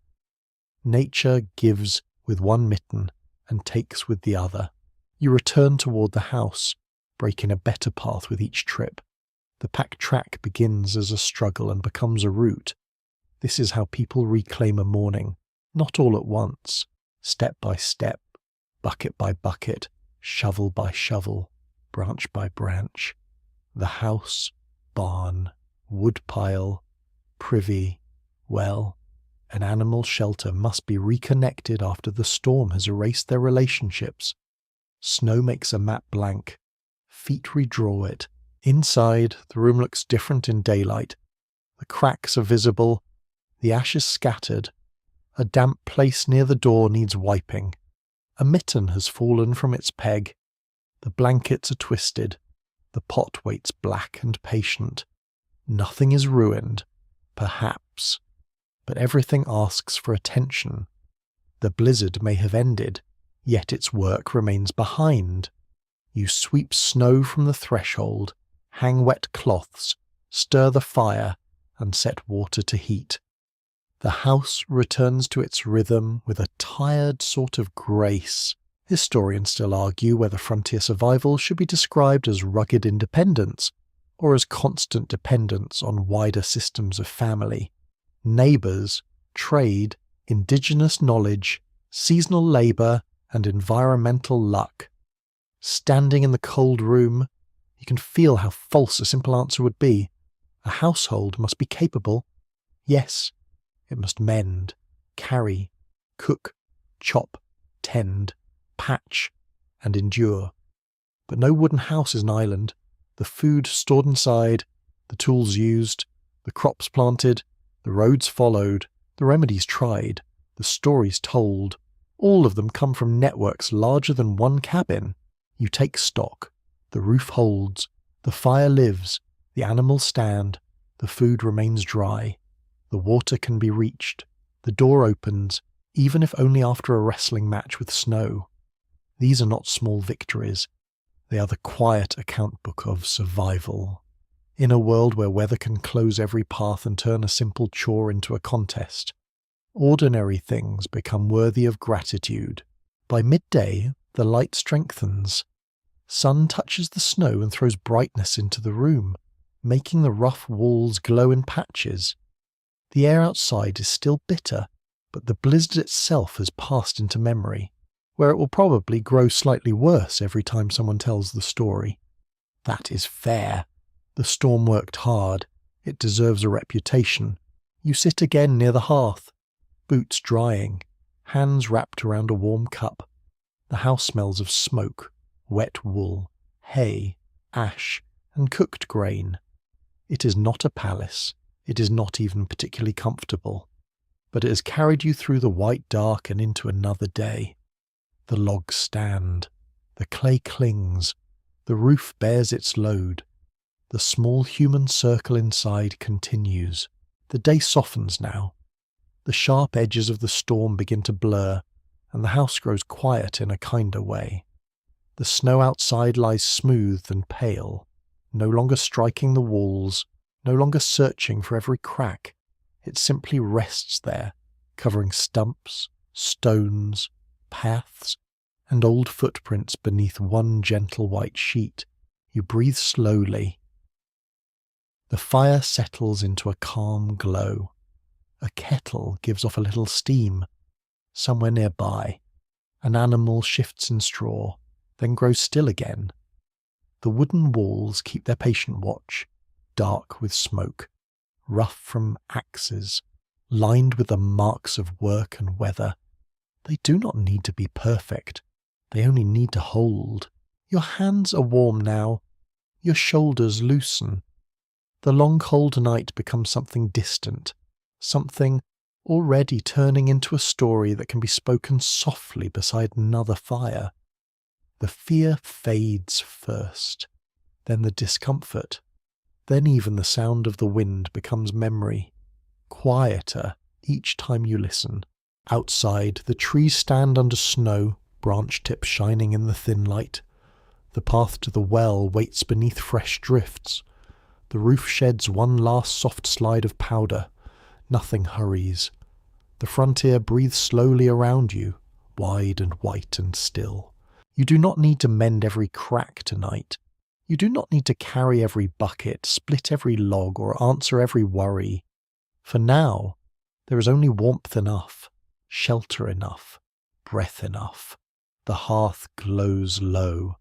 Nature gives with one mitten and takes with the other. You return toward the house, breaking a better path with each trip. The packed track begins as a struggle and becomes a route. This is how people reclaim a morning, not all at once, step by step, bucket by bucket, shovel by shovel, branch by branch. The house, barn, woodpile, privy, well, an animal shelter must be reconnected after the storm has erased their relationships. Snow makes a map blank. Feet redraw it. Inside, the room looks different in daylight. The cracks are visible, the ashes scattered. A damp place near the door needs wiping. A mitten has fallen from its peg. The blankets are twisted. The pot waits black and patient. Nothing is ruined, perhaps, but everything asks for attention. The blizzard may have ended, yet its work remains behind. You sweep snow from the threshold, hang wet cloths, stir the fire, and set water to heat. The house returns to its rhythm with a tired sort of grace. Historians still argue whether frontier survival should be described as rugged independence or as constant dependence on wider systems of family. Neighbours, trade, indigenous knowledge, seasonal labour, and environmental luck. Standing in the cold room, you can feel how false a simple answer would be. A household must be capable. Yes, it must mend, carry, cook, chop, tend, patch, and endure. But no wooden house is an island. The food stored inside, the tools used, the crops planted, the roads followed, the remedies tried, the stories told, all of them come from networks larger than one cabin. You take stock. The roof holds, the fire lives, the animals stand, the food remains dry. The water can be reached. The door opens, even if only after a wrestling match with snow. These are not small victories. They are the quiet account book of survival. In a world where weather can close every path and turn a simple chore into a contest, ordinary things become worthy of gratitude. By midday, the light strengthens. Sun touches the snow and throws brightness into the room, making the rough walls glow in patches. The air outside is still bitter, but the blizzard itself has passed into memory, where it will probably grow slightly worse every time someone tells the story. That is fair. The storm worked hard. It deserves a reputation. You sit again near the hearth, boots drying, hands wrapped around a warm cup. The house smells of smoke, wet wool, hay, ash, and cooked grain. It is not a palace. It is not even particularly comfortable. But it has carried you through the white dark and into another day. The logs stand. The clay clings. The roof bears its load. The small human circle inside continues. The day softens now. The sharp edges of the storm begin to blur, and the house grows quiet in a kinder way. The snow outside lies smooth and pale, no longer striking the walls, no longer searching for every crack. It simply rests there, covering stumps, stones, paths, and old footprints beneath one gentle white sheet. You breathe slowly. The fire settles into a calm glow. A kettle gives off a little steam. Somewhere nearby, an animal shifts in straw, then grows still again. The wooden walls keep their patient watch, dark with smoke, rough from axes, lined with the marks of work and weather. They do not need to be perfect. They only need to hold. Your hands are warm now. Your shoulders loosen. The long cold night becomes something distant, something already turning into a story that can be spoken softly beside another fire. The fear fades first, then the discomfort, then even the sound of the wind becomes memory, quieter each time you listen. Outside, the trees stand under snow, branch tips shining in the thin light. The path to the well waits beneath fresh drifts. The roof sheds one last soft slide of powder. Nothing hurries. The frontier breathes slowly around you, wide and white and still. You do not need to mend every crack tonight. You do not need to carry every bucket, split every log, or answer every worry. For now, there is only warmth enough, shelter enough, breath enough. The hearth glows low.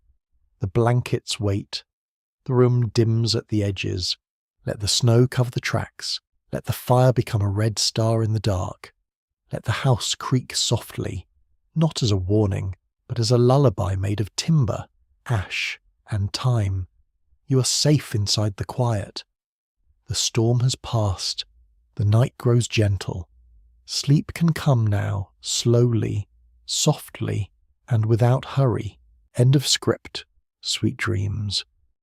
The blankets wait. The room dims at the edges. Let the snow cover the tracks. Let the fire become a red star in the dark. Let the house creak softly, not as a warning, but as a lullaby made of timber, ash, and time. You are safe inside the quiet. The storm has passed. The night grows gentle. Sleep can come now, slowly, softly, and without hurry. End of script. Sweet dreams.